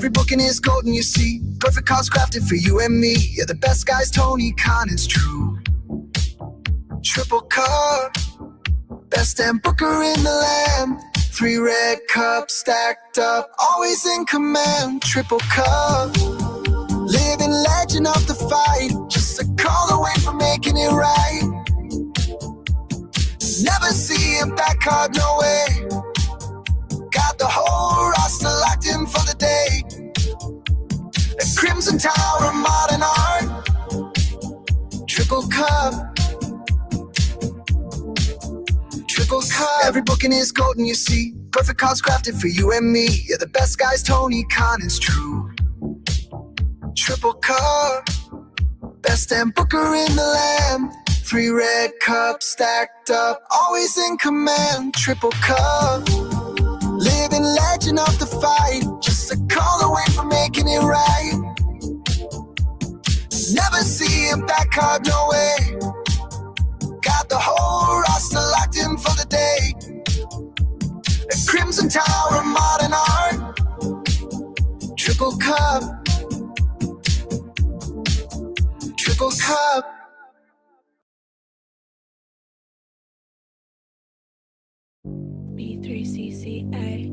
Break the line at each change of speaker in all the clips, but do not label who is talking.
Every booking is golden, you see. Perfect cause crafted for you and me. Yeah, the best guys, Tony Khan, it's true. Triple cup, best damn booker in the land. 3 red cups stacked up, always in command. Triple cup, living legend of the fight. Just a call away from making it right. Never see him back hard, no way. Got the whole roster locked in for the day. The Crimson Tower of modern art. Triple cup. Triple cup. Every booking is golden, you see. Perfect cards crafted for you and me. Yeah, the best guys, Tony Khan, is true. Triple cup. Best damn booker in the land. 3 red cups stacked up, always in command. Triple cup. Living legend of the fight. Just a call away from making it right. Never see him back hard, no way. Got the whole roster locked in for the day. The Crimson Tower of modern art. Triple cup. Triple cup.
B3CCA.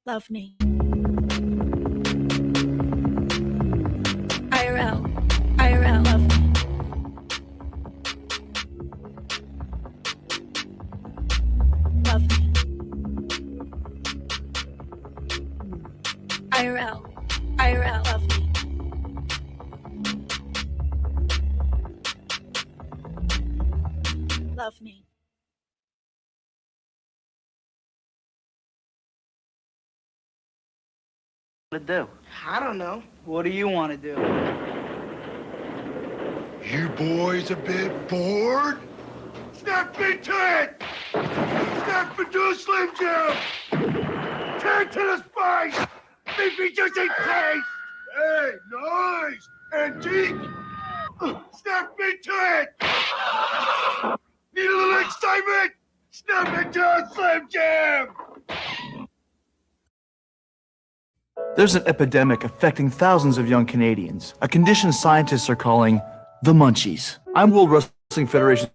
Love me. IRL. IRL, love me. Love me. IRL. IRL, love me. Love me.
To do?
I don't know.
What do you want to do?
You boys a bit bored? Snap into it! Snap into a Slim Jim! Tear to the spice! Beefy juicy taste! Hey, nice! And deep! Snap into it! Need a little excitement? Snap into a Slim Jim!
There's an epidemic affecting thousands of young Canadians, a condition scientists are calling the munchies. I'm World Wrestling Federation's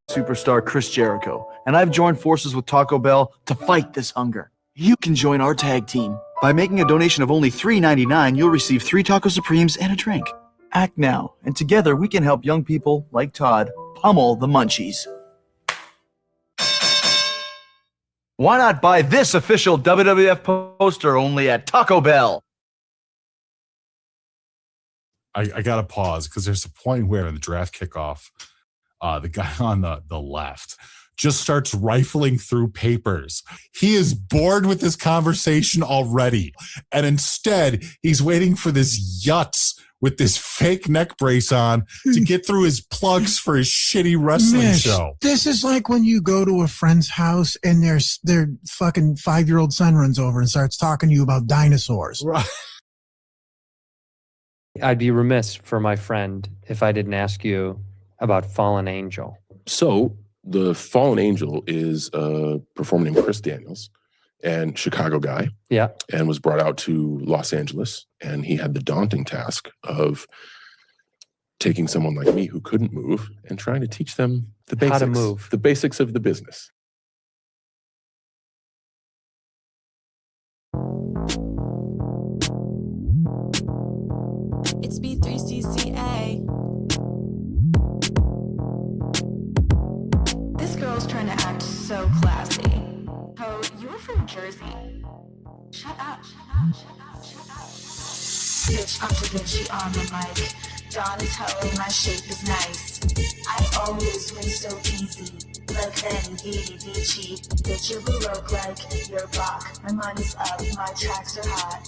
superstar Chris Jericho, and I've joined forces with Taco Bell to fight this hunger. You can join our tag team. By making a donation of only $3.99, you'll receive 3 Taco Supremes and a drink. Act now, and together we can help young people like Todd pummel the munchies. Why not buy this official WWF poster only at Taco Bell?
I got to pause because there's a point where in the draft kickoff, the guy on the left just starts rifling through papers. He is bored with this conversation already. And instead, he's waiting for this Yutz with this fake neck brace on to get through his plugs for his shitty wrestling show.
This is like when you go to a friend's house and their fucking 5-year-old son runs over and starts talking to you about dinosaurs.
Right.
I'd be remiss for my friend if I didn't ask you about Fallen Angel.
So the Fallen Angel is a performer named Chris Daniels, and Chicago guy.
Yeah.
And was brought out to Los Angeles, and he had the daunting task of taking someone like me who couldn't move and trying to teach them the basics.
How to move.
The basics of the business.
It's B3CCA. This girl's trying to act so classy. Oh, you're from Jersey. Shut up, shut up, shut up, shut up. Bitch, I'm Da Vinci on the mic. Donatello, my shape is nice. I always win so easy. Like then, Vici. Bitch, you're Baroque like you're Bach. My mind is up, my tracks are hot.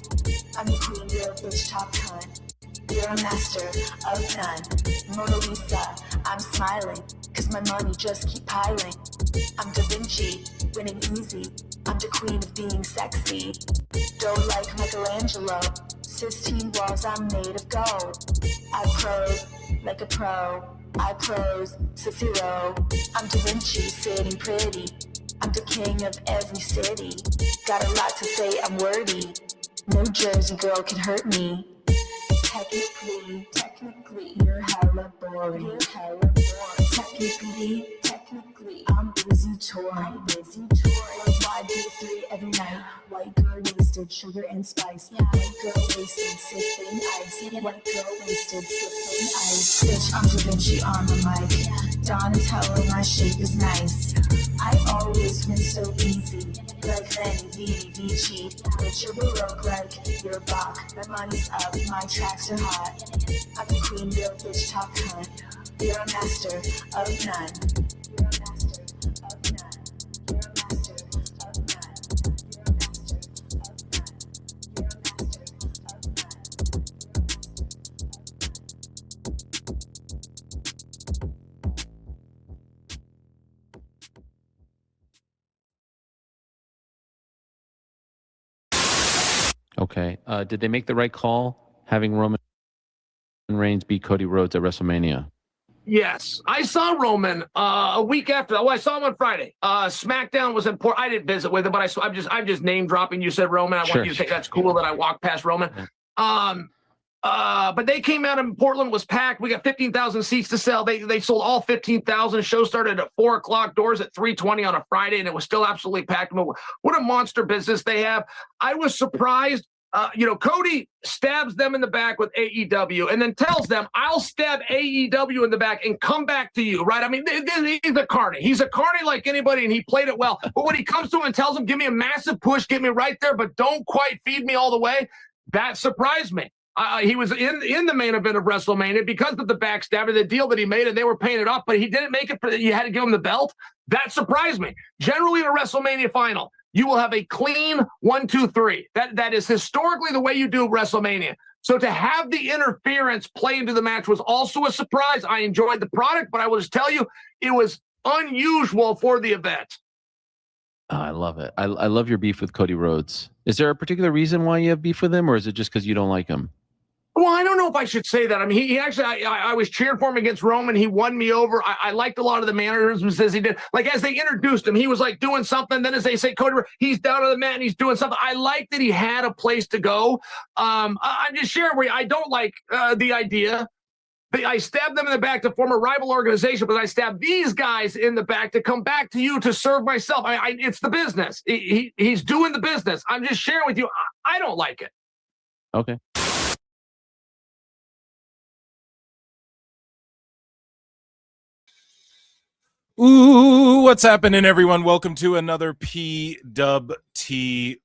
I'm the queen, you're a bitch top cunt. You're a master of none. Mona Lisa, I'm smiling, cause my money just keep piling. I'm Da Vinci, winning easy. I'm the queen of being sexy. Don't like Michelangelo. Sistine walls, I'm made of gold. I prose like a pro. I prose Cicero. I'm Da Vinci, sitting pretty. I'm the king of every city. Got a lot to say, I'm wordy. No Jersey girl can hurt me. Technically, you're hella boring. Technically, I'm busy touring. Worldwide B3 every night. White girl wasted, sugar and spice. White girl wasted, sipping ice. White girl wasted, sipping ice. Bitch, I'm Da Vinci on the mic. Donatello, my shape is nice. I always win so easy. Like then, Vici. Bitch, you're Baroque like you're Bach. My money's up, my tracks are hot. I'm the queen, real bitch, top cunt. You're a master of none. You're a master of none. You're a master of none. You're a master of none. You're a master of none.
Okay. Did they make the right call having Roman Reigns beat Cody Rhodes at WrestleMania?
Yes, I saw Roman a week after. Oh, I saw him on Friday. SmackDown was important. I didn't visit with him, but I'm just name dropping. You said Roman. I want you to think that's cool that I walked past Roman. But they came out in Portland, was packed. We got 15,000 seats to sell. They sold all 15,000. The show started at 4:00, doors at 3:20 on a Friday, and it was still absolutely packed. I mean, what a monster business they have. I was surprised. Cody stabs them in the back with AEW and then tells them, I'll stab AEW in the back and come back to you, right? I mean, he's a carny. He's a carny like anybody, and he played it well. But when he comes to him and tells him, give me a massive push, get me right there, but don't quite feed me all the way, that surprised me. He was in the main event of WrestleMania because of the backstabber, the deal that he made, and they were paying it off, but he didn't make it. You had to give him the belt. That surprised me. Generally, in a WrestleMania final, you will have a clean 1, 2, 3. That is historically the way you do WrestleMania. So to have the interference play into the match was also a surprise. I enjoyed the product, but I will just tell you, it was unusual for the event.
I love it. I love your beef with Cody Rhodes. Is there a particular reason why you have beef with him, or is it just because you don't like him?
Well, I don't know if I should say that. I mean, he actually, I was cheering for him against Roman. He won me over. I liked a lot of the mannerisms as he did. Like, as they introduced him, he was like doing something. Then as they say, Cody, he's down on the mat and he's doing something. I like that he had a place to go. I'm just sharing with you. I don't like the idea. I stabbed them in the back to form a rival organization, but I stabbed these guys in the back to come back to you to serve myself. It's the business. He's doing the business. I'm just sharing with you. I don't like it.
Okay.
Ooh, what's happening, everyone? Welcome to another PWT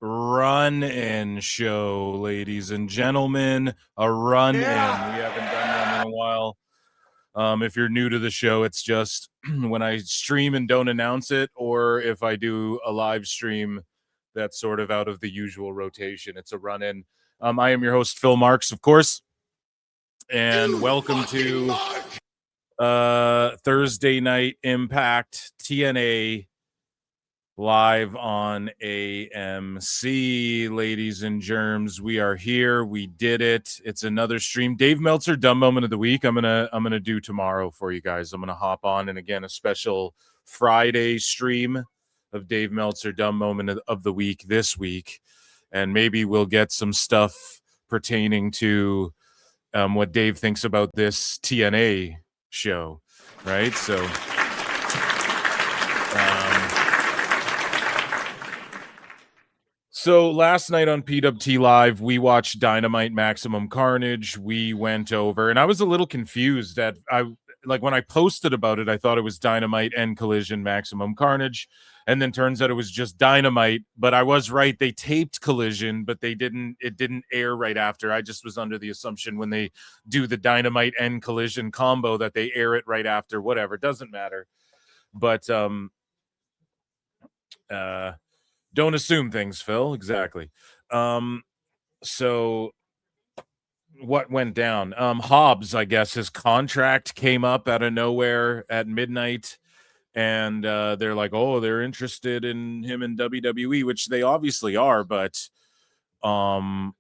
run-in show, ladies and gentlemen. A run-in. Yeah. We haven't done one in a while. If you're new to the show, it's just when I stream and don't announce it, or if I do a live stream that's sort of out of the usual rotation. It's a run-in. I am your host, Phil Marks, of course. And welcome to Thursday night impact TNA live on AMC. Ladies and germs, we are here. We did it. It's another stream. Dave Meltzer dumb moment of the week. I'm gonna do tomorrow for you guys. I'm gonna hop on, and again, a special Friday stream of Dave Meltzer dumb moment of the week this week, and maybe we'll get some stuff pertaining to what Dave thinks about this TNA show, right? So last night on PWT Live, we watched Dynamite Maximum Carnage. We went over, and I was a little confused that when I posted about it, I thought it was Dynamite and Collision Maximum Carnage. And then turns out it was just Dynamite. But I was right. They taped Collision, but it didn't air right after. I just was under the assumption when they do the Dynamite and Collision combo that they air it right after. Whatever, doesn't matter. But don't assume things, Phil. Exactly. So what went down? Hobbs, I guess his contract came up out of nowhere at midnight. And they're like, oh, they're interested in him in WWE, which they obviously are. But what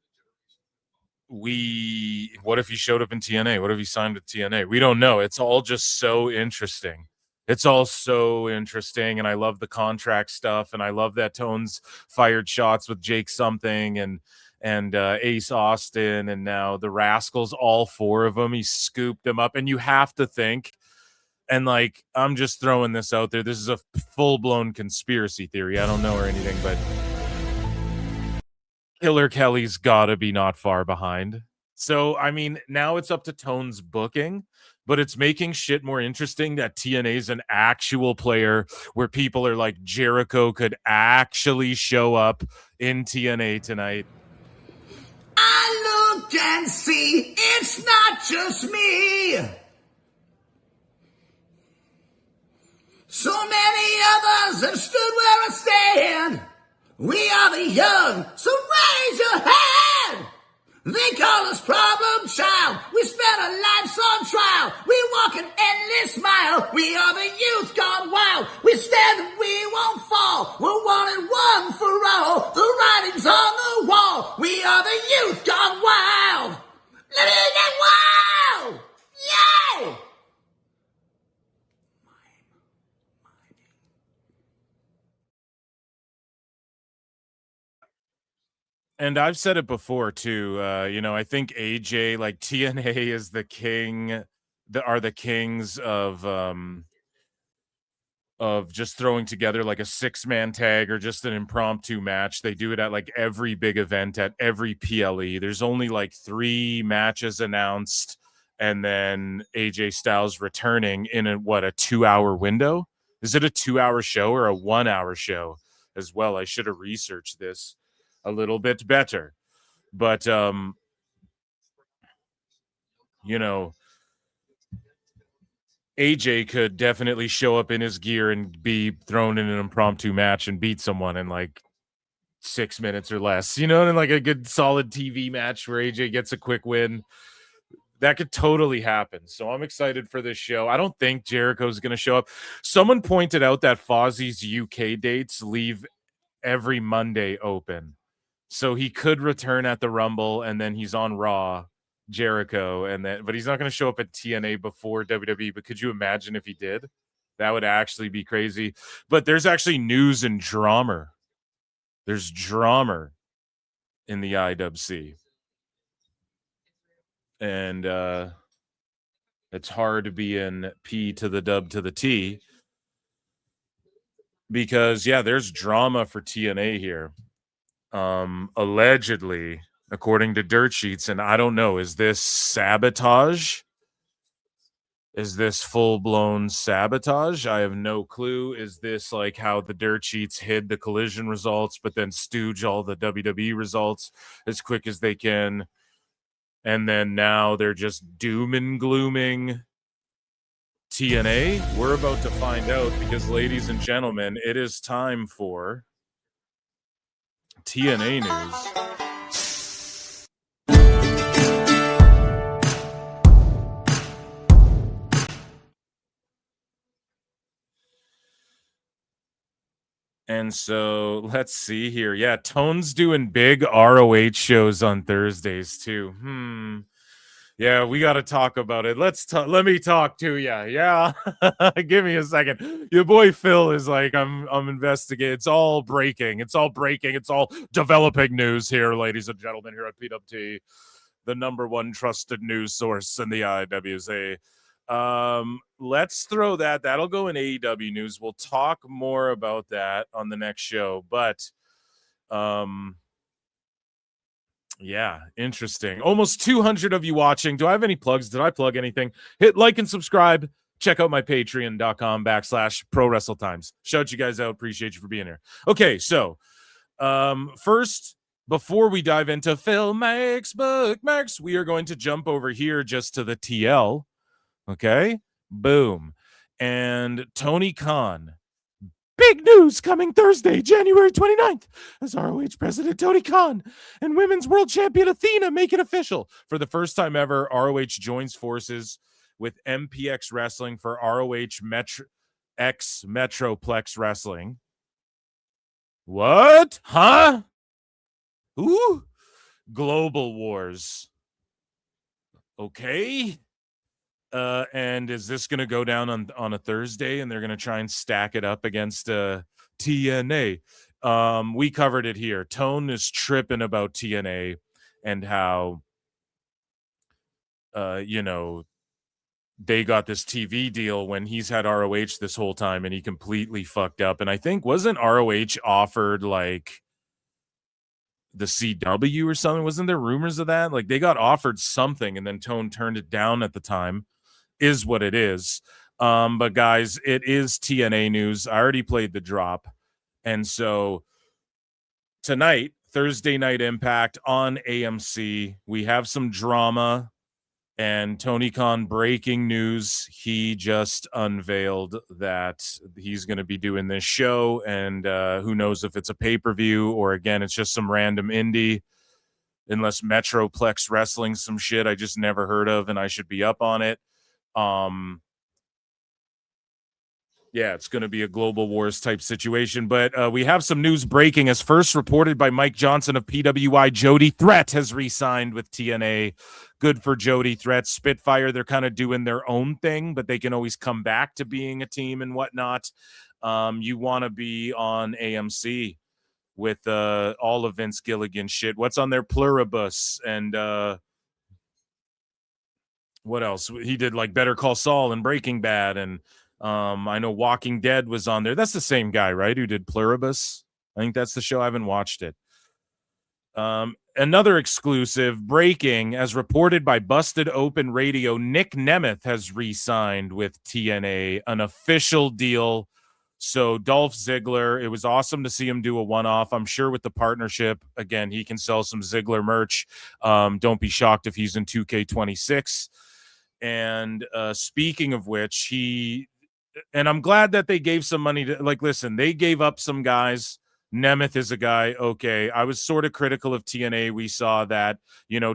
if he showed up in TNA? What if he signed with TNA? We don't know. It's all just so interesting. It's all so interesting. And I love the contract stuff. And I love that Tone's fired shots with Jake something and Ace Austin. And now the Rascals, all four of them, he scooped them up. And you have to think, and like, I'm just throwing this out there. This is a full-blown conspiracy theory. I don't know or anything, but Killer Kelly's got to be not far behind. So, I mean, now it's up to Tone's booking, but it's making shit more interesting that TNA's an actual player where people are like, Jericho could actually show up in TNA tonight.
I look and see it's not just me. So many others have stood where I stand. We are the young, so raise your hand. They call us problem child. We spent our lives on trial. We walk an endless mile. We are the youth gone wild. We stand and we won't fall. We're one and one for all. The writing's on the wall. We are the youth gone wild. Let me get wild. Yeah.
And I've said it before too. I think AJ, like TNA, is the king. Are the kings of just throwing together like a 6-man tag or just an impromptu match. They do it at like every big event, at every PLE. There's only like 3 matches announced, and then AJ Styles returning in a 2-hour window. Is it a 2-hour show or a 1-hour show as well? I should have researched this a little bit better, but AJ could definitely show up in his gear and be thrown in an impromptu match and beat someone in like 6 minutes or less, and like a good solid TV match where AJ gets a quick win. That could totally happen. So I'm excited for this show. I don't think Jericho's going to show up. Someone pointed out that Fozzie's UK dates leave every Monday open. So he could return at the Rumble, and then he's on Raw, Jericho, but he's not going to show up at TNA before WWE. But could you imagine if he did? That would actually be crazy. But there's actually news and drama. There's drama in the IWC. And it's hard to be in P to the dub to the T because, there's drama for TNA here. Allegedly, according to dirt sheets, and I don't know, is this sabotage? Is this full-blown sabotage? I have no clue. Is this like how the dirt sheets hid the Collision results but then stooge all the WWE results as quick as they can, and then now they're just doom and glooming TNA? We're about to find out because, ladies and gentlemen, it is time for TNA news. And so let's see here. Yeah, Tone's doing big ROH shows on Thursdays too. Yeah, we got to talk about it. Let me talk to you. Yeah. Give me a second. Your boy Phil is like, I'm investigating. It's all breaking. It's all developing news here, ladies and gentlemen, here at PWT, the number one trusted news source in the IWC. Let's throw that. That'll go in AEW news. We'll talk more about that on the next show. But yeah, interesting. Almost 200 of you watching. Do I have any plugs? Did I plug anything? Hit like and subscribe. check out my patreon.com/ProWrestleTimes. Shout you guys out. Appreciate you for being here. Okay, so first, before we dive into Phil Makes Bookmarks, we are going to jump over here just to the TL. Okay, boom. And Tony Khan. Big news coming Thursday, January 29th, as ROH President Tony Khan and Women's World Champion Athena make it official. For the first time ever, ROH joins forces with MPX Wrestling for ROH Metroplex Wrestling. What? Huh? Ooh. Global Wars. Okay. And is this going to go down on a Thursday and they're going to try and stack it up against TNA? We covered it here. Tone is tripping about TNA and how, they got this TV deal when he's had ROH this whole time and he completely fucked up. And I think wasn't ROH offered like the CW or something? Wasn't there rumors of that? Like they got offered something and then Tone turned it down at the time. Is what it is. But guys, it is TNA news. I already played the drop. And so tonight, Thursday Night Impact on AMC, we have some drama and Tony Khan breaking news. He just unveiled that he's going to be doing this show and who knows if it's a pay-per-view or again, it's just some random indie, unless Metroplex Wrestling, some shit I just never heard of and I should be up on it. Yeah, it's going to be a Global Wars type situation, but we have some news breaking as first reported by Mike Johnson of PWI. Jody Threat has re-signed with TNA. Good for Jody Threat. Spitfire, they're kind of doing their own thing, but they can always come back to being a team and whatnot. You want to be on AMC with all of Vince Gilligan shit. What's on their Pluribus and what else? He did like Better Call Saul and Breaking Bad. And I know Walking Dead was on there. That's the same guy, right? Who did Pluribus? I think that's the show. I haven't watched it. Another exclusive breaking, as reported by Busted Open Radio, Nick Nemeth has re-signed with TNA, an official deal. So Dolph Ziggler, it was awesome to see him do a one-off. I'm sure with the partnership, again, he can sell some Ziggler merch. Don't be shocked if he's in 2K26. And speaking of which, and I'm glad that they gave some money to, like, listen, they gave up some guys. Nemeth is a guy. Okay. I was sort of critical of TNA. We saw that,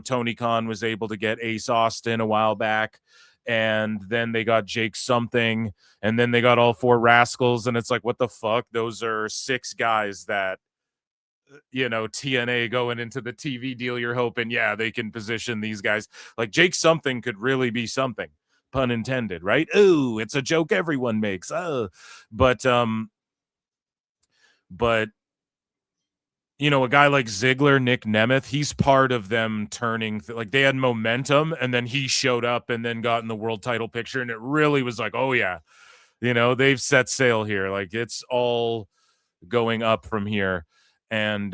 Tony Khan was able to get Ace Austin a while back. And then they got Jake something. And then they got all four Rascals. And it's like, what the fuck? Those are 6 guys that, TNA going into the TV deal, you're hoping, yeah, they can position these guys. Like Jake something could really be something, pun intended, right? Ooh, it's a joke everyone makes. But a guy like Ziggler, Nick Nemeth, he's part of them turning, like they had momentum and then he showed up and then got in the world title picture. And it really was like, oh yeah, they've set sail here. Like it's all going up from here. And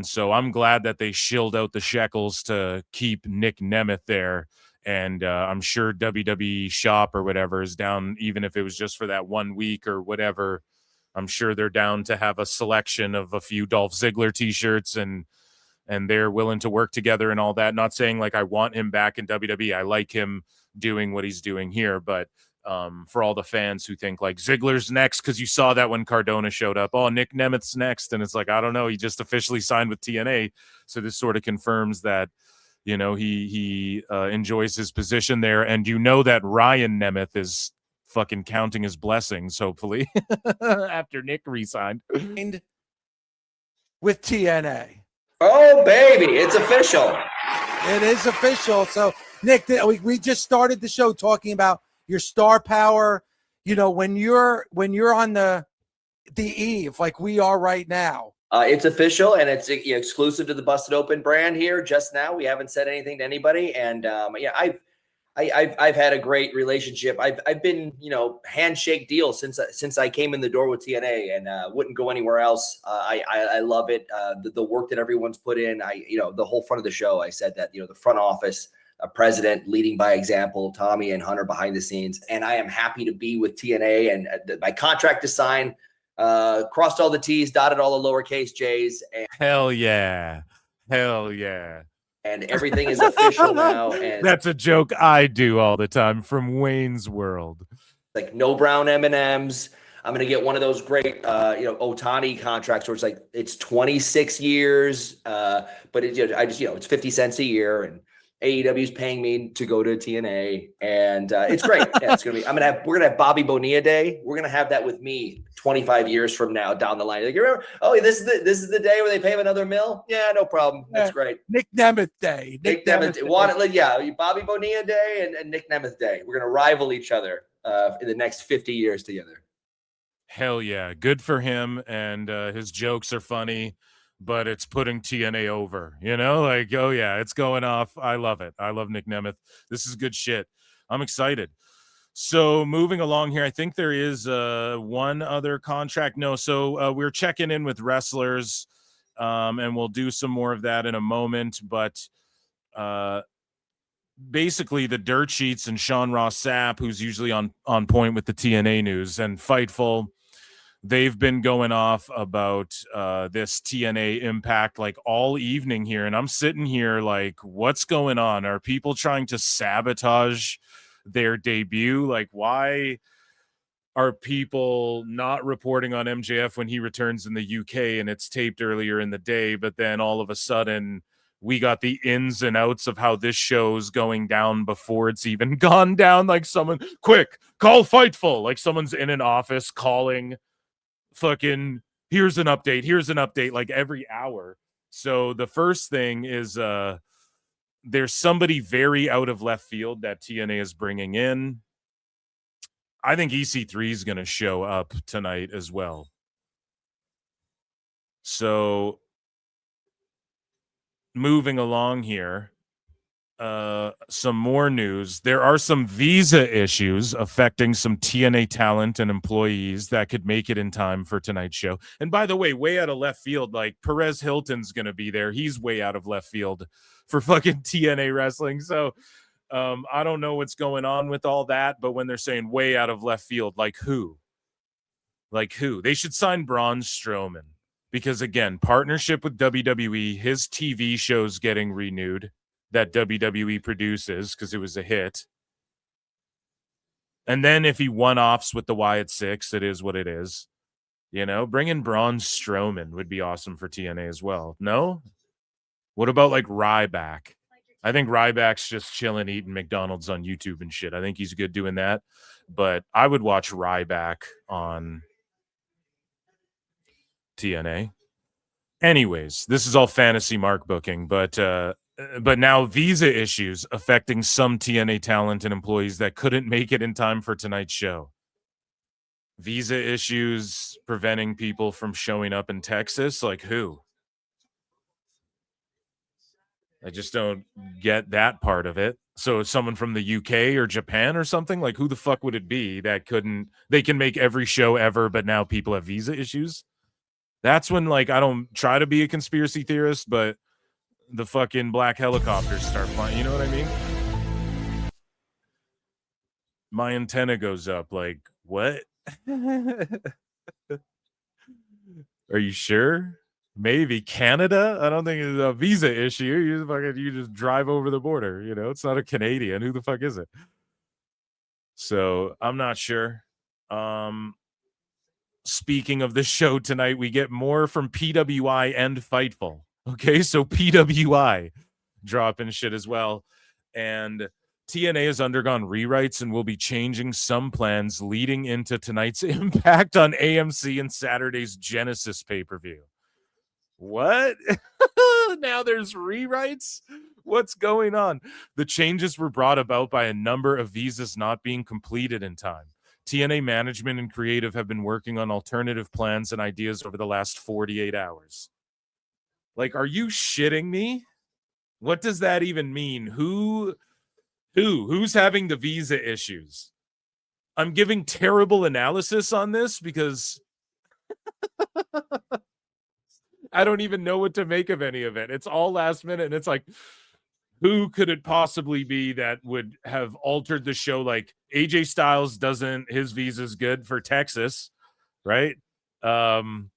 so I'm glad that they shilled out the shekels to keep Nick Nemeth there. And I'm sure WWE Shop or whatever is down, even if it was just for that 1 week or whatever. I'm sure they're down to have a selection of a few Dolph Ziggler t-shirts and they're willing to work together and all that. Not saying like I want him back in WWE. I like him doing what he's doing here, but for all the fans who think like Ziggler's next, because you saw that when Cardona showed up, oh, Nick Nemeth's next. And it's like, I don't know. He just officially signed with TNA. So this sort of confirms that, he enjoys his position there. And that Ryan Nemeth is fucking counting his blessings, hopefully, after Nick re-signed.
With TNA.
Oh, baby. It's official.
It is official. So, Nick, we just started the show talking about your star power, when you're on the eve like we are right now.
It's official and it's exclusive to the Busted Open brand here. Just now, we haven't said anything to anybody, and I've had a great relationship. I've been handshake deal since I came in the door with TNA and wouldn't go anywhere else. I love it. The work that everyone's put in. The whole front of the show. I said that the front office, a president leading by example, Tommy and Hunter behind the scenes. And I am happy to be with TNA, and my contract is signed, crossed all the T's, dotted all the lowercase J's. And
Hell yeah. Hell yeah.
And everything is official now. And
that's a joke I do all the time from Wayne's World.
Like no brown M&Ms. I'm going to get one of those great, Otani contracts where it's like, it's 26 years, but it's 50 cents a year, and AEW is paying me to go to TNA, and it's great. Yeah, it's going to be, we're going to have Bobby Bonilla Day. We're going to have that with me 25 years from now down the line. Like, you remember, this is the day where they pay him another $1 million. Yeah, no problem. That's great.
Nick Nemeth Day.
Nick Nemeth Day. Bobby Bonilla Day and Nick Nemeth Day. We're going to rival each other in the next 50 years together.
Hell yeah. Good for him. And his jokes are funny, but it's putting TNA over, like, oh yeah, it's going off. I love it. I love Nick Nemeth. This is good shit. I'm excited. So moving along here, I think there is one other contract. No. So we're checking in with wrestlers and we'll do some more of that in a moment. But basically the dirt sheets and Sean Ross Sapp, who's usually on point with the TNA news, and Fightful, they've been going off about this TNA Impact like all evening here. And I'm sitting here like, what's going on? Are people trying to sabotage their debut? Like, why are people not reporting on MJF when he returns in the UK and it's taped earlier in the day, but then all of a sudden we got the ins and outs of how this show's going down before it's even gone down? Like, someone, quick, call Fightful. Like, someone's in an office calling fucking, here's an update, like every hour. So the first thing is there's somebody very out of left field that TNA is bringing in. I think EC3 is going to show up tonight as well. So moving along here, some more news. There are some visa issues affecting some TNA talent and employees that could make it in time for tonight's show. And by the way, way out of left field, like Perez Hilton's going to be there. He's way out of left field for fucking TNA wrestling. So I don't know what's going on with all that, but when they're saying way out of left field, like who? Like who? They should sign Braun Strowman, because again, partnership with WWE, his TV show's getting renewed that WWE produces because it was a hit. And then if he one-offs with the Wyatt Six, it is what it is. Bringing Braun Strowman would be awesome for TNA as well. No? What about like Ryback? I think Ryback's just chilling, eating McDonald's on YouTube and shit. I think he's good doing that. But I would watch Ryback on TNA. Anyways, this is all fantasy mark booking, but now visa issues affecting some TNA talent and employees that couldn't make it in time for tonight's show. Visa issues preventing people from showing up in Texas? Like who? I just don't get that part of it. So someone from the UK or Japan or something? Like, who the fuck would it be that they can make every show ever, but now people have visa issues? That's when, like, I don't try to be a conspiracy theorist, but the fucking black helicopters start flying. You know what I mean? My antenna goes up. Like, what? Are you sure? Maybe Canada? I don't think it's a visa issue. You just drive over the border. It's not a Canadian. Who the fuck is it? So I'm not sure. Speaking of the show tonight, we get more from PWI and Fightful. Okay, so PWI dropping shit as well. And TNA has undergone rewrites and will be changing some plans leading into tonight's Impact on AMC and Saturday's Genesis pay-per-view. What? Now there's rewrites? What's going on? The changes were brought about by a number of visas not being completed in time. TNA management and creative have been working on alternative plans and ideas over the last 48 hours. Like, are you shitting me? What does that even mean? Who's having the visa issues? I'm giving terrible analysis on this because I don't even know what to make of any of it. It's all last minute, and it's like, who could it possibly be that would have altered the show? Like AJ Styles his visa's good for Texas, right? I'm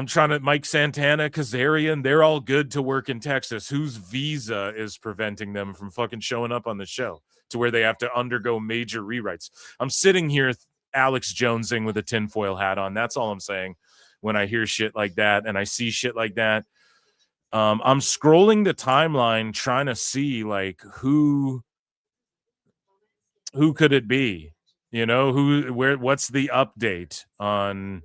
trying to Mike Santana, Kazarian, they're all good to work in Texas. Whose visa is preventing them from fucking showing up on the show to where they have to undergo major rewrites? I'm sitting here Alex Jonesing with a tinfoil hat on. That's all I'm saying when I hear shit like that and I see shit like that. I'm scrolling the timeline trying to see like who could it be? You know, what's the update on?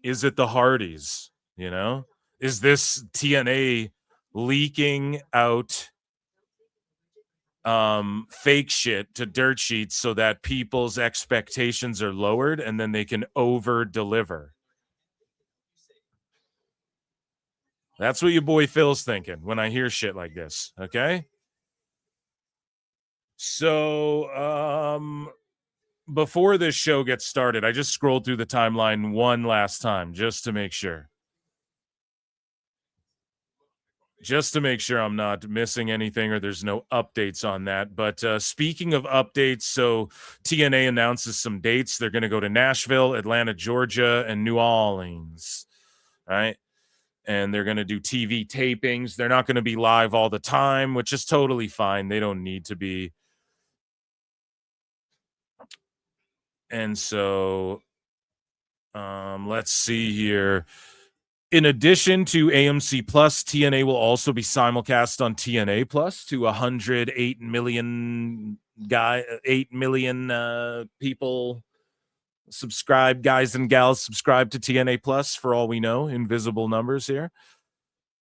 Is it the Hardys? You know, is this TNA leaking out fake shit to dirt sheets so that people's expectations are lowered and then they can over deliver? That's what your boy Phil's thinking when I hear shit like this. Okay. So before this show gets started, I just scrolled through the timeline one last time just to make sure. Just to make sure I'm not missing anything or there's no updates on that. But speaking of updates, so TNA announces some dates. They're going to go to Nashville, Atlanta, Georgia, and New Orleans. All right. And they're going to do TV tapings. They're not going to be live all the time, which is totally fine. They don't need to be. And so let's see here. In addition to AMC Plus, TNA will also be simulcast on TNA Plus to 108 million 8 million people subscribe, guys and gals subscribe to TNA Plus for all we know, invisible numbers here.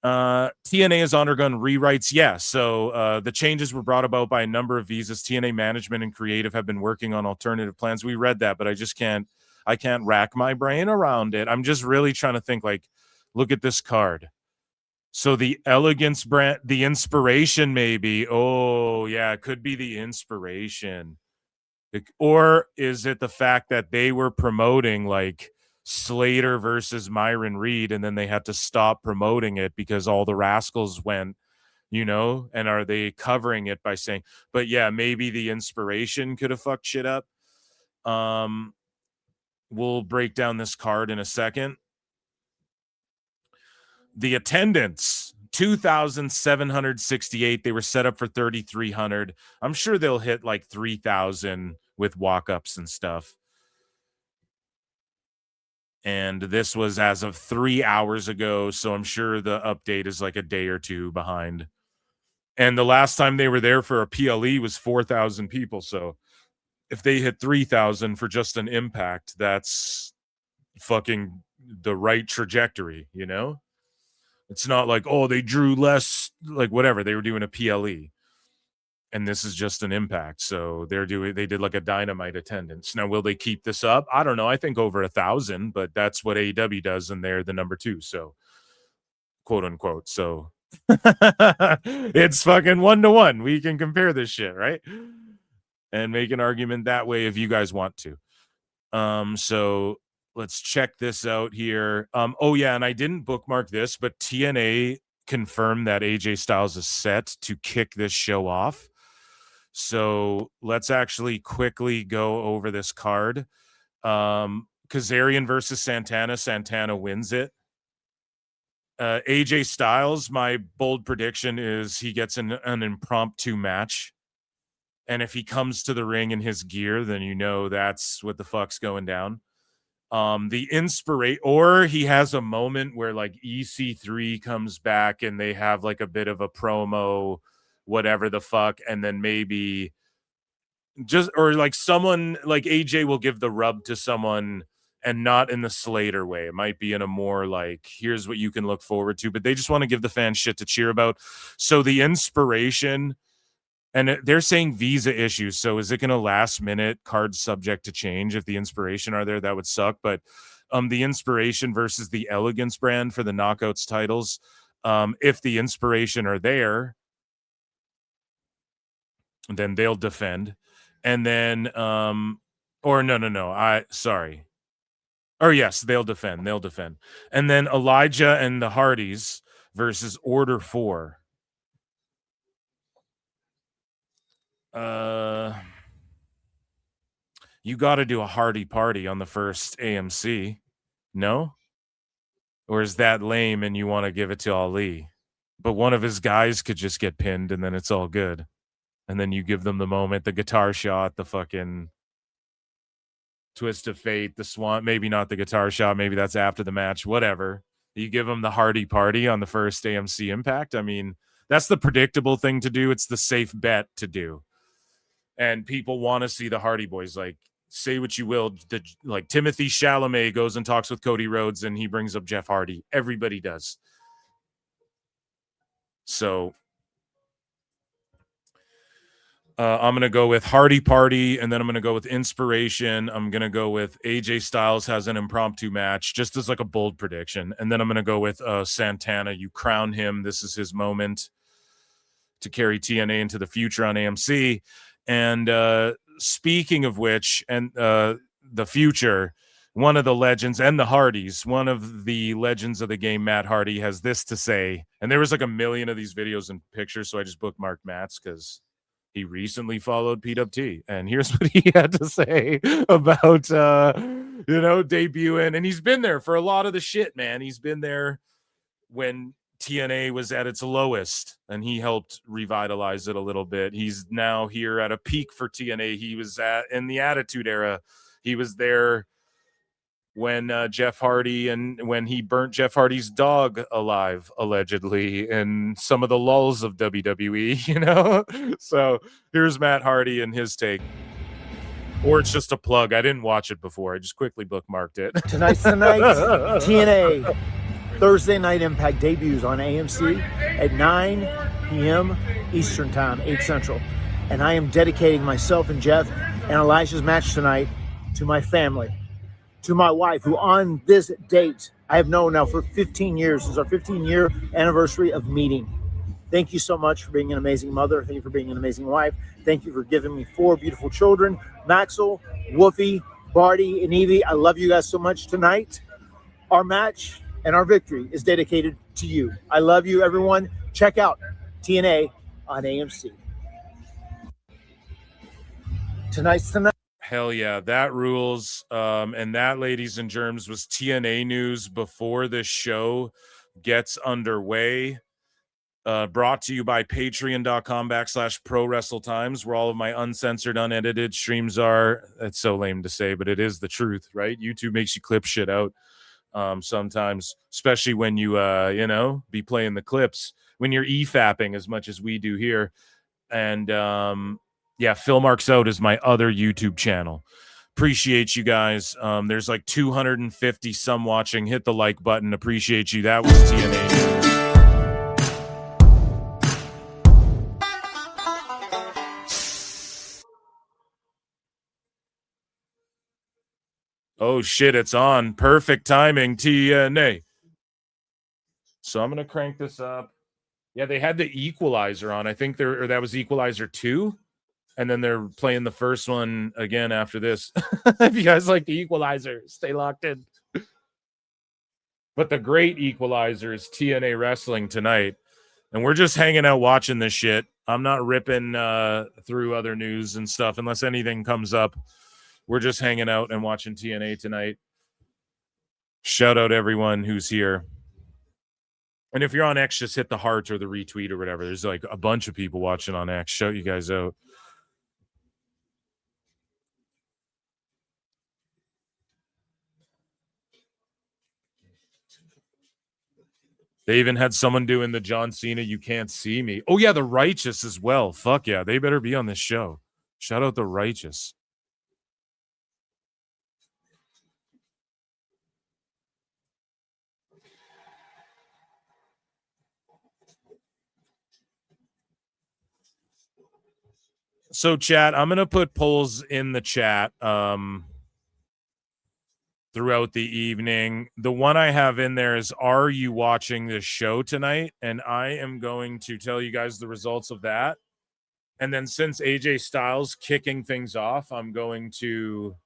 TNA has undergone rewrites. Yeah, so the changes were brought about by a number of visas. TNA management and creative have been working on alternative plans. We read that, but I can't rack my brain around it. I'm just really trying to think like, look at this card. So the Elegance brand, the Inspiration maybe. Oh, yeah, it could be the Inspiration. Or is it the fact that they were promoting like Slater versus Myron Reed and then they had to stop promoting it because all the Rascals went, you know, and are they covering it by saying, but yeah, maybe the Inspiration could have fucked shit up. We'll break down this card in a second. The attendance, 2,768. They were set up for 3,300. I'm sure they'll hit like 3,000 with walk-ups and stuff. And this was as of 3 hours ago, so I'm sure the update is like a day or two behind. And the last time they were there for a PLE was 4,000 people. So if they hit 3,000 for just an impact, that's fucking the right trajectory, you know? It's not like, oh, they drew less, like whatever. They were doing a PLE. And this is just an impact. So they did like a dynamite attendance. Now, will they keep this up? I don't know. I think over 1,000, but that's what AEW does, and they're the number 2. So, quote unquote. So it's fucking 1-to-1. We can compare this shit, right? And make an argument that way if you guys want to. So let's check this out here. Oh yeah, and I didn't bookmark this, but TNA confirmed that AJ Styles is set to kick this show off. So let's actually quickly go over this card. Kazarian versus Santana. Santana wins it. AJ Styles, my bold prediction is he gets an impromptu match. And if he comes to the ring in his gear, then you know that's what the fuck's going down. The Inspiration, or he has a moment where like EC3 comes back and they have like a bit of a promo, whatever the fuck, and then maybe just, or like someone like AJ will give the rub to someone and not in the Slater way. It might be in a more like, here's what you can look forward to, but they just want to give the fans shit to cheer about. So the Inspiration, and they're saying visa issues. So is it going to last minute card subject to change? If the Inspiration are there, that would suck. But the Inspiration versus the Elegance brand for the Knockouts titles. If the Inspiration are there, then they'll defend. And then, or no. Sorry. Or yes, they'll defend. And then Elijah and the Hardys versus Order 4. You got to do a Hardy party on the first AMC, no? Or is that lame and you want to give it to Ali? But one of his guys could just get pinned and then it's all good. And then you give them the moment, the guitar shot, the fucking twist of fate, the swan, maybe not the guitar shot, maybe that's after the match, whatever. You give them the Hardy party on the first AMC Impact. I mean, that's the predictable thing to do. It's the safe bet to do. And people want to see the Hardy Boys. Like, say what you will. Like, Timothy Chalamet goes and talks with Cody Rhodes and he brings up Jeff Hardy. Everybody does. So I'm going to go with Hardy Party, and then I'm going to go with Inspiration. I'm going to go with AJ Styles has an impromptu match, just as like a bold prediction. And then I'm going to go with Santana. You crown him. This is his moment to carry TNA into the future on AMC. And speaking of which, and the future, one of the legends and the Hardys, one of the legends of the game, Matt Hardy, has this to say. And there was like a million of these videos and pictures, so I just bookmarked Matt's because he recently followed PWT, and here's what he had to say about, debuting. And he's been there for a lot of the shit, man. He's been there when TNA was at its lowest, and he helped revitalize it a little bit. He's now here at a peak for TNA. He was in the Attitude Era. He was there when Jeff Hardy and when he burnt Jeff Hardy's dog alive, allegedly, in some of the lulls of WWE, So here's Matt Hardy and his take. Or it's just a plug. I didn't watch it before. I just quickly bookmarked it.
Tonight's the night. TNA Thursday Night Impact debuts on AMC at 9 p.m. Eastern Time, 8 Central. And I am dedicating myself and Jeff and Elijah's match tonight to my family, to my wife, who on this date I have known now for 15 years. This is our 15-year anniversary of meeting. Thank you so much for being an amazing mother. Thank you for being an amazing wife. Thank you for giving me 4 beautiful children, Maxwell, Woofy, Barty, and Evie. I love you guys so much tonight. Our match and our victory is dedicated to you. I love you, everyone. Check out TNA on AMC. Tonight's the night.
Hell yeah, that rules. And that, ladies and germs, was TNA news before this show gets underway. Brought to you by patreon.com/ProWrestleTimes, where all of my uncensored, unedited streams are. It's so lame to say, but it is the truth, right? YouTube makes you clip shit out sometimes, especially when you, be playing the clips, when you're e-fapping as much as we do here. And, Phil Marks Out is my other YouTube channel. Appreciate you guys. There's like 250 some watching. Hit the like button. Appreciate you. That was TNA news. Oh shit, it's on. Perfect timing, TNA. So I'm going to crank this up. Yeah, they had the Equalizer on. I think that was Equalizer 2. And then they're playing the first one again after this. If you guys like the Equalizer, stay locked in. But the great Equalizer is TNA Wrestling tonight. And we're just hanging out watching this shit. I'm not ripping through other news and stuff unless anything comes up. We're just hanging out and watching TNA tonight. Shout out everyone who's here. And if you're on X, just hit the heart or the retweet or whatever. There's like a bunch of people watching on X. Shout you guys out. They even had someone doing the John Cena, you can't see me. Oh, yeah, the Righteous as well. Fuck yeah, they better be on this show. Shout out the Righteous. So, chat, I'm going to put polls in the chat throughout the evening. The one I have in there is, are you watching this show tonight? And I am going to tell you guys the results of that. And then since AJ Styles kicking things off, I'm going to...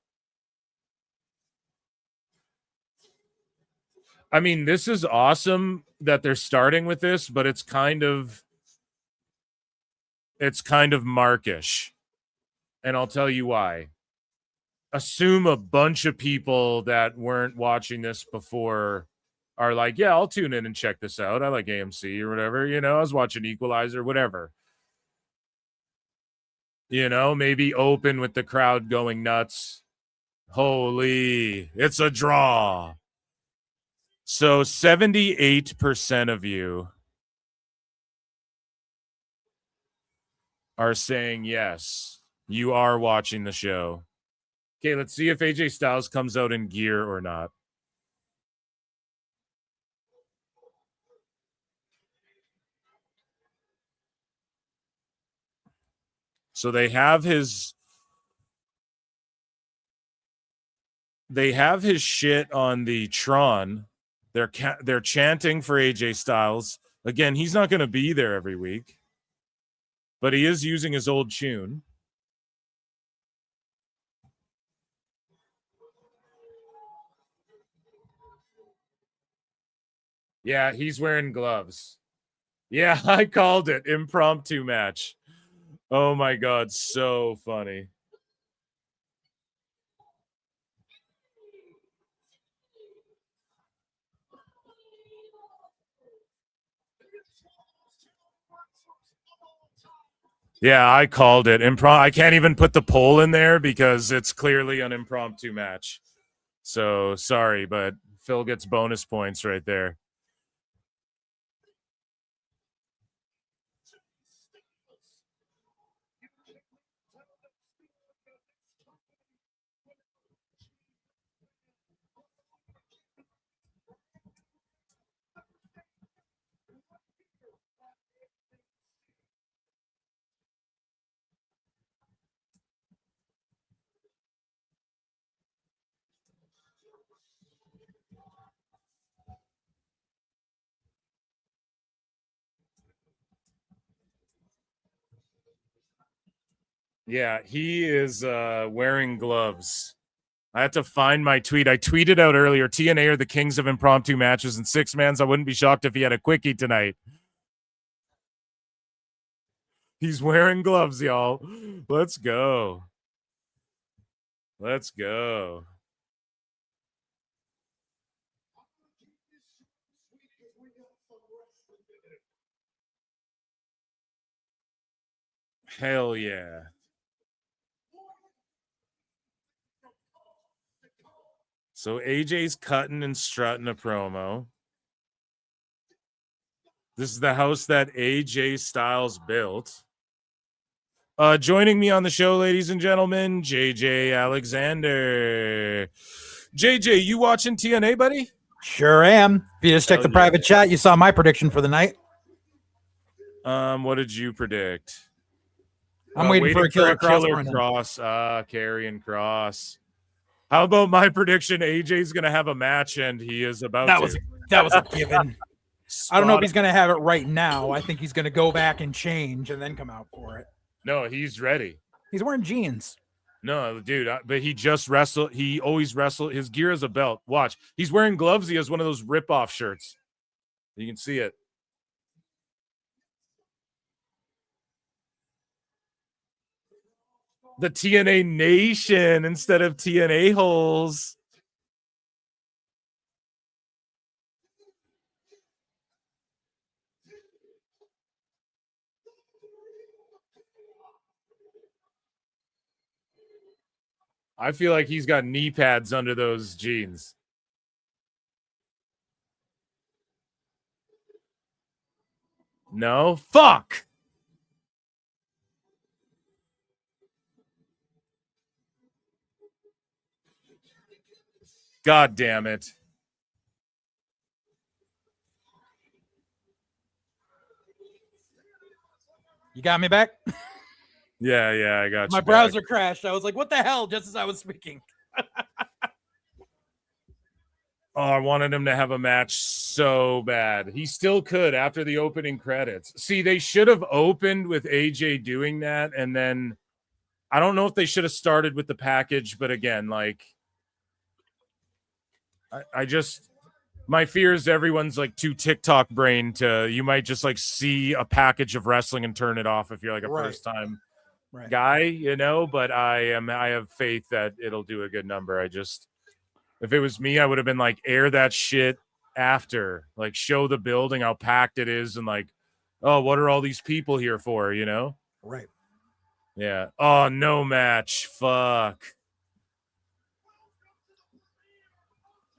I mean, this is awesome that they're starting with this, but it's kind of markish. And I'll tell you why. Assume a bunch of people that weren't watching this before are like, yeah, I'll tune in and check this out. I like AMC or whatever. You know, I was watching Equalizer, whatever. You know, maybe open with the crowd going nuts. Holy, it's a draw. So 78% of you are saying yes, you are watching the show. Okay, let's see if AJ Styles comes out in gear or not. So they have his shit on the Tron. They're chanting for AJ Styles. Again, he's not going to be there every week, but he is using his old tune. Yeah, he's wearing gloves. Yeah, I called it. Impromptu match. Oh my God, so funny. Yeah, I called it. I can't even put the poll in there because it's clearly an impromptu match. So sorry, but Phil gets bonus points right there. Yeah, he is wearing gloves. I had to find my tweet. I tweeted out earlier, TNA are the kings of impromptu matches and six-mans. I wouldn't be shocked if he had a quickie tonight. He's wearing gloves, y'all. Let's go. Let's go. Hell yeah. So AJ's cutting and strutting a promo. This is the house that AJ Styles built. Joining me on the show, ladies and gentlemen, JJ Alexander. JJ, you watching TNA, buddy?
Sure am. If you just check the private chat, you saw my prediction for the night.
What did you predict?
I'm waiting for a Killer Cross.
Karrion Kross. How about my prediction? AJ's going to have a match, and he is about to.
That was a given. I don't know if he's going to have it right now. I think he's going to go back and change and then come out for it.
No, he's ready.
He's wearing jeans.
No, dude, but he just wrestled. He always wrestled. His gear is a belt. Watch. He's wearing gloves. He has one of those rip-off shirts. You can see it. The TNA Nation instead of TNA holes. I feel like he's got knee pads under those jeans. No? Fuck! God damn it.
You got me back?
Yeah, I got you.
My browser crashed. I was like, what the hell? Just as I was speaking.
Oh, I wanted him to have a match so bad. He still could after the opening credits. See, they should have opened with AJ doing that, and then I don't know if they should have started with the package, but again, like I just my fear is everyone's like too TikTok brain to you might just like see a package of wrestling and turn it off if you're like a first time guy, you know, but I have faith that it'll do a good number. If it was me, I would have been like, air that shit after, like, show the building how packed it is, and like, oh, what are all these people here for, you know?
Right.
Yeah. Oh, no match. Fuck.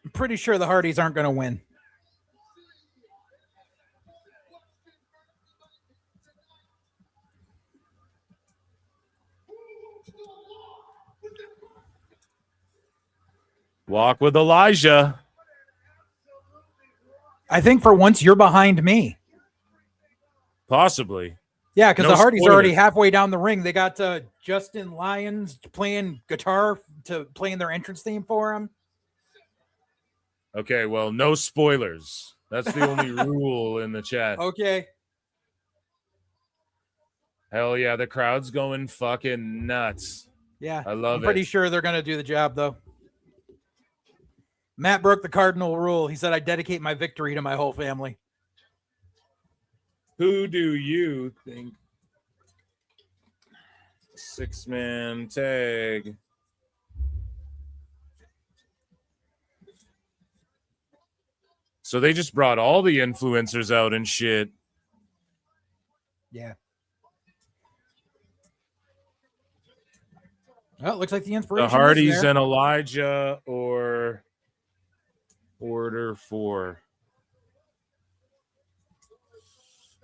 I'm pretty sure the Hardys aren't going to win.
Walk with Elijah.
I think for once you're behind me.
Possibly.
Yeah, because
No
the Hardys are
spoilers.
already halfway down the ring. They got Justin Lyons playing guitar playing their entrance theme for him.
Okay, well, no spoilers. That's the only rule in the chat.
Okay.
Hell yeah, the crowd's going fucking nuts.
Yeah,
I love
I'm pretty
it.
sure they're going to do the job, though. Matt broke the cardinal rule. He said, I dedicate my victory to my whole family.
Who do you think? 6-man tag. So they just brought all the influencers out and shit.
Yeah. Well, it looks like the inspiration.
The Hardys
is there.
and Elijah or Order 4.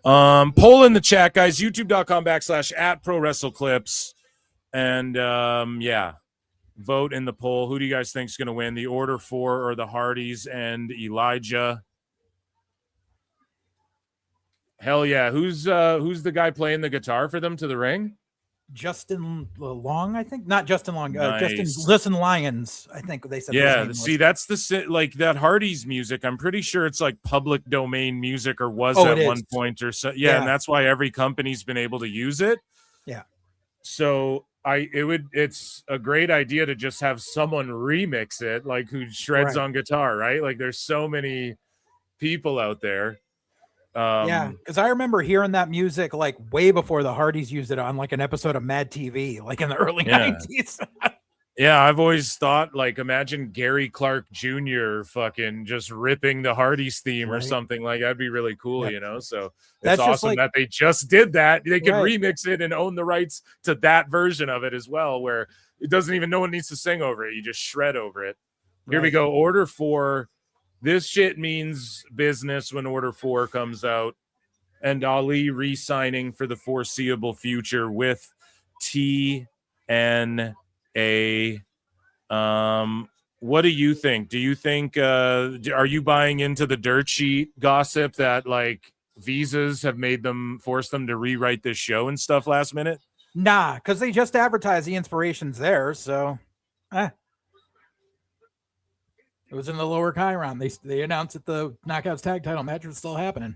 Poll in the chat, guys. YouTube.com/@ProWrestleClips. And yeah. Vote in the poll. Who do you guys think is going to win? The Order 4 or the Hardys and Elijah? Hell yeah. Who's the guy playing the guitar for them to the ring?
Justin Long, I think. Not Justin Long.
Nice.
Justin Lyons, I think they said. his
Yeah,
name was.
see, that's like that Hardy's music. I'm pretty sure it's like public domain music, or was
Oh,
at
it
one
is.
point or so. Yeah,
Yeah.
and that's why every company's been able to use it.
Yeah.
So it's a great idea to just have someone remix it, like who shreds
Right.
on guitar, right? Like there's so many people out there.
Yeah, because I remember hearing that music like way before the Hardys used it on like an episode of Mad TV, like in the early
Yeah.
90s.
Yeah, I've always thought, like, imagine Gary Clark Jr. fucking just ripping the Hardys theme or
Right.
something. Like, that'd be really cool,
Yeah.
you know? So
That's
it's
just
awesome
like-
that they just did that. They can
Right.
remix it and own the rights to that version of it as well, where it doesn't even, no one needs to sing over it. You just shred over it. Here we
Right.
go. Order 4. This shit means business when Order 4 comes out. And Ali re-signing for the foreseeable future with TNA. What do you think? Do you think are you buying into the dirt sheet gossip that like visas have forced them to rewrite this show and stuff last minute?
Nah, because they just advertised the inspirations there, so it was in the lower Chiron. They announced that the Knockouts tag title match was still happening.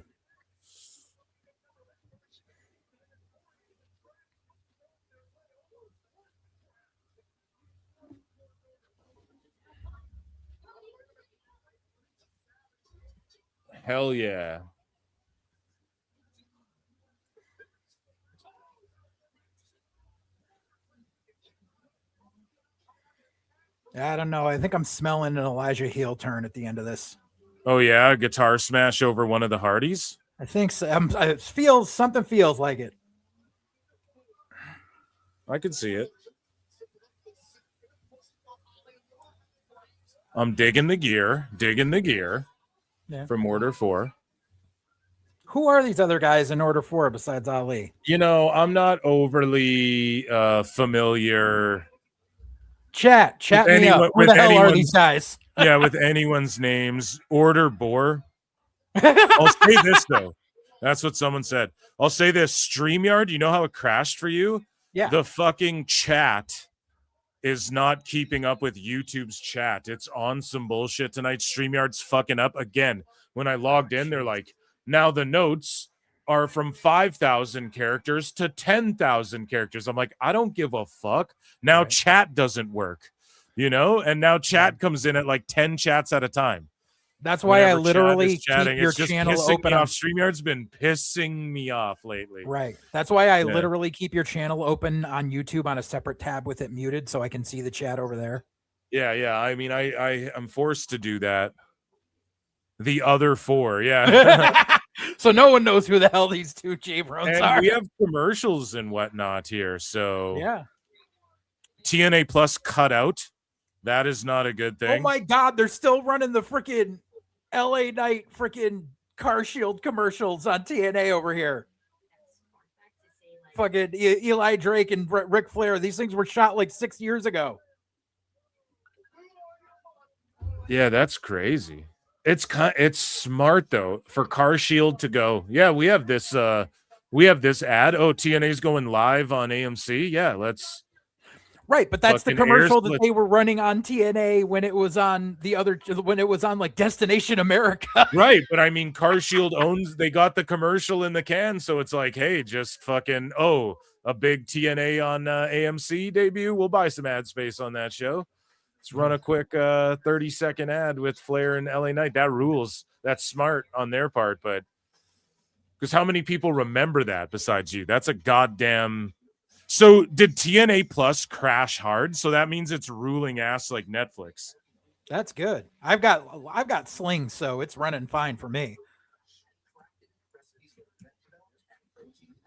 Hell yeah.
I don't know. I think I'm smelling an Elijah heel turn at the end of this.
Oh yeah, guitar smash over one of the Hardys.
I think so. Something feels like it.
I could see it. I'm digging the gear.
Yeah.
From Order 4.
Who are these other guys in Order 4 besides Ali?
You know, I'm not overly familiar.
Chat me up. Who the hell are these guys?
Yeah, with anyone's names. Order Boar. I'll say this, though. That's what someone said. I'll say this. StreamYard, you know how it crashed for you?
Yeah.
The fucking chat is not keeping up with YouTube's chat. It's on some bullshit tonight. StreamYard's fucking up. Again, when I logged in, they're like, now the notes are from 5,000 characters to 10,000 characters. I'm like, I don't give a fuck. Now chat doesn't work, you know? And now chat comes in at like 10 chats at a time.
That's why I
Whenever Chad
literally
is chatting,
keep your
it's just
channel
pissing
open
me
on.
off. StreamYard's been pissing me off lately.
Right. That's why I
Yeah.
literally keep your channel open on YouTube on a separate tab with it muted so I can see the chat over there.
Yeah. I mean, I am forced to do that. The other 4, yeah.
So no one knows who the hell these two J-Brons
And
are.
we have commercials and whatnot here. So
Yeah.
TNA Plus cut out. That is not a good
Oh
thing.
my God, they're still running the freaking LA Knight freaking Car Shield commercials on TNA over here. Fucking Eli Drake and Ric Flair. These things were shot like 6 years ago.
Yeah, that's crazy. It's smart though for Car Shield to go. Yeah, we have this ad. Oh, TNA's going live on AMC. Yeah, let's.
Right, but that's the
Fucking
commercial
air
that
split.
they were running on TNA when it was on when it was on like Destination America.
Right, but I mean, Car Shield they got the commercial in the can, so it's like, hey, just fucking, a big TNA on AMC debut. We'll buy some ad space on that show. Let's run a quick 30-second ad with Flair and LA Knight. That rules. That's smart on their part, but because how many people remember that besides you? That's a goddamn. So did TNA Plus crash hard? So that means it's ruling ass like Netflix.
That's good. I've got Sling, so it's running fine for me.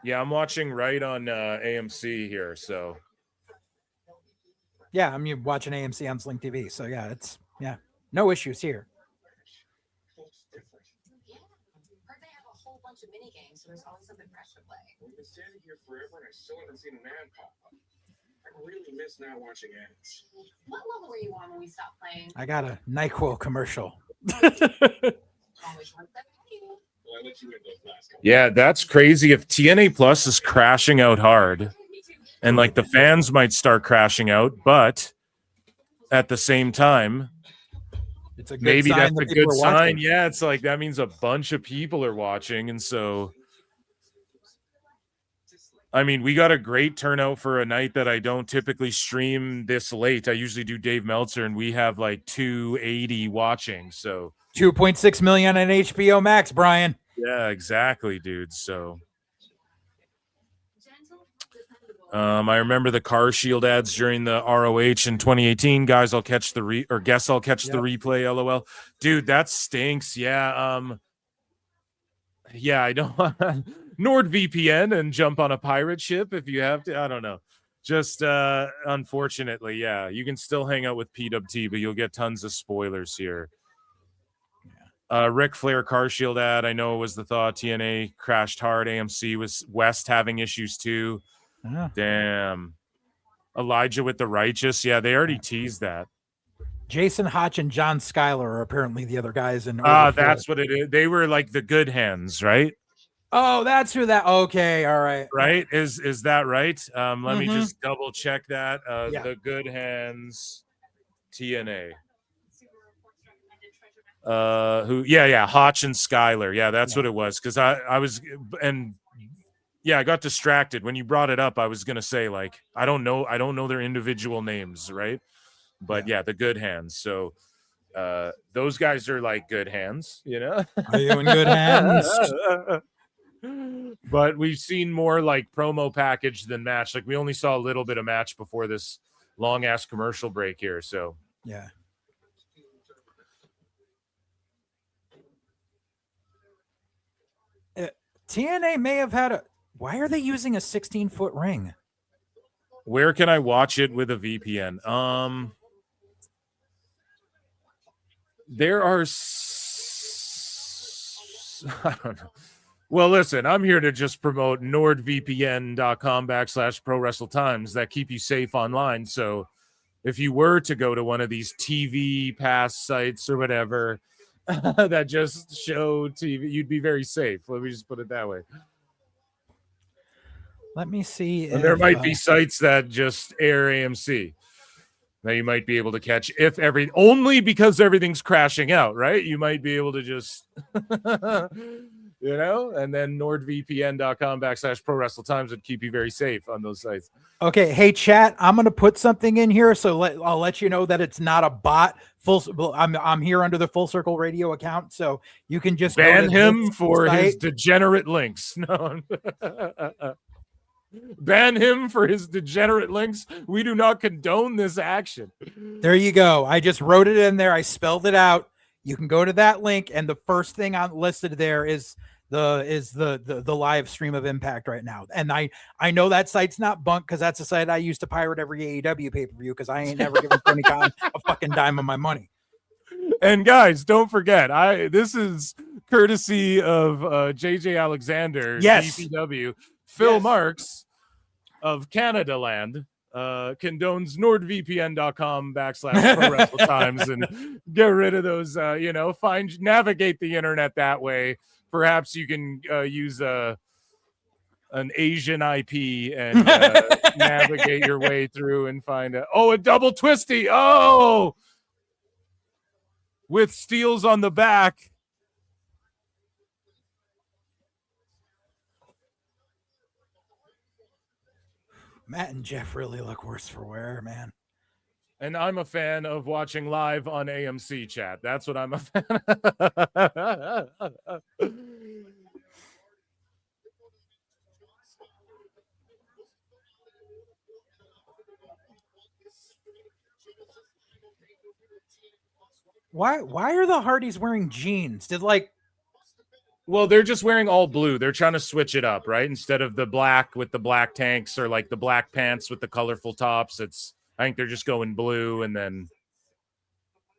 Yeah, I'm watching right on AMC here. So
Yeah, I'm watching AMC on Sling TV. So yeah, no issues here.
So there's always something fresh to play. We've been standing here forever and I still haven't seen a man pop up. I really miss not watching ads. What level were you on when we stopped playing?
I got a NyQuil commercial.
yeah, that's crazy. If TNA Plus is crashing out hard, and like the fans might start crashing out, but at the same time,
it's a good
maybe
sign
that's
that
a
people
good
are
sign.
watching.
Yeah, it's like that means a bunch of people are watching, and so. I mean, we got a great turnout for a night that I don't typically stream this late. I usually do Dave Meltzer, and we have like 280 watching. So
2.6 million on HBO Max, Brian.
yeah, exactly, dude. So I remember the Car Shield ads during the ROH in 2018. Guys, I'll catch the guess I'll catch the replay. LOL, dude, that stinks. Yeah, yeah, I don't. NordVPN and jump on a pirate ship if you have to. I don't know. Just unfortunately, yeah, you can still hang out with PWT, but you'll get tons of spoilers here. Ric Flair Car Shield ad. I know it was the thought. TNA crashed hard. AMC was West having issues too. Damn. Elijah with the Righteous. Yeah, they already teased that.
Jason Hotch and John Schuyler are apparently the other guys in.
That's what it is. They were like the good hands, right?
Oh, that's who that. Okay, all right.
Right? Is that right? Let me just double check that.
Yeah.
The Good Hands TNA. Hotch and Schuyler. Yeah, that's what it was. Because I was I got distracted when you brought it up. I was gonna say, like, I don't know their individual names, right? But yeah, the Good Hands. So those guys are like good hands, you know?
Are you in good hands?
But we've seen more like promo package than match. Like we only saw a little bit of match before this long ass commercial break here. So
yeah. TNA may have had why are they using a 16-foot ring?
Where can I watch it with a VPN? There are I don't know. Well, listen, I'm here to just promote nordvpn.com/ProWrestleTimes that keep you safe online. So if you were to go to one of these TV pass sites or whatever that just show TV, you'd be very safe. Let me just put it that way.
Let me see.
And there might be sites that just air AMC that you might be able to catch only because everything's crashing out, right? You might be able to just You know, and then nordvpn.com/pro wrestle times would keep you very safe on those sites.
Okay, hey chat, I'm gonna put something in here, so I'll let you know that it's not a bot. I'm here under the Full Circle Radio account, so you can just
ban
go to
him
this
for his
site.
degenerate links. No, ban him for his degenerate links. We do not condone this action.
There you go. I just wrote it in there. I spelled it out. You can go to that link, and the first thing on listed there is the live stream of Impact right now. And I know that site's not bunk because that's a site I used to pirate every AEW pay-per-view because I ain't never given Tony Khan a fucking dime of my money.
And guys, don't forget, this is courtesy of JJ Alexander,
Yes.
DPW. Phil Marks of Canada Land condones nordvpn.com/pro wrestle times and get rid of those, navigate the internet that way. Perhaps you can use an Asian IP and navigate your way through and find a double twisty. Oh, with steels on the back.
Matt and Jeff really look worse for wear, man.
And I'm a fan of watching live on AMC chat. That's what I'm a fan of.
Why are the Hardys wearing jeans?
Well, they're just wearing all blue. They're trying to switch it up, right? Instead of the black with the black tanks or like the black pants with the colorful tops, I think they're just going blue and then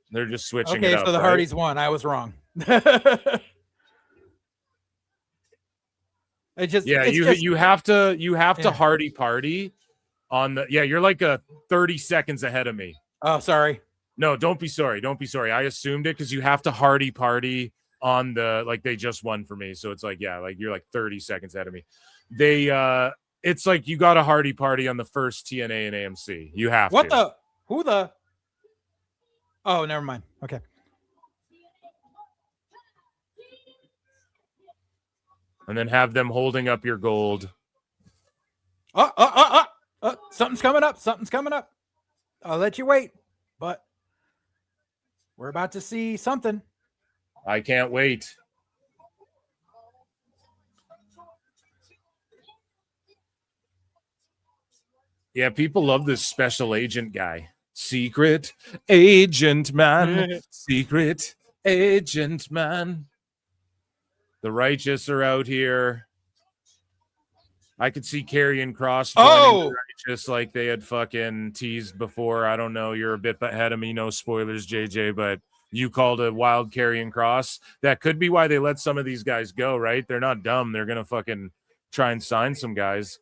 they're just switching it up.
Okay, so the
right?
Hardys won. I was wrong.
You have to Hardy party on the you're like 30 seconds ahead of me.
Oh, sorry.
No, don't be sorry. Don't be sorry. I assumed it because you have to Hardy party on the they just won for me. So it's you're like 30 seconds ahead of me. It's like you got a Hardy party on the first TNA and AMC. You have to.
Oh, never mind. Okay.
And then have them holding up your gold.
Something's coming up. Something's coming up. I'll let you wait, but we're about to see something.
I can't wait. Yeah, people love this special agent guy. Secret agent man. Secret agent man. The Righteous are out here. I could see Karrion Kross joining the Righteous like they had fucking teased before. I don't know. You're a bit ahead of me. No spoilers, JJ, but you called a wild Karrion Kross. That could be why they let some of these guys go, right? They're not dumb. They're going to fucking try and sign some guys.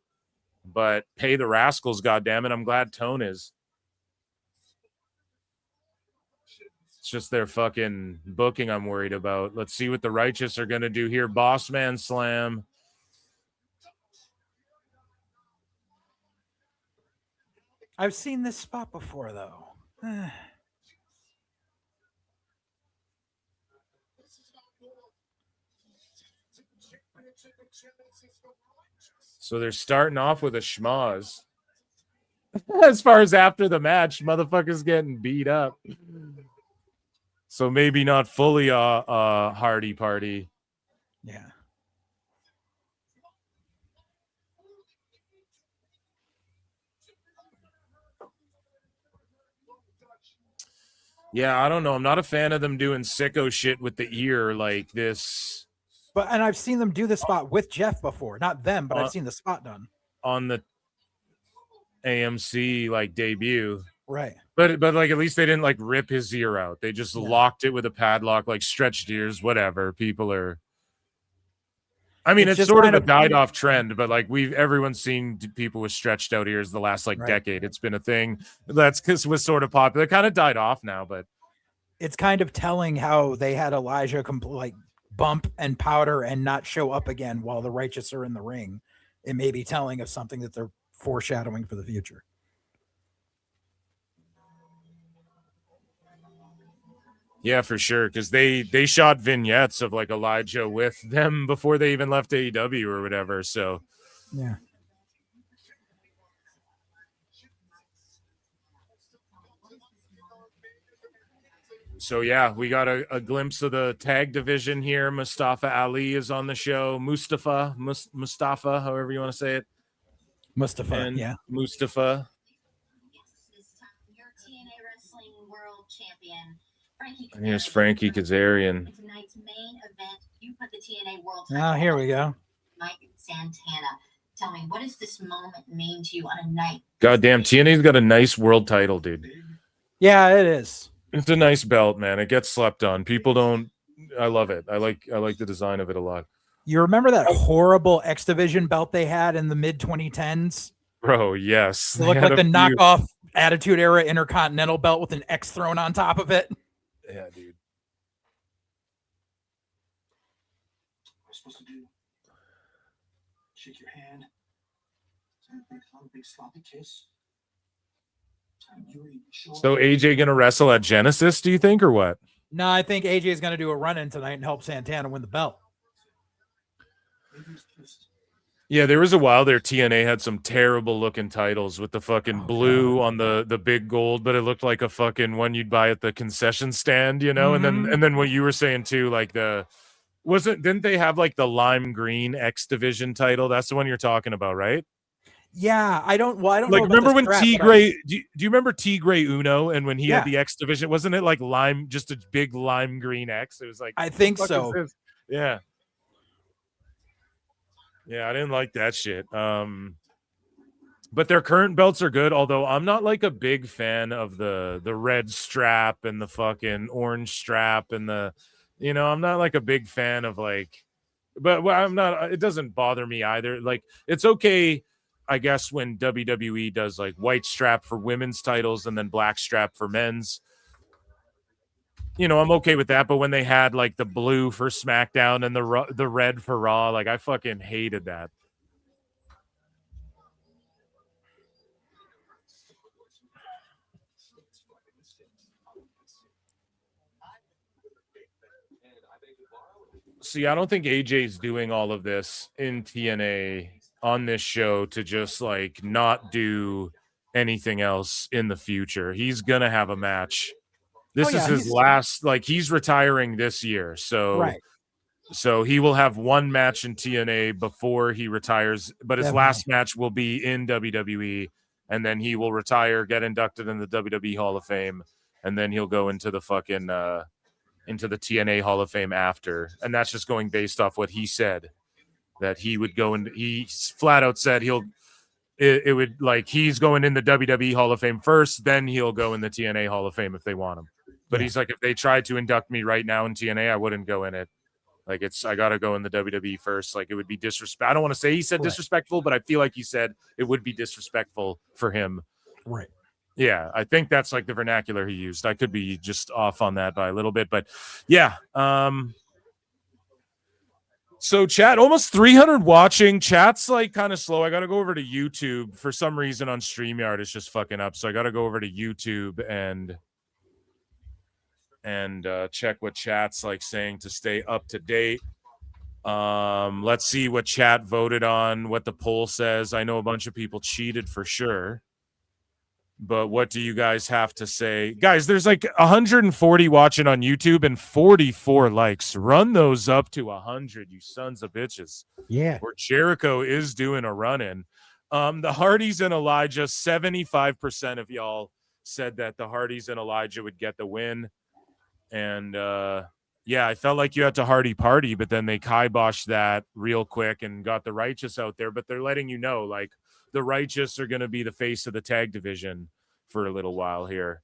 But pay the rascals, goddammit. I'm glad Tone is. It's just their fucking booking I'm worried about. Let's see what the Righteous are going to do here. Boss Man Slam.
I've seen this spot before, though.
So they're starting off with a schmoz. As far as after the match, motherfuckers getting beat up. So maybe not fully a Hardy party.
Yeah.
Yeah, I don't know. I'm not a fan of them doing sicko shit with the ear like this.
And I've seen them do the spot with Jeff before. Not them, but I've seen the spot done.
On the AMC debut.
Right.
But like at least they didn't rip his ear out. They just locked it with a padlock, stretched ears, whatever. People are it's sort of a died off trend, but everyone's seen people with stretched out ears the last decade. It's been a thing that's was sort of popular. It kind of died off now, but
it's kind of telling how they had Elijah bump and powder and not show up again while the Righteous are in the ring. It may be telling of something that they're foreshadowing for the future.
Yeah, for sure. Because they shot vignettes of like Elijah with them before they even left AEW or whatever. So
yeah.
So yeah, we got a glimpse of the tag division here. Mustafa Ali is on the show. Mustafa, however you want to say it.
Mustafa,
And
yeah.
Mustafa.
Your TNA Wrestling World Champion, Frankie
And here's Frankie Kazarian.
Tonight's main event, you put the TNA World
Oh, here we go.
Mike Santana. Tell me, what does this moment mean to you on a night?
Goddamn, TNA's got a nice world title, dude.
Yeah, it is.
It's a nice belt, man. It gets slept on. People don't. I love it. I like the design of it a lot.
You remember that horrible X Division belt they had in the mid 2010s?
Bro, yes.
It looked like the knockoff Attitude Era Intercontinental belt with an X thrown on top of it.
Yeah, dude.
What am I supposed to do? Shake your hand. Big sloppy kiss.
So AJ gonna wrestle at Genesis, do you think, or what?
No, I think AJ is going to do a run in tonight and help Santana win the belt.
Yeah, there was a while there TNA had some terrible looking titles with the fucking blue on the big gold, but it looked like a fucking one you'd buy at the concession stand, you know? And then what you were saying too, like didn't they have like the lime green X Division title? That's the one you're talking about, right?
Yeah, I don't
Like,
know.
remember when T Gray? Do you remember T Gray Uno? And when he had
Yeah.
the X Division, wasn't it like lime, just a big lime green X? It was like,
I think
what the fuck
so.
is this? Yeah, yeah, I didn't like that shit. But their current belts are good. Although I'm not like a big fan of the red strap and the fucking orange strap and I'm not like a big fan of like. But I'm not. It doesn't bother me either. Like, it's okay, I guess, when WWE does like white strap for women's titles and then black strap for men's. I'm okay with that. But when they had like the blue for SmackDown and the red for Raw, like I fucking hated that. See, I don't think AJ's doing all of this in TNA on this show to just like not do anything else in the future. He's gonna have a match. This is his last, like he's retiring this year. So
Right.
So he will have one match in TNA before he retires, but his last match will be in WWE, and then he will retire, get inducted in the WWE Hall of Fame, and then he'll go into the fucking into the TNA Hall of Fame after. And that's just going based off what he said, that he would go and he flat out said it would like he's going in the WWE Hall of Fame first, then he'll go in the TNA Hall of Fame if they want him. But he's like, if they tried to induct me right now in TNA, I wouldn't go in it. Like I gotta go in the WWE first. Like it would be disrespect. I don't want to say he said disrespectful, but I feel like he said it would be disrespectful for him.
Right.
Yeah, I think that's like the vernacular he used. I could be just off on that by a little bit, but yeah. So chat, almost 300 watching. Chat's like kind of slow. I got to go over to YouTube. For some reason on StreamYard, it's just fucking up. So I got to go over to YouTube and check what chat's like saying to stay up to date. Let's see what chat voted on, what the poll says. I know a bunch of people cheated for sure. But what do you guys have to say? Guys, there's like 140 watching on YouTube and 44 likes. Run those up to 100, you sons of bitches.
Yeah.
Where Jericho is doing a run-in. The Hardys and Elijah, 75% of y'all said that the Hardys and Elijah would get the win. And yeah, I felt like you had to Hardy party, but then they kiboshed that real quick and got the Righteous out there. But they're letting you know, like, the Righteous are going to be the face of the tag division for a little while here.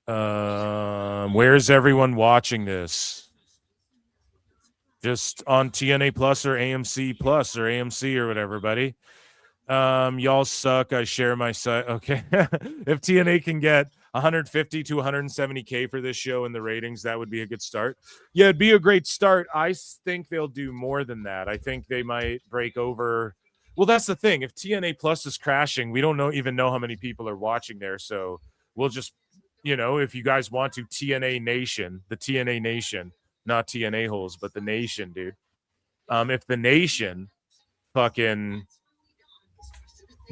Where's everyone watching this? Just on TNA Plus or AMC Plus or AMC or whatever, buddy. Y'all suck. I share my site. Okay. If TNA can get 150 to 170K for this show in the ratings, that would be a good start. Yeah, it'd be a great start. I think they'll do more than that. I think they might break over. Well, that's the thing. If TNA Plus is crashing, we don't even know how many people are watching there. So we'll just, if you guys want to, TNA Nation, the TNA Nation, not TNA holes, but the Nation, dude. If the Nation fucking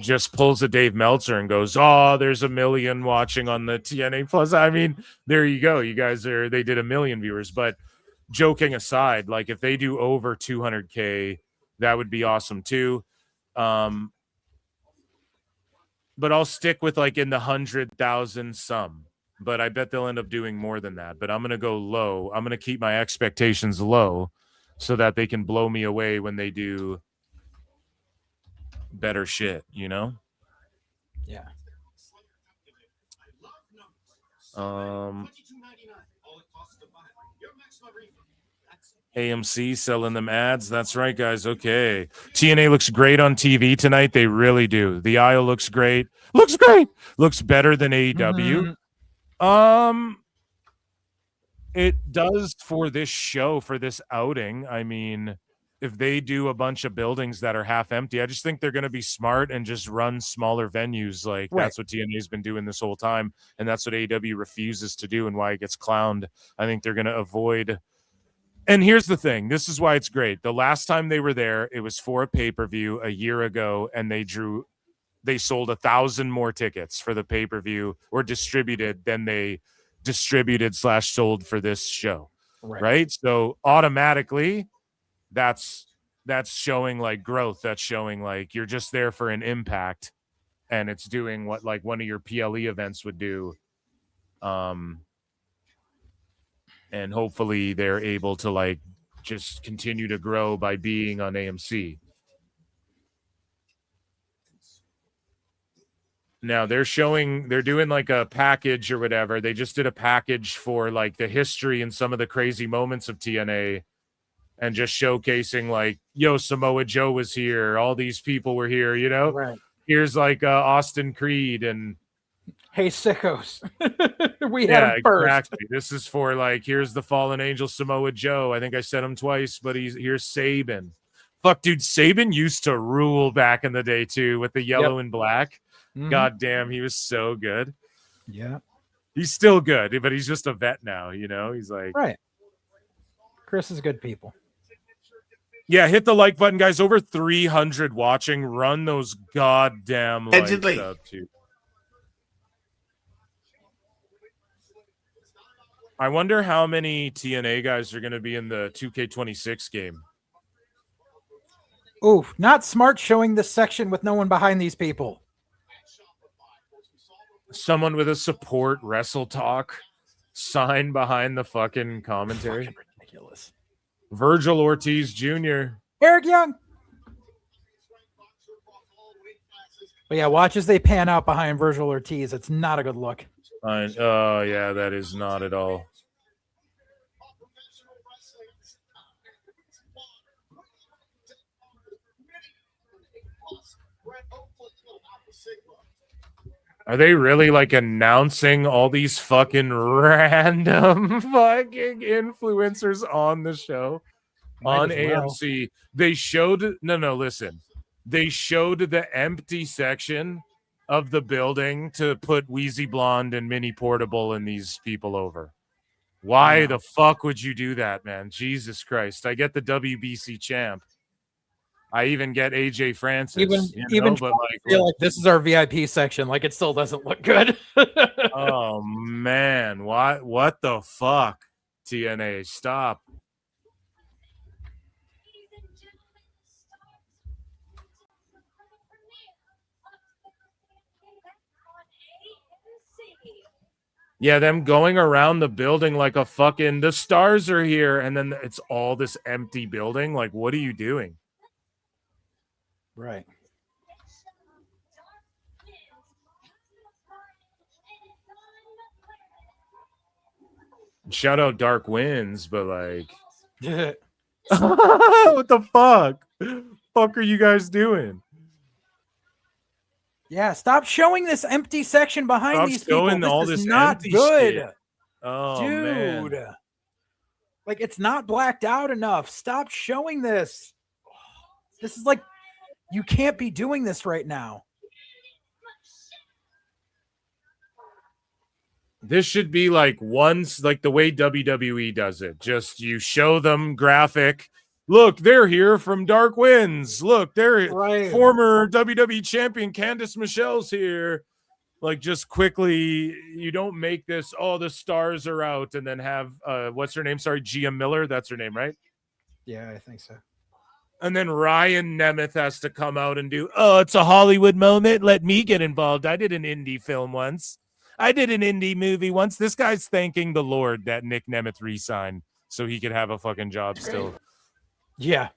just pulls a Dave Meltzer and goes, "Oh, there's 1 million watching on the TNA Plus." I mean, there you go. You guys they did 1 million viewers. But joking aside, like if they do over 200K, that would be awesome too. But I'll stick with like in the 100,000 some. But I bet they'll end up doing more than that. But I'm gonna go low. I'm gonna keep my expectations low so that they can blow me away when they do better shit,
Yeah.
AMC selling them ads. That's right, guys. Okay. TNA looks great on TV tonight. They really do. The aisle looks great. Looks great. Looks better than AEW. It does for this show, for this outing. I mean, if they do a bunch of buildings that are half empty, I just think they're going to be smart and just run smaller venues. Like that's what TNA's been doing this whole time. And that's what AEW refuses to do and why it gets clowned. I think they're going to avoid. And here's the thing. This is why it's great. The last time they were there, it was for a pay-per-view a year ago, and they sold 1,000 more tickets for the pay-per-view or distributed than they distributed/sold for this show. Right? So automatically that's showing like growth. That's showing like you're just there for an impact, and it's doing what like one of your PLE events would do. And hopefully they're able to like just continue to grow by being on AMC. Now they're doing like a package or whatever. They just did a package for like the history and some of the crazy moments of TNA and just showcasing like, yo, Samoa Joe was here. All these people were here,
Right.
Here's like Austin Creed and
Hey, sickos. We had him first.
Exactly. This is for like, here's the fallen angel Samoa Joe. I think I said him twice, but here's Sabin. Fuck, dude, Sabin used to rule back in the day too with the yellow and black. God damn, he was so good.
Yeah.
He's still good, but he's just a vet now, He's like
right. Chris is good people.
Yeah, hit the like button, guys. Over 300 watching. Run those goddamn likes up too. I wonder how many TNA guys are going to be in the 2K26 game.
Ooh, not smart showing this section with no one behind these people.
Someone with a support Wrestle Talk sign behind the fucking commentary.
Fucking ridiculous.
Virgil Ortiz Jr.
Eric Young. But yeah, watch as they pan out behind Virgil Ortiz. It's not a good look.
Oh, yeah, that is not at all. Are they really like announcing all these fucking random fucking influencers on the show? On AMC? They showed listen. They showed the empty section of the building to put Wheezy Blonde and Mini Portable and these people over. Why the fuck would you do that, man? Jesus Christ. I get the WBC champ. I even get AJ Francis.
But like, feel like this is our VIP section. Like it still doesn't look good.
Oh man, what the fuck? TNA, stop. Yeah, them going around the building like a fucking the stars are here, and then it's all this empty building. Like, what are you doing?
Right.
Shout out Dark Winds, but like what the fuck? Fuck are you guys doing?
Yeah, stop showing this empty section behind these people. This is not good.
Shit. Oh,
dude.
Man.
Like it's not blacked out enough. Stop showing this. This is like You can't be doing this right now.
This should be like once, like the way WWE does it. Just you show them graphic. Look, they're here from Dark Winds. Look, they're former WWE champion Candice Michelle's here. Like, just quickly, you don't make this, oh, the stars are out, and then have, what's her name? Sorry, Gia Miller. That's her name, right?
Yeah, I think so.
And then Ryan Nemeth has to come out and do, oh, it's a Hollywood moment. Let me get involved. I did an indie film once. I did an indie movie once. This guy's thanking the Lord that Nick Nemeth re-signed so he could have a fucking job still.
Yeah.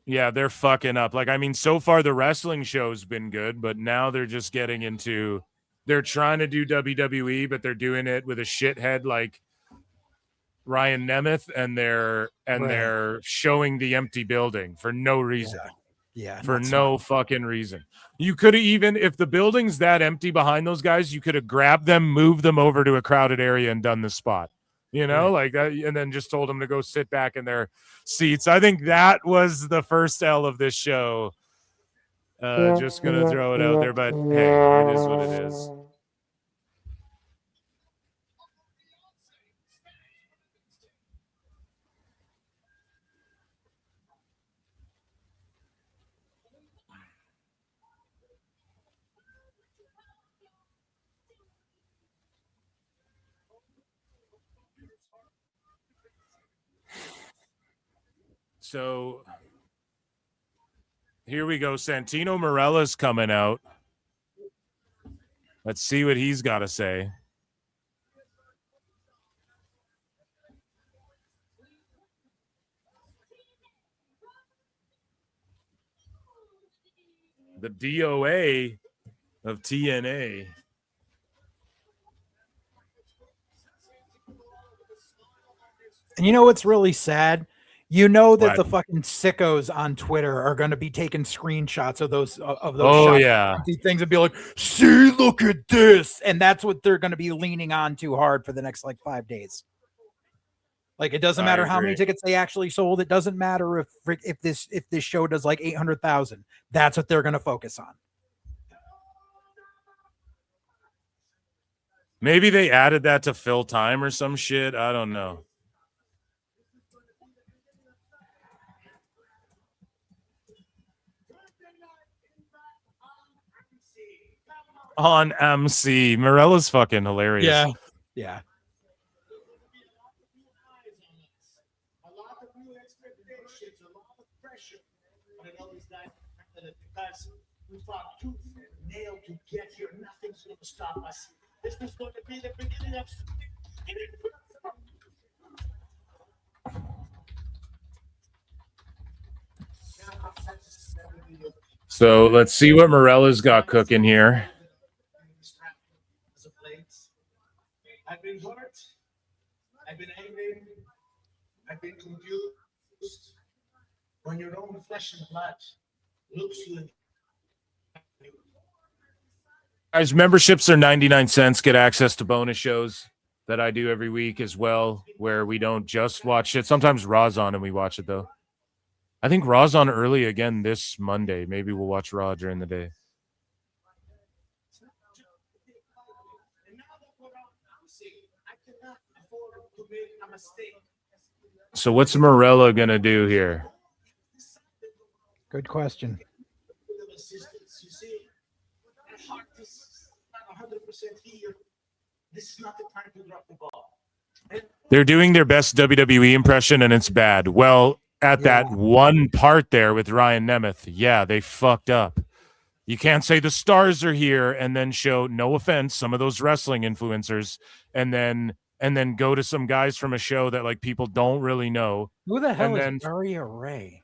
Yeah, they're fucking up. Like, I mean, so far the wrestling show's been good, but now they're just getting into, they're trying to do WWE, but they're doing it with a shithead like Ryan Nemeth, and they're showing the empty building for no reason.
Yeah.
For no fucking reason. You could have even, if the building's that empty behind those guys, you could have grabbed them, moved them over to a crowded area and done the spot. You know, like that, and then just told them to go sit back in their seats. I think that was the first L of this show. Just gonna throw it out there, but hey, it is what it is. So here we go. Santino Marella's coming out. Let's see what he's got to say. The DOA of TNA.
And you know what's really sad? You know that
What?
the fucking sickos on Twitter are going to be taking screenshots of those
Oh,
shots,
yeah.
empty things, and be like, "See, look at this," and that's what they're going to be leaning on too hard for the next like 5 days. Like, it doesn't
I
matter how many
agree.
tickets they actually sold. It doesn't matter if this show does like 800,000. That's what they're going to focus on.
Maybe they added that to fill time or some shit. I don't know. On MC. Morella's fucking hilarious.
Yeah. Yeah.
Because we fought tooth and nail to get here. Nothing's going to stop us. This is going to be the beginning of something.
So let's see what Morella's got cooking here.
I've been hurt. I've been angry. I've been confused. When your own flesh and blood looks you.
Guys, memberships are 99 cents. Get access to bonus shows that I do every week as well, where we don't just watch it. Sometimes Raw's on and we watch it, though. I think Raw's on early again this Monday. Maybe we'll watch Raw during the day. So what's Morella going to do here?
Good question.
This is not the time to drop the ball.
They're doing their best WWE impression, and it's bad. Well, at that one part there with Ryan Nemeth, yeah, they fucked up. You can't say the stars are here and then show, no offense, some of those wrestling influencers, and then go to some guys from a show that like people don't really know.
Who the hell
and
is Daria Ray?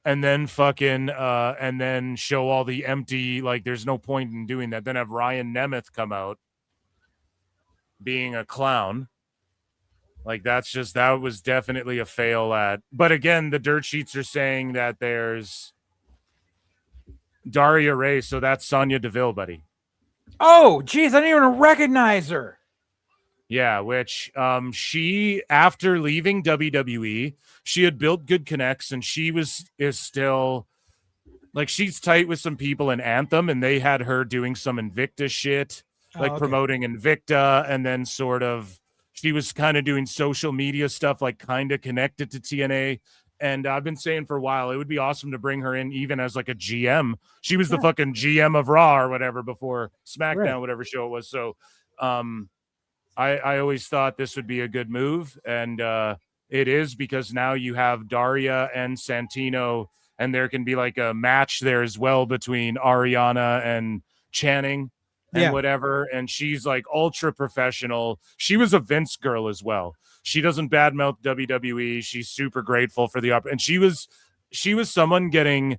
And then fucking and then show all the empty, like there's no point in doing that. Then have Ryan Nemeth come out being a clown. Like that was definitely a fail at. But again, the dirt sheets are saying that there's Daria Ray, so that's Sonya Deville, buddy.
Oh, geez, I didn't even recognize her.
Yeah, which she, after leaving WWE, she had built good connects, and is still like, she's tight with some people in Anthem, and they had her doing some Invicta shit, like promoting Invicta, and then sort of she was kind of doing social media stuff, like kind of connected to TNA. And I've been saying for a while, it would be awesome to bring her in even as like a GM. She was the fucking GM of Raw or whatever before SmackDown, whatever show it was. So I always thought this would be a good move, and it is, because now you have Daria and Santino, and there can be like a match there as well between Ariana and Channing and whatever. And she's like ultra professional. She was a Vince girl as well. She doesn't badmouth WWE. She's super grateful for the and she was someone getting,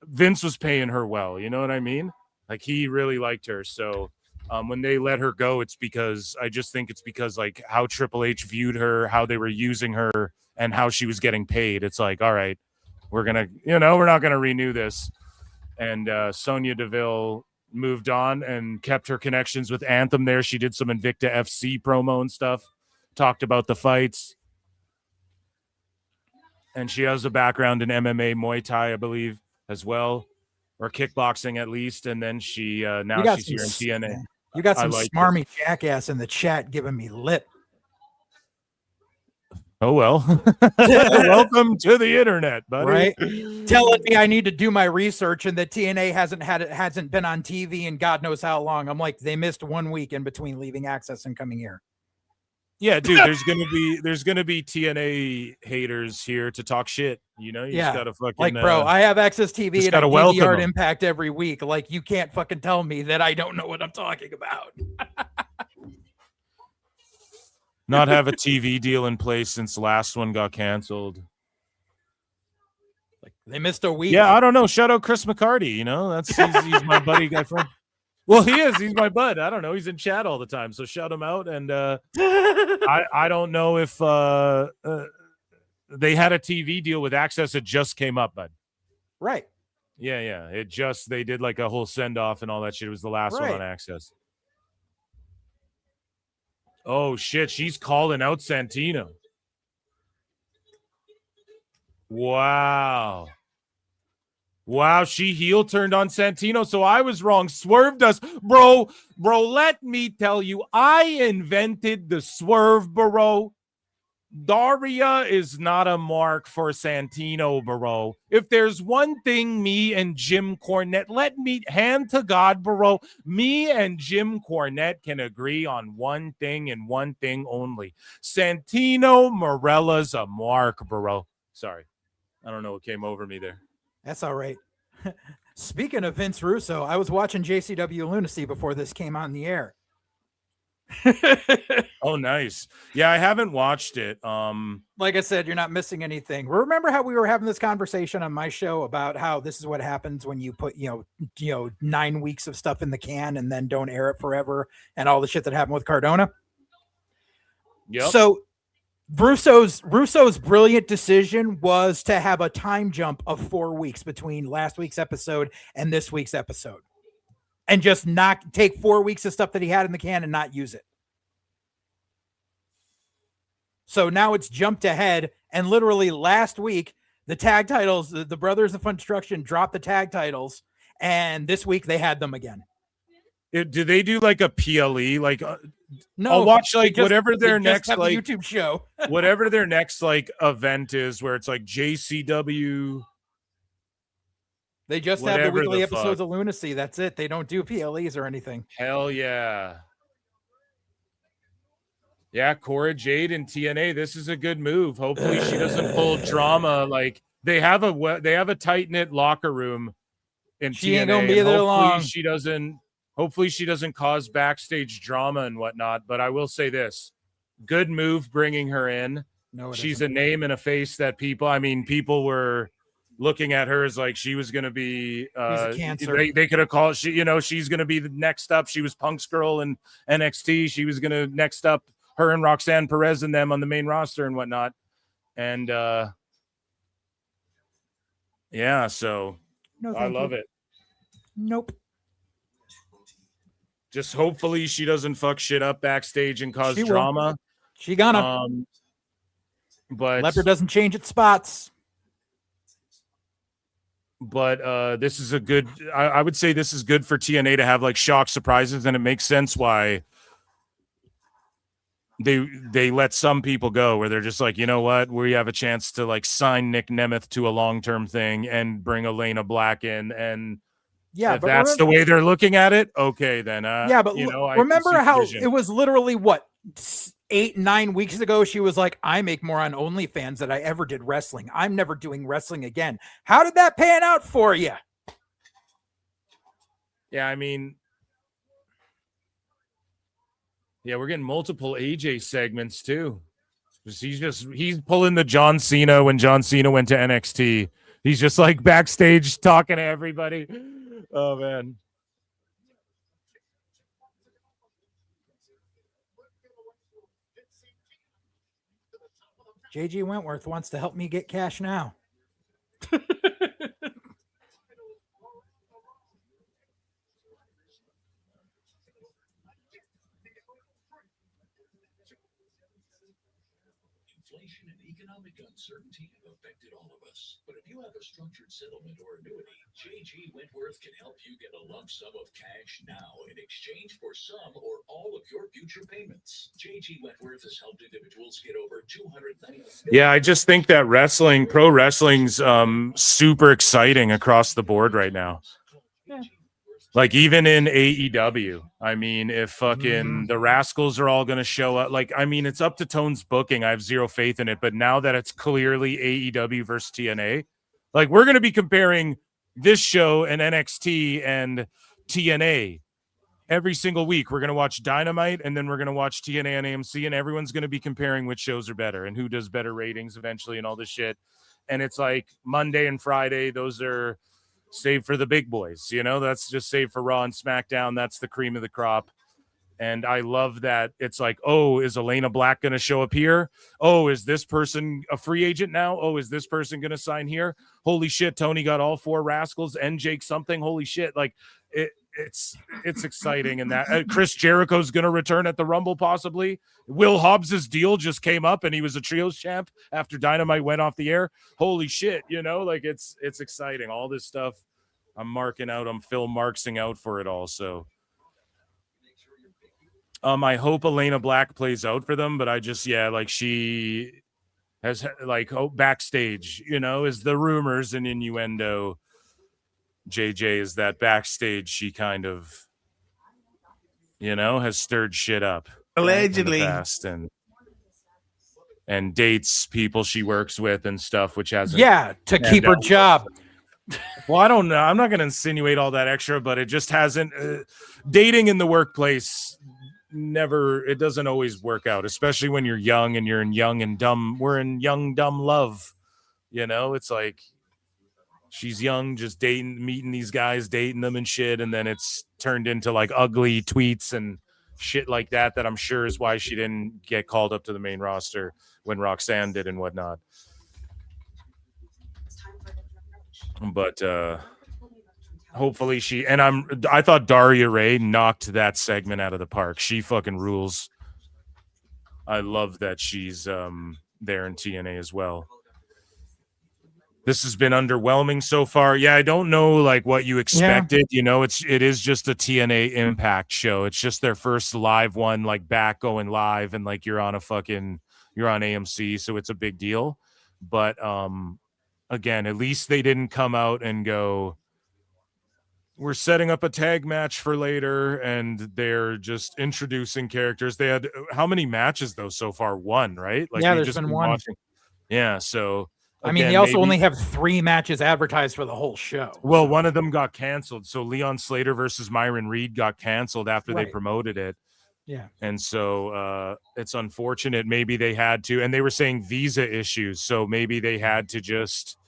Vince was paying her well. You know what I mean? Like, he really liked her. So when they let her go, it's because like how Triple H viewed her, how they were using her, and how she was getting paid. It's like, all right, we're not gonna renew this. And Sonya Deville moved on and kept her connections with Anthem there. She did some Invicta FC promo and stuff, talked about the fights. And she has a background in MMA, Muay Thai, I believe, as well, or kickboxing at least. And then she's here in TNA.
You got some smarmy jackass in the chat giving me lip.
Oh, well. Welcome to the internet, buddy.
Right? Telling me I need to do my research and that TNA hasn't been on TV in God knows how long. I'm like, they missed 1 week in between leaving Access and coming here.
Yeah, dude, there's gonna be TNA haters here to talk shit. You know, you just gotta fucking,
like, bro, I have Access TV and I DVR Impact every week. Like, you can't fucking tell me that I don't know what I'm talking about.
Not have a TV deal in place since the last one got canceled.
Like, they missed a week.
Yeah, I don't know. Shout out Chris McCarty. You know, he's my buddy guy friend. Well, he is. He's my bud. I don't know. He's in chat all the time, so shout him out. And I don't know if they had a TV deal with Access. It just came up, bud.
Right.
Yeah. They did like a whole send off and all that shit. It was the last one on Access. Oh shit, she's calling out Santino. Wow, she heel turned on Santino, so I was wrong. Swerved us. Bro, let me tell you, I invented the swerve, bro. Daria is not a mark for Santino, bro. If there's one thing me and Jim Cornette, let me hand to God, bro. Me and Jim Cornette can agree on one thing and one thing only. Santino Marella's a mark, bro. Sorry. I don't know what came over me there.
That's all right. Speaking of Vince Russo, I was watching JCW Lunacy before this came on the air.
Oh, nice. Yeah, I haven't watched it.
Like I said, you're not missing anything. Remember how we were having this conversation on my show about how this is what happens when you put 9 weeks of stuff in the can and then don't air it forever, and all the shit that happened with Cardona?
Yep.
So Russo's brilliant decision was to have a time jump of 4 weeks between last week's episode and this week's episode, and just not take 4 weeks of stuff that he had in the can and not use it. So now it's jumped ahead, and literally last week, the tag titles, the Brothers of Construction dropped the tag titles, and this week they had them again.
Do they do like a PLE? Like,
no,
I'll watch like whatever their next like
YouTube show,
whatever their next like event is, where it's like JCW.
They just have the weekly episodes of Lunacy. That's it. They don't do PLEs or anything.
Hell yeah. Yeah, Cora Jade and TNA. This is a good move. Hopefully she doesn't pull drama. Like, they have a tight-knit locker room in TNA.
She ain't gonna be there long.
Hopefully she doesn't cause backstage drama and whatnot. But I will say this: good move bringing her in.
No,
she's a name and a face that people were looking at her as like she was going to be
cancer.
They could have called she's going to be the next up. She was Punk's girl in NXT. She was going to next up her and Roxanne Perez and them on the main roster and whatnot. And yeah, so
no,
I love it.
Nope.
Just hopefully she doesn't fuck shit up backstage and cause
She will.
drama.
She gonna.
But
Leopard doesn't change its spots.
But this is a good. I would say this is good for TNA to have like shock surprises, and it makes sense why they let some people go, where they're just like, you know what, we have a chance to like sign Nick Nemeth to a long-term thing and bring Elayna Black in, and
Yeah,
if
but
that's the way they're looking at it, okay, then
yeah, but
you know, I
remember
can see
how
vision.
it was literally what 8-9 weeks ago? She was like, "I make more on OnlyFans than I ever did wrestling. I'm never doing wrestling again." How did that pan out for you?
Yeah, I mean, yeah, we're getting multiple AJ segments too. He's pulling the John Cena when John Cena went to NXT. He's just like backstage talking to everybody. Oh man.
JG Wentworth wants to help me get cash now.
Inflation and economic uncertainty have affected all of us. But if you have a structured settlement or annuity, JG Wentworth can help you get a lump sum of cash now in exchange for some or all of your future payments. JG Wentworth has helped individuals get over $290.
Yeah, I just think that pro wrestling's super exciting across the board right now. Like even in AEW, I mean, if fucking the Rascals are all going to show up, like, I mean, it's up to Tone's booking. I have zero faith in it. But now that it's clearly AEW versus TNA, like we're going to be comparing this show and NXT and TNA every single week. We're going to watch Dynamite and then we're going to watch TNA and AMC, and everyone's going to be comparing which shows are better and who does better ratings eventually and all this shit. And it's like Monday and Friday, those are saved for the big boys, you know, that's just saved for Raw and SmackDown. That's the cream of the crop. And I love that it's like, oh, is Elayna Black going to show up here? Oh, is this person a free agent now? Oh, is this person going to sign here? Holy shit, Tony got all 4 Rascals and Jake something. Holy shit. Like it's exciting. And that Chris Jericho's going to return at the Rumble possibly. Will Hobbs's deal just came up and he was a trios champ after Dynamite went off the air. Holy shit, you know, like it's exciting. All this stuff I'm marking out. I'm Phil Marksing out for it all. So I hope Elayna Black plays out for them, but I just, yeah, like she has like backstage, you know, is the rumors and innuendo. JJ is that backstage she kind of, you know, has stirred shit up
allegedly
in the past and dates people she works with and stuff, which hasn't
to keep her job.
Well, I don't know. I'm not going to insinuate all that extra, but it just hasn't. Dating in the workplace it doesn't always work out, especially when you're young and you're in young and dumb. We're in young, dumb love. You know, it's like she's young, just meeting these guys, dating them and shit. And then it's turned into like ugly tweets and shit like that I'm sure is why she didn't get called up to the main roster when Roxanne did and whatnot. But hopefully I thought Daria Ray knocked that segment out of the park. She fucking rules. I love that she's there in TNA as well. This has been underwhelming so far. Yeah, I don't know like what you expected. Yeah. You know, it is just a TNA Impact show. It's just their first live one, like back going live, and like you're on AMC, so it's a big deal. But again, at least they didn't come out and go, we're setting up a tag match for later, and they're just introducing characters. They had how many matches though so far? 1, right? Like
yeah, there's been 1.
Watching. Yeah, so
I mean, they also only have 3 matches advertised for the whole show.
Well, one of them got canceled. So Leon Slater versus Myron Reed got canceled after they promoted it.
Yeah.
And so it's unfortunate. Maybe they had to, and they were saying visa issues. So maybe they had to just,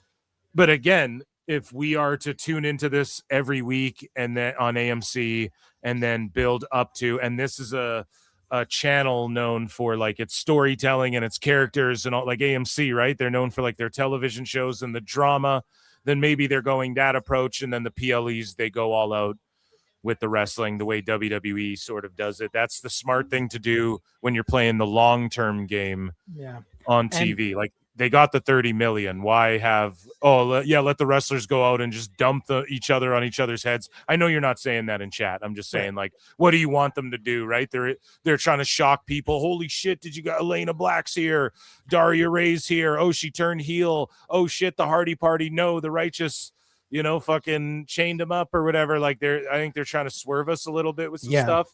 but again, if we are to tune into this every week and then on AMC and then build up to, and this is a channel known for like its storytelling and its characters and all, like AMC, right? They're known for like their television shows and the drama. Then maybe they're going that approach, and then the PLEs, they go all out with the wrestling the way WWE sort of does it. That's the smart thing to do when you're playing the long-term game
Yeah.
on TV. Like they got the 30 million. Why have let the wrestlers go out and just dump each other on each other's heads? I know you're not saying that in chat. I'm just saying, like, what do you want them to do, right? They're trying to shock people. Holy shit, did you got Elayna Black's here, Daria Ray's here, oh, she turned heel, oh shit, the Hardy Party, no, the Righteous, fucking chained him up or whatever. Like I think they're trying to swerve us a little bit with some stuff.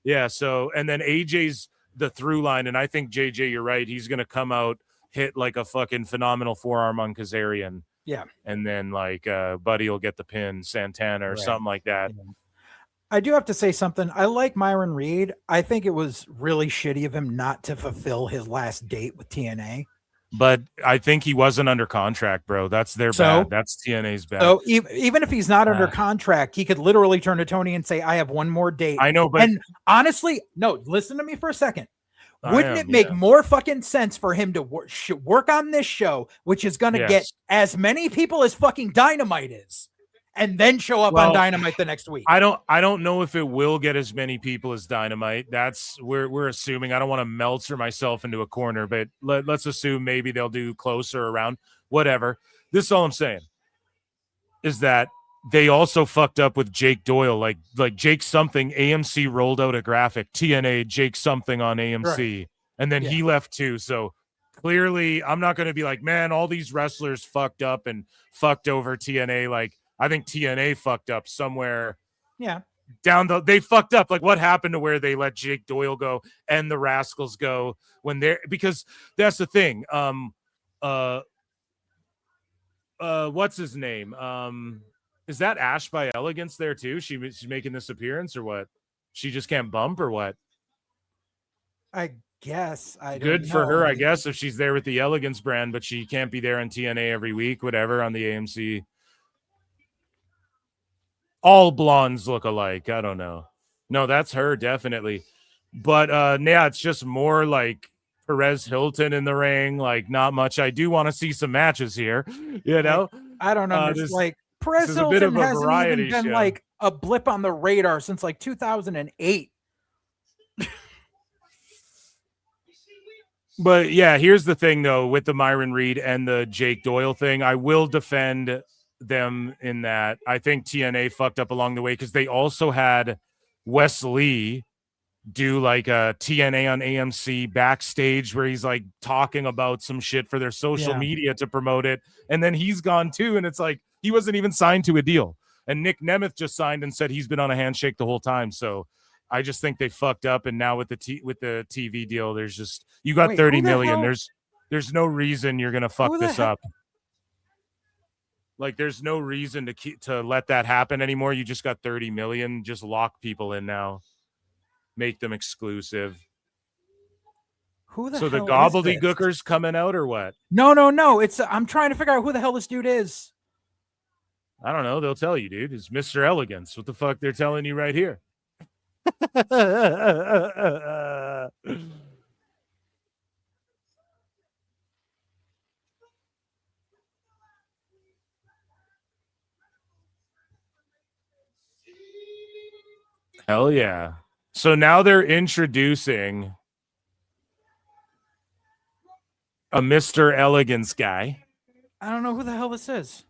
Yeah. So, and then AJ's the through line. And I think JJ, you're right. He's going to come out, hit like a fucking phenomenal forearm on Kazarian.
Yeah.
And then like Buddy will get the pin, Santana or something like that.
Yeah. I do have to say something. I like Myron Reed. I think it was really shitty of him not to fulfill his last date with TNA.
But I think he wasn't under contract, bro. That's their bad. That's TNA's bad.
So even if he's not under contract, he could literally turn to Tony and say, I have one more date.
I know, but...
And honestly, no, listen to me for a second. Wouldn't it make more fucking sense for him to work on this show, which is going to get as many people as fucking Dynamite is, and then show up on Dynamite the next week?
I don't know if it will get as many people as Dynamite. That's we're assuming. I don't want to Meltzer myself into a corner, but let's assume maybe they'll do closer around whatever. This is all I'm saying is that they also fucked up with Jake Doyle, like Jake something. AMC rolled out a graphic, TNA Jake something on AMC, and then he left too. So clearly, I'm not going to be like, man, all these wrestlers fucked up and fucked over TNA. Like, I think TNA fucked up somewhere.
Yeah.
They fucked up. Like, what happened to where they let Jake Doyle go and the Rascals go because that's the thing. What's his name? Is that Ash by Elegance there too? She's making this appearance or what? She just can't bump or what?
I guess.
Good for her, I guess, if she's there with the Elegance brand, but she can't be there on TNA every week, whatever, on the AMC. All blondes look alike. I don't know. No, that's her, definitely. But it's just more like Perez Hilton in the ring. Like, not much. I do want to see some matches here,
I don't know. Perez Hilton hasn't even been like a blip on the radar since like 2008.
But yeah, here's the thing though, with the Myron Reed and the Jake Doyle thing, I will defend them in that I think TNA fucked up along the way because they also had Wes Lee do like a TNA on AMC backstage where he's like talking about some shit for their social media to promote it. And then he's gone too. And it's like, he wasn't even signed to a deal. And Nick Nemeth just signed and said he's been on a handshake the whole time. So I just think they fucked up. And now with the TV deal, there's just, you got 30 million. There's no reason you're going to fuck this up. Like, there's no reason to let that happen anymore. You just got 30 million. Just lock people in now. Make them exclusive.
So
the gobbledygooker's coming out or what?
No. I'm trying to figure out who the hell this dude is.
I don't know. They'll tell you, dude. It's Mr. Elegance. What the fuck? They're telling you right here. Hell yeah. So now they're introducing a Mr. Elegance guy.
I don't know who the hell this is.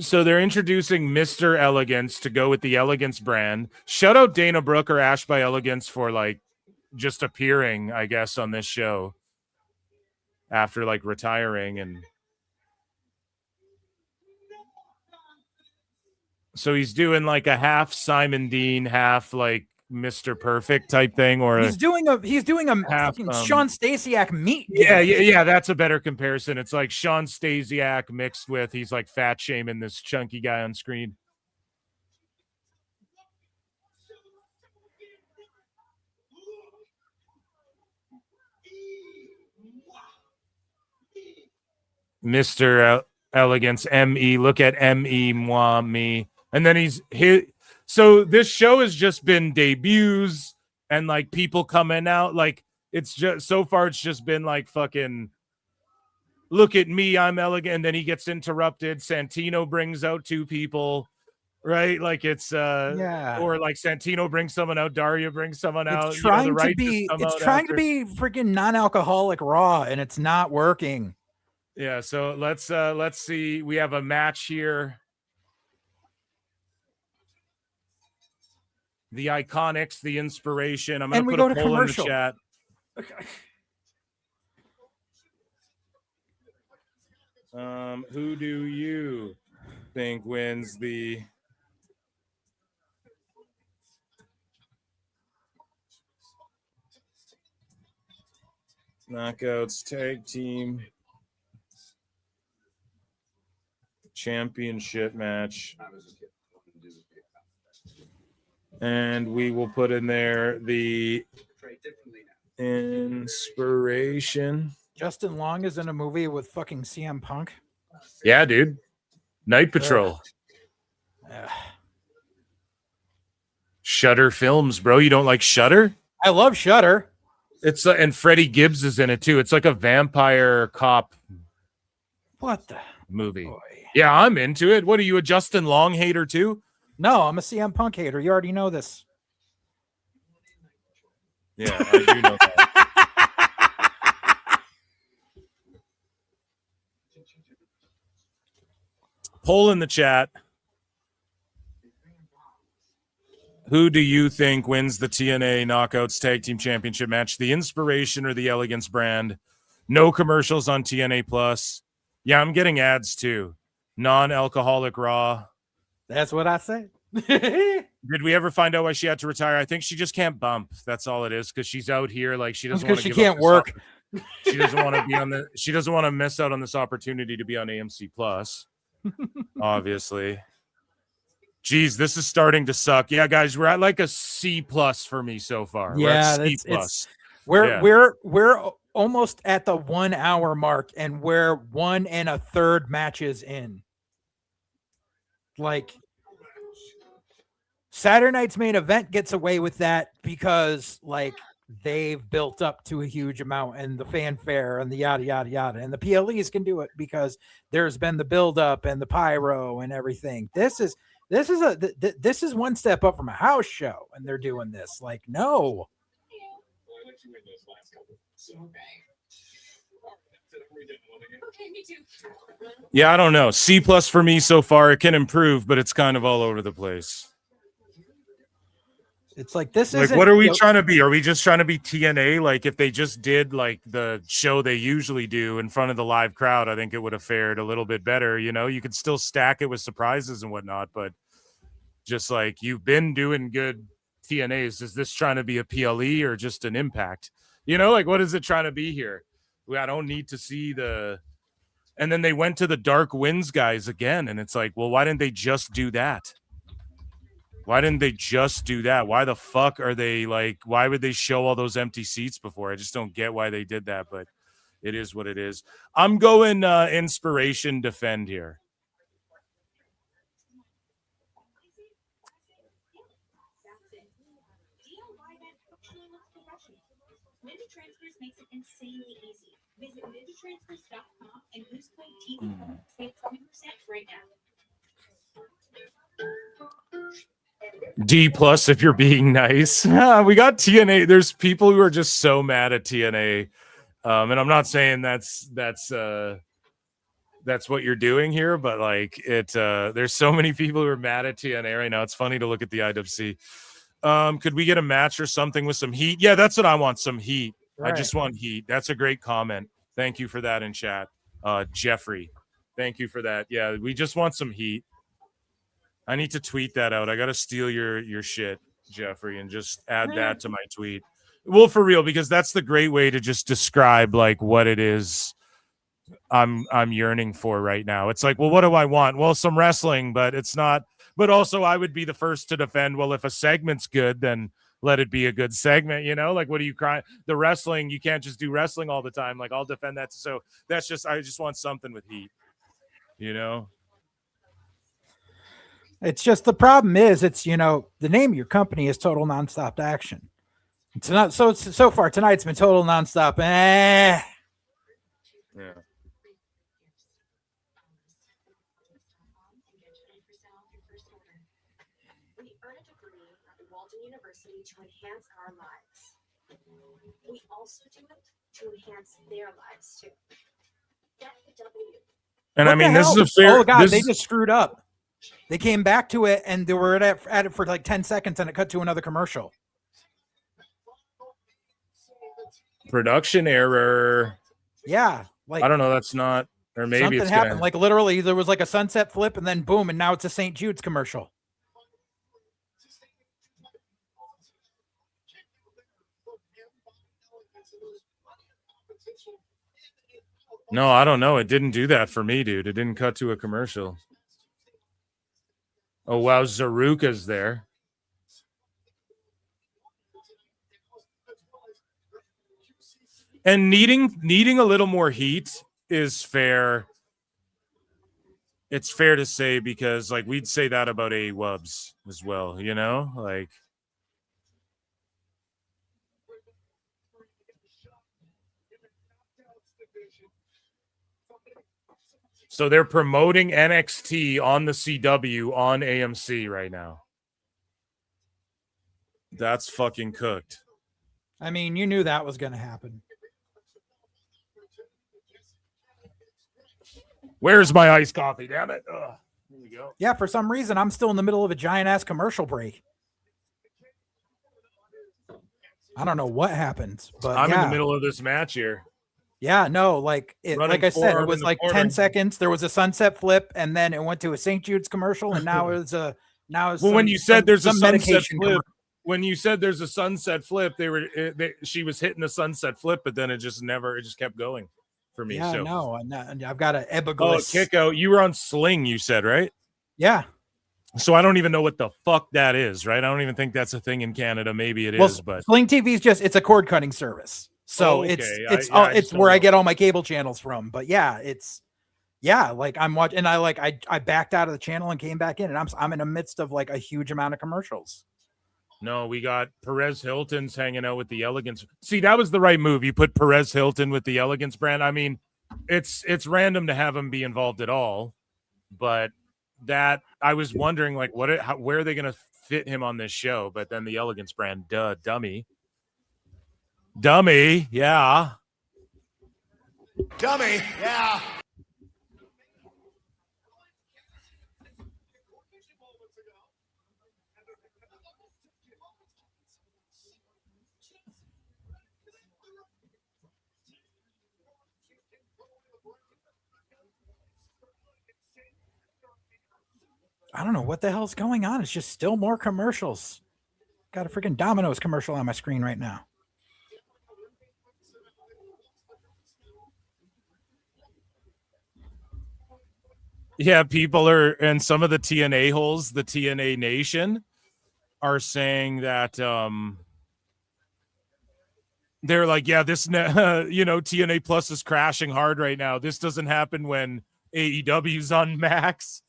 So they're introducing Mr. Elegance to go with the Elegance brand. Shout out Dana Brooke or Ash by Elegance for like just appearing, I guess, on this show after like retiring. And so he's doing like a half Simon Dean, half like Mr. Perfect type thing, or
he's doing a
half,
Sean Stasiak meet.
Yeah, that's a better comparison. It's like Sean Stasiak mixed with he's like fat shaming this chunky guy on screen. Mr. Elegance, M-E, look at M-E, moi, me. And then so this show has just been debuts and like people coming out. Like, it's just so far, it's just been like fucking look at me, I'm elegant. And then he gets interrupted. Santino brings out 2 people, right? Like it's
Yeah.
or like Santino brings someone out, Daria brings someone out.
It's trying
the
to
Righteous
be.
come
It's
out
trying
after.
to be freaking non-alcoholic Raw, and it's not working.
Yeah. So let's see. We have a match here. The Iconics, the Inspiration. I'm going to put a poll in the chat.
Okay.
Who do you think wins the Knockouts Tag Team Championship match? And we will put in there the Inspiration.
Justin Long is in a movie with fucking CM Punk.
Yeah, dude. Night Patrol.
Ugh.
Shudder Films, bro. You don't like Shudder?
I love Shudder.
It's and Freddie Gibbs is in it too. It's like a vampire cop
What the
movie.
boy?
Yeah, I'm into it. What are you, a Justin Long hater too?
No, I'm a CM Punk hater. You already know this.
Yeah, I do know that. Poll in the chat. Who do you think wins the TNA Knockouts Tag Team Championship match? The Inspiration or the Elegance brand? No commercials on TNA Plus. Yeah, I'm getting ads too. Non-alcoholic Raw.
That's what I said.
Did we ever find out why she had to retire? I think she just can't bump. That's all it is, because she's out here like she doesn't want to.
Because she can't work.
She doesn't want to be on the. She doesn't want to miss out on this opportunity to be on AMC Plus. Obviously. Jeez, this is starting to suck. Yeah, guys, we're at like a C plus for me so far.
Yeah,
we're at C plus.
We're almost at the 1 hour mark, and we're 1 1/3 matches in. Like, Saturday night's main event gets away with that because like they've built up to a huge amount, and the fanfare and the yada yada yada, and the PLEs can do it because there's been the build up and the pyro and everything. This is one step up from a house show, and they're doing this. Like, no.
Yeah, I don't know. C plus for me so far. It can improve, but it's kind of all over the place.
It's like this
like,
isn't,
what are we trying to be? Are we just trying to be TNA? Like, if they just did like the show they usually do in front of the live crowd, I think it would have fared a little bit better. You know, you could still stack it with surprises and whatnot, but just like you've been doing good TNAs, is this trying to be a PLE or just an Impact? You know, like what is it trying to be here? I don't need to see the. And then they went to the Dark Winds guys again, and it's like, well, why didn't they just do that? Why didn't they just do that? Why the fuck are they like, why would they show all those empty seats before? I just don't get why they did that, but it is what it is. I'm going Inspiration defend here.
Ninja Transfers makes it insanely easy. Visit ninjatransfers.com and use code TNA. Save 20% right now.
D plus if you're being nice. We got TNA. There's people who are just so mad at TNA, and I'm not saying that's what you're doing here, but like it. There's so many people who are mad at TNA right now. It's funny to look at the IWC. Could we get a match or something with some heat? Yeah, that's what I want. Some heat. Right. I just want heat. That's a great comment. Thank you for that in chat, Jeffrey. Thank you for that. Yeah, we just want some heat. I need to tweet that out. I got to steal your shit, Jeffrey, and just add that to my tweet. Well, for real, because that's the great way to just describe like what it is I'm yearning for right now. It's like, well, what do I want? Well, some wrestling, but it's not. But also, I would be the first to defend. Well, if a segment's good, then let it be a good segment. You know, like what are you crying? The wrestling, you can't just do wrestling all the time. Like I'll defend that. So that's just, I just want something with heat. You know.
It's just the problem is it's, you know, the name of your company is Total Nonstop Action. It's not so far tonight's been total nonstop.
Yeah.
Walden University to enhance our lives. We also do it to enhance their lives too. Get the W.
And
What
I mean,
the
this
hell?
is a fair.
Oh god,
this
they
is-
just screwed up. They came back to it and they were at it for like 10 seconds and it cut to another commercial.
production error.
Yeah, like
I don't know. That's not, or maybe
something
it's
happened.
gonna.
Like literally, there was like a sunset flip and then boom, and now it's a St. Jude's commercial.
No, I don't know. It didn't do that for me, dude. It didn't cut to a commercial. Oh wow, Zaruka's there. And needing a little more heat is fair. It's fair to say because like we'd say that about A-Wubs as well, you know? Like so they're promoting NXT on the CW on AMC right now. That's fucking cooked.
I mean, you knew that was going to happen.
Where's my iced coffee? Damn it. Ugh. Here we go.
Yeah, for some reason, I'm still in the middle of a giant ass commercial break. I don't know what happened, but
I'm
yeah.
in the middle of this match here.
Yeah, no, like it,
Running
like I said, it
forearm
was
in the
like
corner.
10 seconds. There was a sunset flip, and then it went to a St. Jude's commercial, and now it's a
Well, when you said there's a
some
sunset
medication
flip, when you said there's a sunset flip, she was hitting the sunset flip, but then it just kept going for me.
Yeah,
so
no, and I've got an
oh,
epiglottis.
kick out. You were on Sling, you said, right?
Yeah.
So I don't even know what the fuck that is, right? I don't even think that's a thing in Canada. Maybe it is,
Well,
but
Sling TV is just—it's a cord cutting service. So
Okay.
it's
I
it's
just
where
don't
I
know.
get all my cable channels from. But yeah, like I'm watching, and I backed out of the channel and came back in, and I'm in the midst of like a huge amount of commercials.
No, we got Perez Hilton's hanging out with the Elegance. See, that was the right move. You put Perez Hilton with the Elegance brand. I mean, it's random to have him be involved at all, but that I was wondering like where are they going to fit him on this show? But then the Elegance brand, dummy, yeah.
Dummy, yeah.
I don't know what the hell's going on. It's just still more commercials. Got a freaking Domino's commercial on my screen right now.
Yeah, people are, and some of the TNA holes, the TNA Nation, are saying that they're like, yeah, this TNA Plus is crashing hard right now. This doesn't happen when AEW's on Max.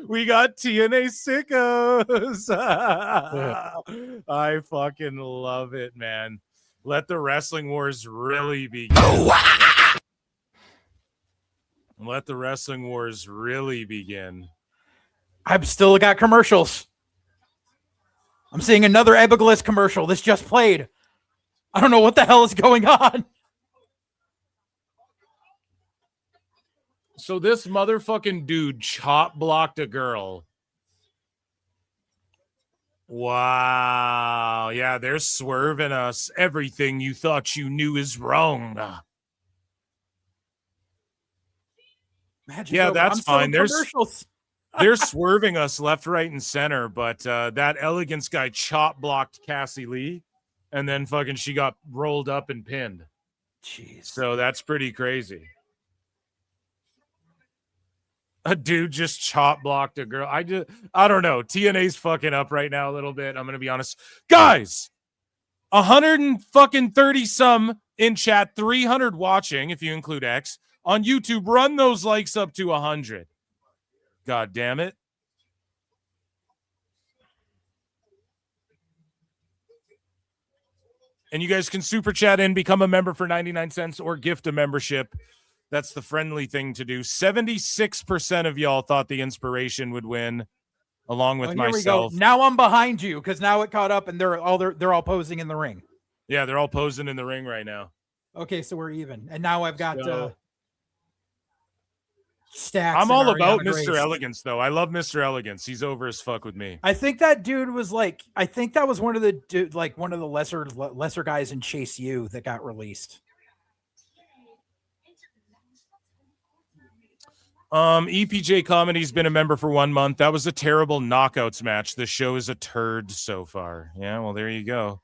We got TNA sickos. I fucking love it, man. Let the wrestling wars really begin. Let the wrestling wars really begin.
I've still got commercials. I'm seeing another Epiglottis commercial. This just played. I don't know what the hell is going on.
So this motherfucking dude chop blocked a girl. Wow. Yeah, they're swerving us. Everything you thought you knew is wrong.
Imagine
Yeah,
so-
that's
I'm still in
fine. They're
commercials.
they're swerving us left, right, and center. But that Elegance guy chop blocked Cassie Lee, and then fucking she got rolled up and pinned.
Jeez.
So that's pretty crazy. A dude just chop blocked a girl. I don't know. TNA's fucking up right now a little bit. I'm gonna be honest, guys. 130 some in chat, 300 watching if you include X on YouTube. Run those likes up to 100. God damn it. And you guys can super chat in, become a member for 99 cents or gift a membership. That's the friendly thing to do. 76% of y'all thought the Inspiration would win. along with
Oh, here
myself.
we go. Now I'm behind you because now it caught up and they're all posing in the ring.
Yeah, they're all posing in the ring right now.
Okay, so we're even. And now I've got
So-
Stacks.
I'm
and
all about
Ariana
Mr.
Grace.
Elegance, though. I love Mr. Elegance. He's over as fuck with me.
I think that dude was like, I think that was one of the lesser guys in Chase U that got released.
EPJ Comedy's been a member for 1 month. That was a terrible knockouts match. The show is a turd so far. Yeah, well, there you go.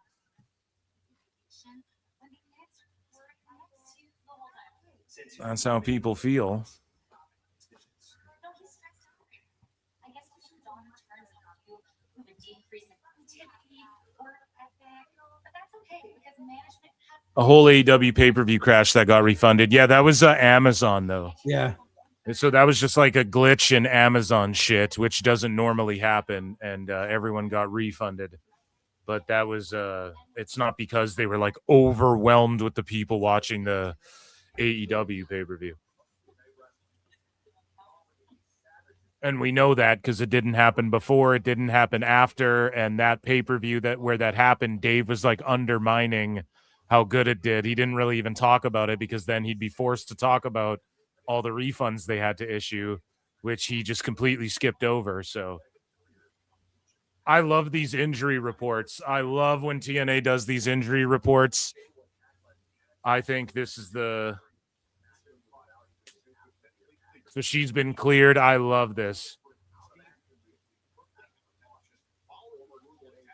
That's how people feel. A whole AEW pay-per-view crash that got refunded. Yeah, that was Amazon, though.
Yeah.
So that was just like a glitch in Amazon shit, which doesn't normally happen, and everyone got refunded. But that was, it's not because they were like overwhelmed with the people watching the AEW pay-per-view. And we know that because it didn't happen before, it didn't happen after, and that pay-per-view where that happened, Dave was like undermining how good it did. He didn't really even talk about it because then he'd be forced to talk about all the refunds they had to issue, which he just completely skipped over. So I love these injury reports. I love when TNA does these injury reports. I think this is so she's been cleared. I love this.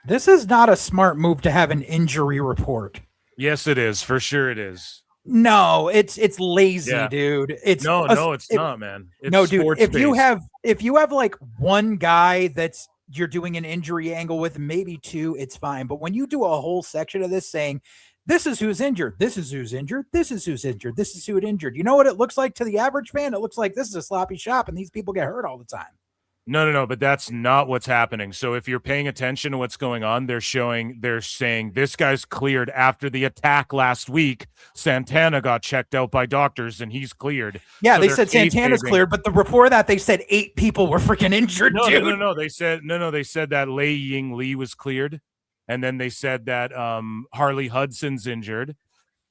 This is not a smart move to have an injury report.
Yes, it is. For sure it is.
No, it's lazy,
Yeah.
dude. It's
No, it's not, man. It's
no, dude.
sports-based.
If you have like one guy that's you're doing an injury angle with, maybe two, it's fine. But when you do a whole section of this saying, this is who's injured, this is who's injured, this is who's injured, this is who it injured. You know what it looks like to the average fan? It looks like this is a sloppy shop and these people get hurt all the time.
No, but that's not what's happening. So if you're paying attention to what's going on, they're saying this guy's cleared after the attack last week. Santana got checked out by doctors and he's cleared.
Yeah,
So
they
they're
said Santana's
kayfabing-
cleared, but before that they said 8 people were freaking injured, dude.
No. They said that Lei Ying Lee was cleared, and then they said that Harley Hudson's injured.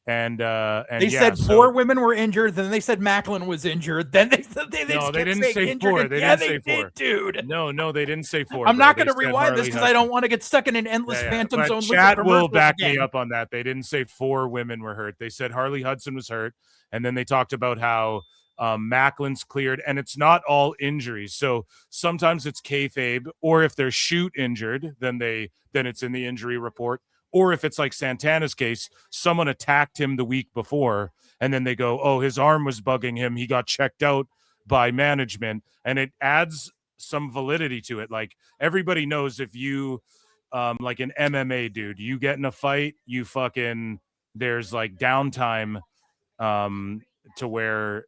And
They said 4 women were injured. Then they said Macklin was injured. Then they said they
No, they
skipped
didn't
saying
say
injured
4.
and-
They
yeah,
didn't say 4.
dude.
No, they didn't say 4.
I'm
bro.
not
They
going to
said
rewind this
Harley
because I don't want to get stuck in an endless phantom
but
zone. with the
Chat will
commercials
back
again.
me up on that. They didn't say 4 women were hurt. They said Harley Hudson was hurt, and then they talked about how Macklin's cleared, and it's not all injuries. So sometimes it's kayfabe, or if they're shoot injured, then it's in the injury report. Or if it's like Santana's case, someone attacked him the week before, and then they go, oh, his arm was bugging him. He got checked out by management, and it adds some validity to it. Like everybody knows if you, like an MMA dude, you get in a fight, there's like downtime to where,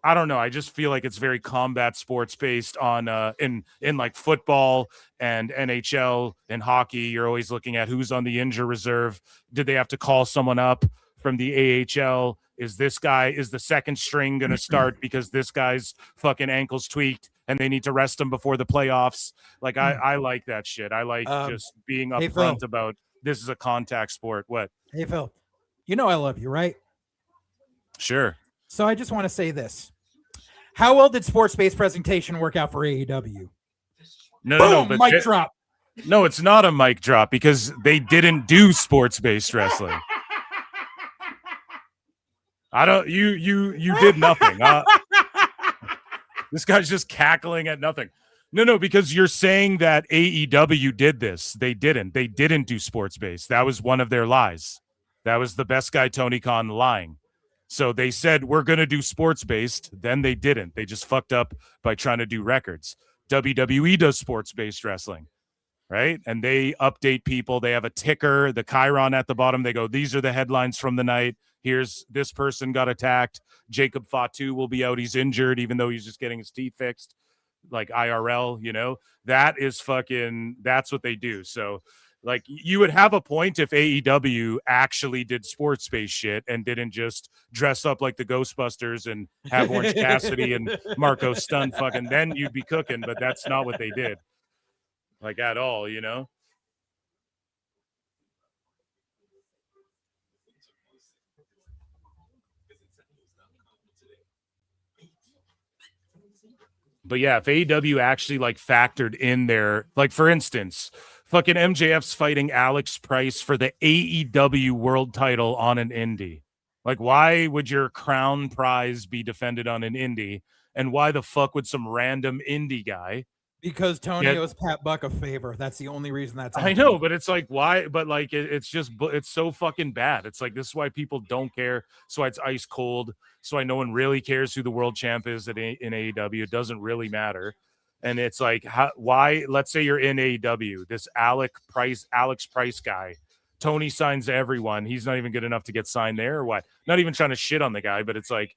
I don't know. I just feel like it's very combat sports based on in like football and NHL and hockey. You're always looking at who's on the injury reserve. Did they have to call someone up from the AHL? Is the second string going to start because this guy's fucking ankle's tweaked and they need to rest him before the playoffs? Like I like that shit. I like just being
hey,
upfront
Phil.
about this is a contact sport. What?
Hey, Phil, you know I love you, right?
Sure.
So I just want to say this. How well did sports-based presentation work out for AEW?
No,
Boom,
but
mic drop.
No, it's not a mic drop because they didn't do sports-based wrestling. You did nothing. This guy's just cackling at nothing. No, because you're saying that AEW did this. They didn't. They didn't do sports-based. That was one of their lies. That was the best guy, Tony Khan, lying. So they said, we're going to do sports-based. Then they didn't. They just fucked up by trying to do records. WWE does sports-based wrestling, right? And they update people. They have a ticker, the Chiron at the bottom. They go, these are the headlines from the night. Here's this person got attacked. Jacob Fatu will be out. He's injured, even though he's just getting his teeth fixed. Like IRL, that's what they do. So like you would have a point if AEW actually did sports-based shit and didn't just dress up like the Ghostbusters and have Orange Cassidy and Marco Stunt then you'd be cooking, but that's not what they did. like at all, you know? But yeah, if AEW actually like factored in there, like for instance, fucking MJF's fighting Alex Price for the AEW world title on an indie. Like, why would your crown prize be defended on an indie? And why the fuck would some random indie guy?
Because Tony
get-
owes Pat Buck a favor. That's the only reason that's
I
happening.
know, but it's like, why? But like, it's just, it's so fucking bad. It's like, this is why people don't care. So it's ice cold. So why no one really cares who the world champ is in AEW. It doesn't really matter. And it's like, why? Let's say you're in AEW. This Alex Price guy. Tony signs everyone. He's not even good enough to get signed there or what? Not even trying to shit on the guy, but it's like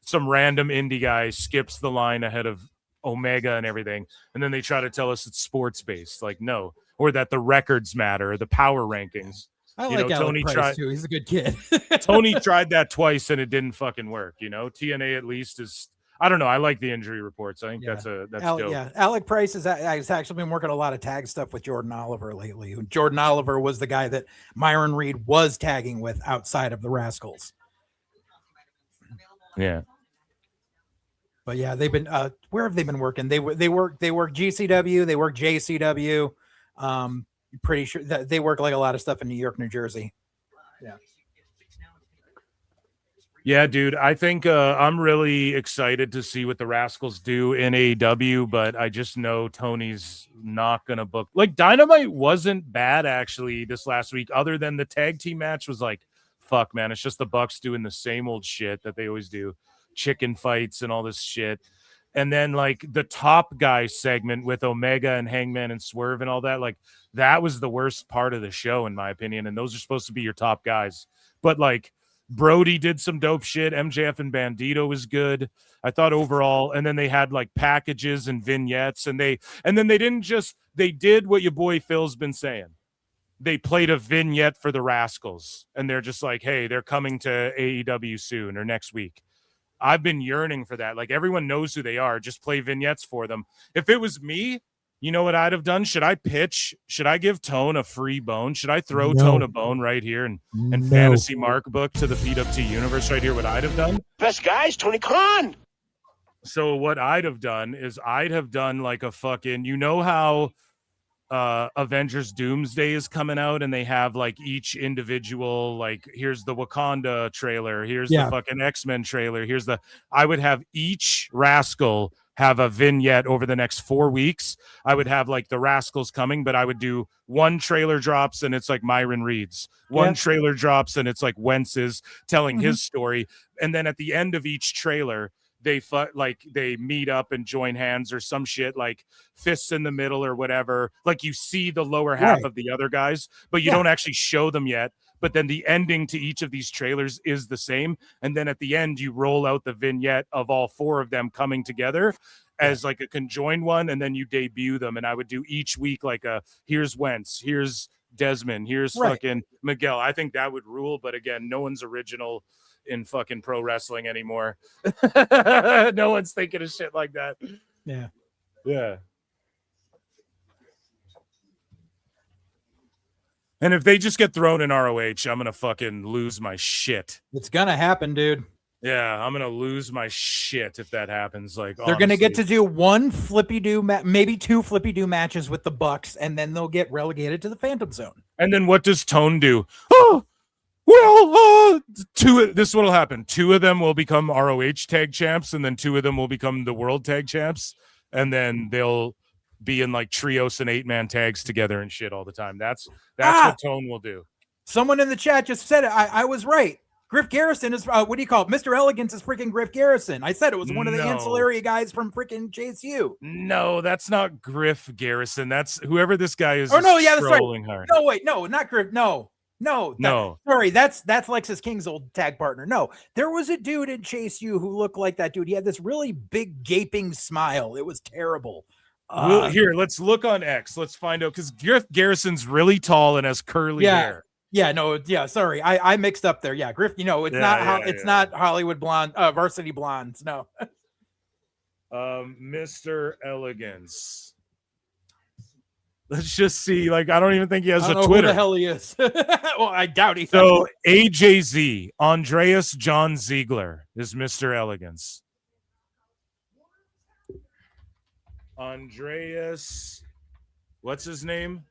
some random indie guy skips the line ahead of Omega and everything, and then they try to tell us it's sports based. Like, no, or that the records matter, or the power rankings.
I like Alex Price too. He's a good kid.
Tony tried that twice and it didn't fucking work. You know, TNA at least is. I don't know. I like the injury reports. I think that's dope.
Yeah, Alec Price has actually been working a lot of tag stuff with Jordan Oliver lately. Jordan Oliver was the guy that Myron Reed was tagging with outside of the Rascals.
Yeah.
But yeah, they've been where have they been working? They work GCW, they work JCW. Pretty sure that they work like a lot of stuff in New York, New Jersey. Yeah.
Yeah, dude. I think I'm really excited to see what the Rascals do in AEW, but I just know Tony's not gonna book. Like, Dynamite wasn't bad actually this last week, other than the tag team match was like, fuck, man. It's just the Bucks doing the same old shit that they always do. Chicken fights and all this shit. And then like the top guy segment with Omega and Hangman and Swerve and all that, like that was the worst part of the show in my opinion. And those are supposed to be your top guys. But like Brody did some dope shit. MJF and Bandito was good, I thought, overall. And then they had like packages and vignettes, and then they didn't just, they did what your boy Phil's been saying. They played a vignette for the Rascals, and they're just like, hey, they're coming to AEW soon or next week. I've been yearning for that. Like, everyone knows who they are. Just play vignettes for them. If it was me, you know what I'd have done? Should I pitch? Should I give Tone a free bone? Should I throw Tone a bone right here and fantasy mark book to the PWT universe right here? What I'd have done?
Best guys, Tony Khan.
So what I'd have done is I'd have done like a fucking, you know how Avengers Doomsday is coming out and they have like each individual, like here's the Wakanda trailer, here's the fucking X-Men trailer, I would have each Rascal have a vignette over the next 4 weeks. I would have like the Rascals coming, but I would do one trailer drops and it's like Myron Reed's, one trailer drops and it's like Wentz's telling his story, and then at the end of each trailer they meet up and join hands or some shit, like fists in the middle or whatever. Like you see the lower half of the other guys, but you don't actually show them yet. But then the ending to each of these trailers is the same. And then at the end, you roll out the vignette of all four of them coming together as like a conjoined one. And then you debut them. And I would do each week, like here's Wentz, here's Desmond, here's fucking Miguel. I think that would rule. But again, no one's original in fucking pro wrestling anymore. No one's thinking of shit like that. Yeah. And if they just get thrown in ROH, I'm gonna fucking lose my shit.
It's gonna happen, dude.
Yeah, I'm gonna lose my shit if that happens. Like,
they're gonna get to do one flippy do maybe two flippy do matches with the Bucks, and then they'll get relegated to the Phantom Zone.
And then what does Tone do? Oh, well, this is what'll happen. 2 of them will become ROH tag champs, and then 2 of them will become the world tag champs, and then they'll be in like trios and 8-man tags together and shit all the time. That's what Tone will do.
Someone in the chat just said it. I was right. Griff Garrison is what do you call it? Mr. Elegance is freaking Griff Garrison. I said it was one of the ancillary guys from freaking JSU.
No, that's not Griff Garrison. That's whoever this guy is.
Oh no, yeah, that's right.
Hard.
No, wait, no, not Griff. No. Sorry, that's Lexus King's old tag partner. No, there was a dude in Chase U who looked like that dude. He had this really big gaping smile. It was terrible.
Here, let's look on X. Let's find out, because Griff Garrison's really tall and has curly hair.
Yeah, no, yeah. Sorry, I mixed up there. Yeah, Griff. You know, it's not Hollywood blonde, varsity blondes. No.
Mr. Elegance. Let's just see. Like, I don't even think he has
I
a
don't know
Twitter.
who the hell he is. Well, I doubt he.
So AJZ, Andreas John Ziegler is Mr. Elegance. Andreas, what's his name?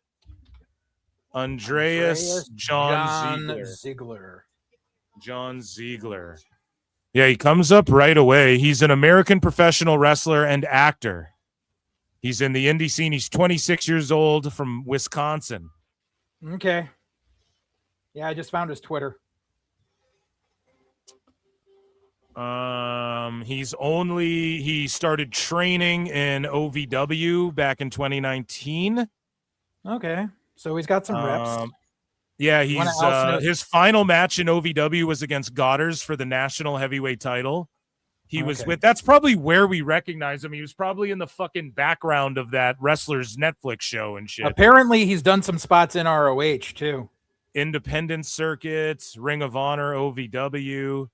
Andreas John
Ziegler.
John Ziegler. Yeah, he comes up right away. He's an American professional wrestler and actor. He's in the indie scene. He's 26 years old from Wisconsin.
Okay. Yeah, I just found his Twitter.
He started training in OVW back in 2019.
Okay. So he's got some reps.
Yeah, his final match in OVW was against Godders for the national heavyweight title. He was that's probably where we recognize him. He was probably in the fucking background of that wrestlers Netflix show and shit.
Apparently he's done some spots in ROH too.
Independent circuits, Ring of Honor, OVW.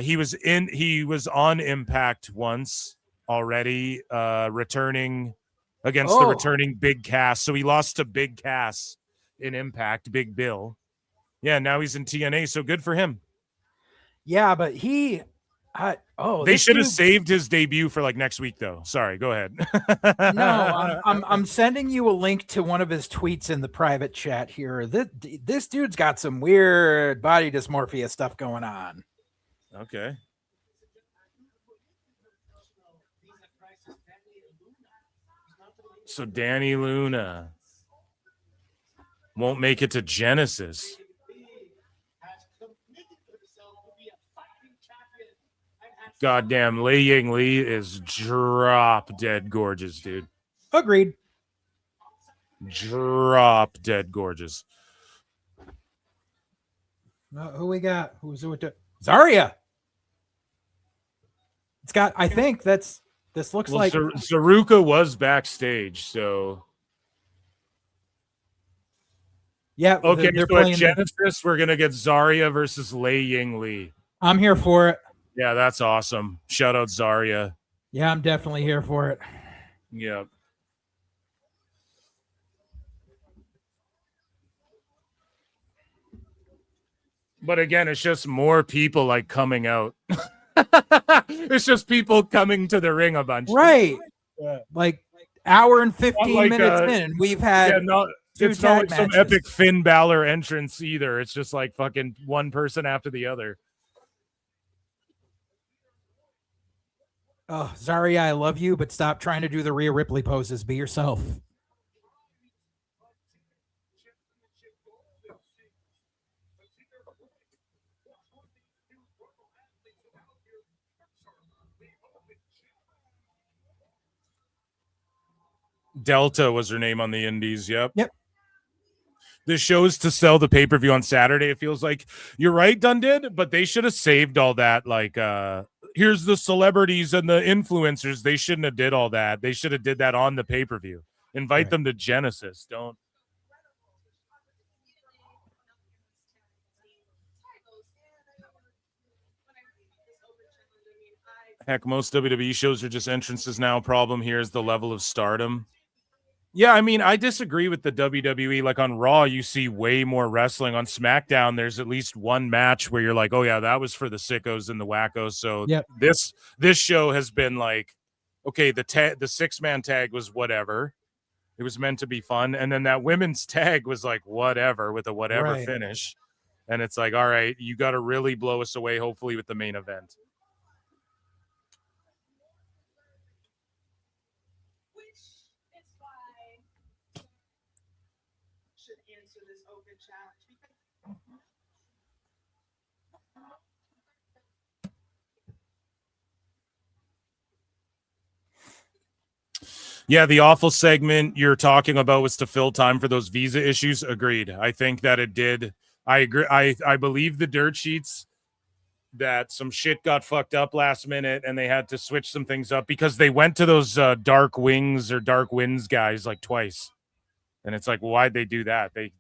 He was on Impact once already, returning against the returning Big Cass. So he lost to Big Cass in Impact, Big Bill. Yeah, now he's in TNA, so good for him.
Yeah, but
they should have saved his debut for like next week, though. Sorry, go ahead.
No, I'm sending you a link to one of his tweets in the private chat here. This dude's got some weird body dysmorphia stuff going on.
Okay. So Danny Luna won't make it to Genesis. Goddamn, Lei Ying Lee is drop dead gorgeous, dude.
Agreed.
Drop dead gorgeous.
Who we got? Who's it? Daria. It's got. I think this looks like
Zaruka was backstage, so
yeah.
Okay, so at Genesis, we're gonna get Zarya versus Lei Ying Lee.
I'm here for it.
Yeah, that's awesome. Shout out Zarya.
Yeah, I'm definitely here for it.
Yeah. But again, it's just more people like coming out. It's just people coming to the ring a bunch.
Right.
Yeah.
Like hour and 15 minutes in, and we've had
it's not like some epic Finn Balor entrance either. It's just like fucking one person after the other.
Oh, Zarya, I love you, but stop trying to do the Rhea Ripley poses. Be yourself.
Delta was her name on the indies. Yep. The show's to sell the pay-per-view on Saturday. It feels like you're right, Dundid, but they should have saved all that. Like, here's the celebrities and the influencers. They shouldn't have did all that. They should have did that on the pay-per-view. Invite them to Genesis. Don't. Heck, most WWE shows are just entrances now. Problem here is the level of stardom. Yeah, I mean, I disagree with the WWE. Like on Raw, you see way more wrestling. On SmackDown, there's at least one match where you're like, oh yeah, that was for the sickos and the wackos. So this show has been like, okay, the 6-man tag was whatever. It was meant to be fun. And then that women's tag was like whatever with a whatever finish. And it's like, all right, you got to really blow us away, hopefully, with the main event. Yeah, the awful segment you're talking about was to fill time for those visa issues. Agreed. I think that it did. I agree. I believe the dirt sheets that some shit got fucked up last minute and they had to switch some things up because they went to those Dark Wings or Dark Winds guys like twice. And it's like, well, why'd they do that? They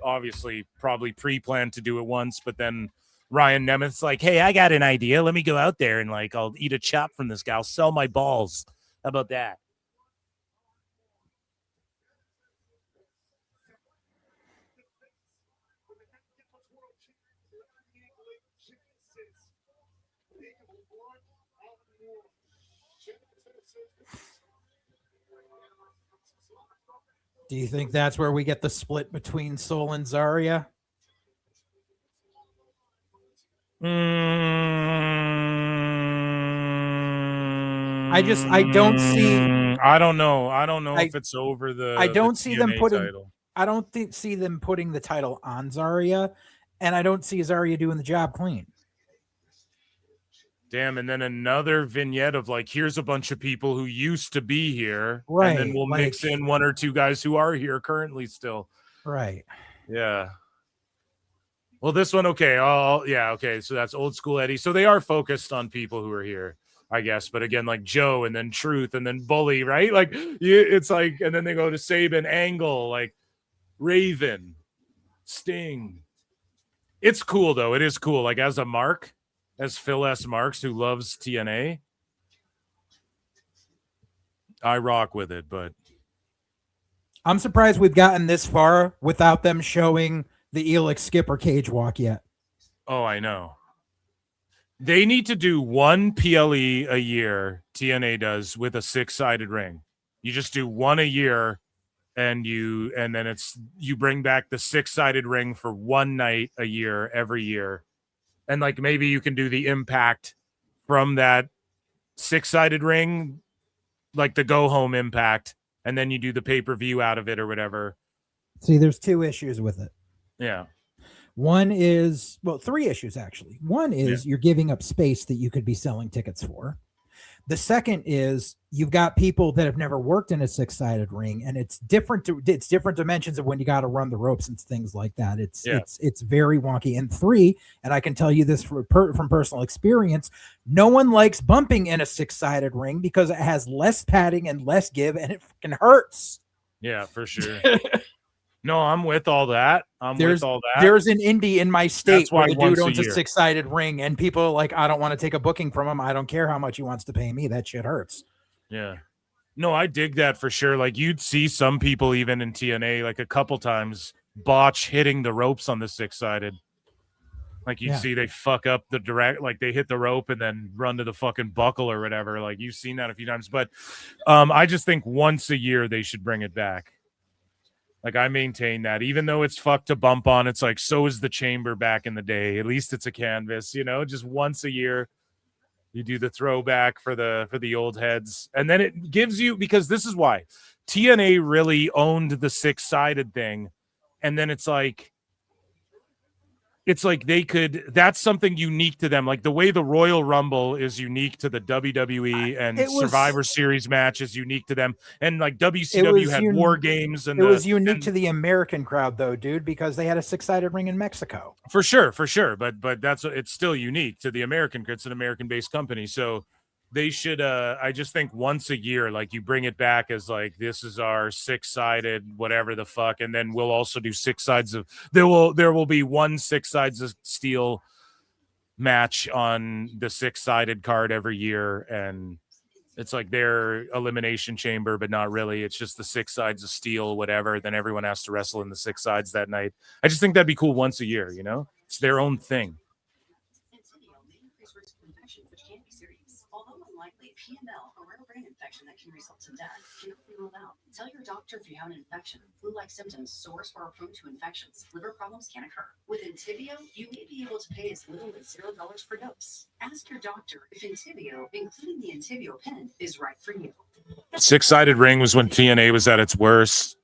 obviously probably pre-planned to do it once, but then Ryan Nemeth's like, hey, I got an idea. Let me go out there and like I'll eat a chop from this guy. I'll sell my balls. How about that?
Do you think that's where we get the split between Soul and Zarya? I don't see.
I don't know. I don't know if it's over the.
I don't
the
see them
TNA
putting.
title.
I don't see them putting the title on Zarya, and I don't see Zarya doing the job clean.
Damn, and then another vignette of like, here's a bunch of people who used to be here,
Right,
and then we'll mix in one or two guys who are here currently still.
Right.
Yeah. Well, this one, okay. Okay. So that's old school Eddie. So they are focused on people who are here, I guess. But again, like Joe and then Truth and then Bully, right? Like it's like, and then they go to Sabin, Angle, like Raven, Sting. It's cool though. It is cool. Like as a Mark, as Phil S. Marks, who loves TNA, I rock with it. But
I'm surprised we've gotten this far without them showing the Elix skip or cage walk yet.
oh, I know. They need to do one PLE a year. TNA does with a 6-sided ring. You just do one a year, and then you bring back the 6-sided ring for one night a year every year. And like maybe you can do the impact from that 6-sided ring, like the go home impact, and then you do the pay-per-view out of it or whatever.
See, there's two issues with it.
Yeah.
One is, well, three issues actually. One is you're giving up space that you could be selling tickets for. The second is you've got people that have never worked in a 6-sided ring, and it's different dimensions of when you got to run the ropes and things like that. It's very wonky. And three, and I can tell you this from personal experience, no one likes bumping in a 6-sided ring because it has less padding and less give, and it fucking hurts.
Yeah, for sure. No, I'm with all that.
There's an indie in my state where the dude owns a 6-sided ring, and people are like, I don't want to take a booking from him. I don't care how much he wants to pay me. That shit hurts.
Yeah. No, I dig that for sure. Like you'd see some people even in TNA like a couple times botch hitting the ropes on the 6-sided. Like you'd see they fuck up the direct, like they hit the rope and then run to the fucking buckle or whatever. Like you've seen that a few times. But I just think once a year they should bring it back. Like I maintain that, even though it's fucked to bump on, it's like so is the chamber back in the day. At least it's a canvas, just once a year you do the throwback for the old heads, and then it gives you, because this is why TNA really owned the 6-sided thing, and then it's like that's something unique to them. Like the way the Royal Rumble is unique to the WWE and Survivor Series match is unique to them. And like WCW had War Games. And
it was unique to the American crowd though, dude, because they had a 6-sided ring in Mexico.
For sure. But it's still unique to the American. It's an American based company. So they should, I just think once a year, like you bring it back as like, this is our 6-sided, whatever the fuck. And then we'll also do 6 sides of, there will be one 6 sides of steel match on the 6-sided card every year. And it's like their elimination chamber, but not really. It's just the 6 sides of steel, whatever. Then everyone has to wrestle in the 6 sides that night. I just think that'd be cool once a year, it's their own thing.
PML, a rare brain infection that can result in death, cannot be ruled out. Tell your doctor if you have an infection. Flu-like symptoms, sores, or are prone to infections. Liver problems can occur. With Entyvio, you may be able to pay as little as $0 per dose. Ask your doctor if Entyvio, including the Entyvio pen, is right for you.
6-sided ring was when TNA was at its worst.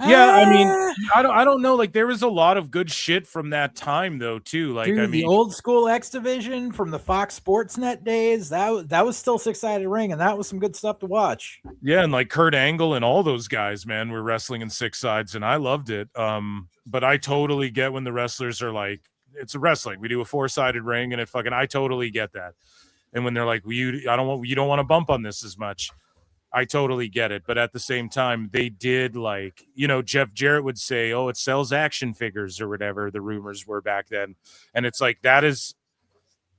Yeah, I mean, I don't know. Like there was a lot of good shit from that time though, too. Like
dude, the old school X Division from the Fox Sportsnet days, that was still 6-sided ring, and that was some good stuff to watch.
Yeah, and like Kurt Angle and all those guys, man, were wrestling in 6 sides, and I loved it. But I totally get when the wrestlers are like, it's a wrestling. We do a 4-sided ring, and I totally get that. And when they're like, you don't want to bump on this as much. I totally get it. But at the same time, they did like, Jeff Jarrett would say, oh, it sells action figures or whatever the rumors were back then. And it's like,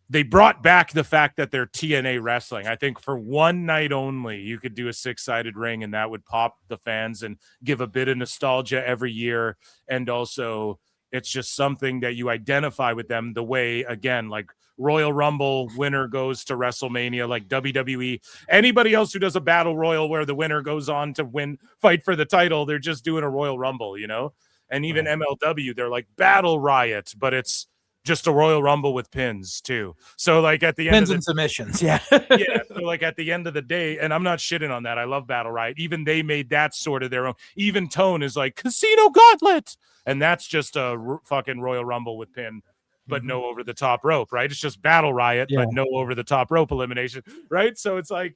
they brought back the fact that they're TNA wrestling. I think for one night only, you could do a 6-sided ring and that would pop the fans and give a bit of nostalgia every year. And also It's just something that you identify with them the way, again, like Royal Rumble winner goes to WrestleMania, like WWE. Anybody else who does a battle royal where the winner goes on to fight for the title, they're just doing a Royal Rumble, you know? And even MLW, they're like Battle Riot, but it's just a Royal Rumble with pins too. So like at the end
Pins
of
and submissions, yeah.
yeah. So like at the end of the day, and I'm not shitting on that. I love Battle Riot. Even they made that sort of their own. Even Tone is like Casino Gauntlet, and that's just a fucking Royal Rumble with pin, but no over the top rope, right? It's just Battle Riot, but no over the top rope elimination, right? So it's like,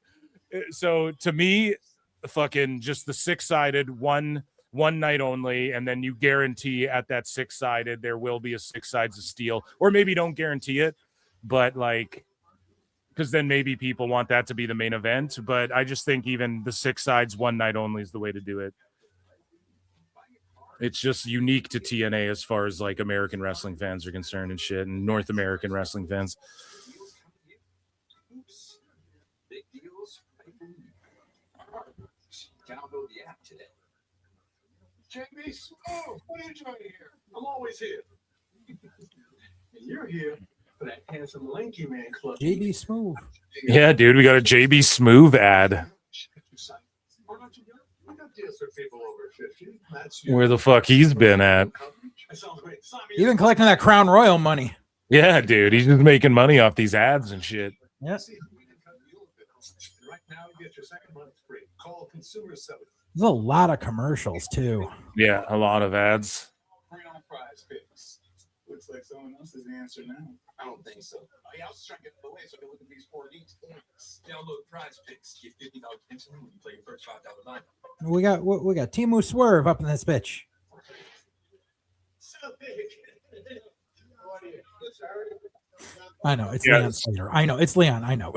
so to me, fucking just the 6-sided one night only, and then you guarantee at that 6-sided there will be a 6 sides of steel, or maybe don't guarantee it, but like, because then maybe people want that to be the main event. But I just think even the 6 sides one night only is the way to do it. It's just unique to TNA as far as like American wrestling fans are concerned and shit, and North American wrestling fans.
Big deals. Download the app today. JB Smooth, what are you doing here? I'm always here. And you're here for that handsome lanky man club.
JB Smooth.
Yeah, dude, we got a JB Smooth ad. Where the fuck he's been at?
You've been collecting that Crown Royal money.
Yeah, dude, he's just making money off these ads and shit.
Yes.
Right now, get your second month free. Call Consumer 7.
There's a lot of commercials too.
Yeah, a lot of ads.
Free on Prize Picks. Looks like someone else is the answer now. I don't think so. Yeah, I was trying to get the way so I can look at these 4 leads points. Download Prize Picks. Get $50 instantly when you play your first $5 line.
We got Timu Swerve up in this bitch.
So big.
I know it's
Yes.
Leon Slater. I know it's Leon. I know.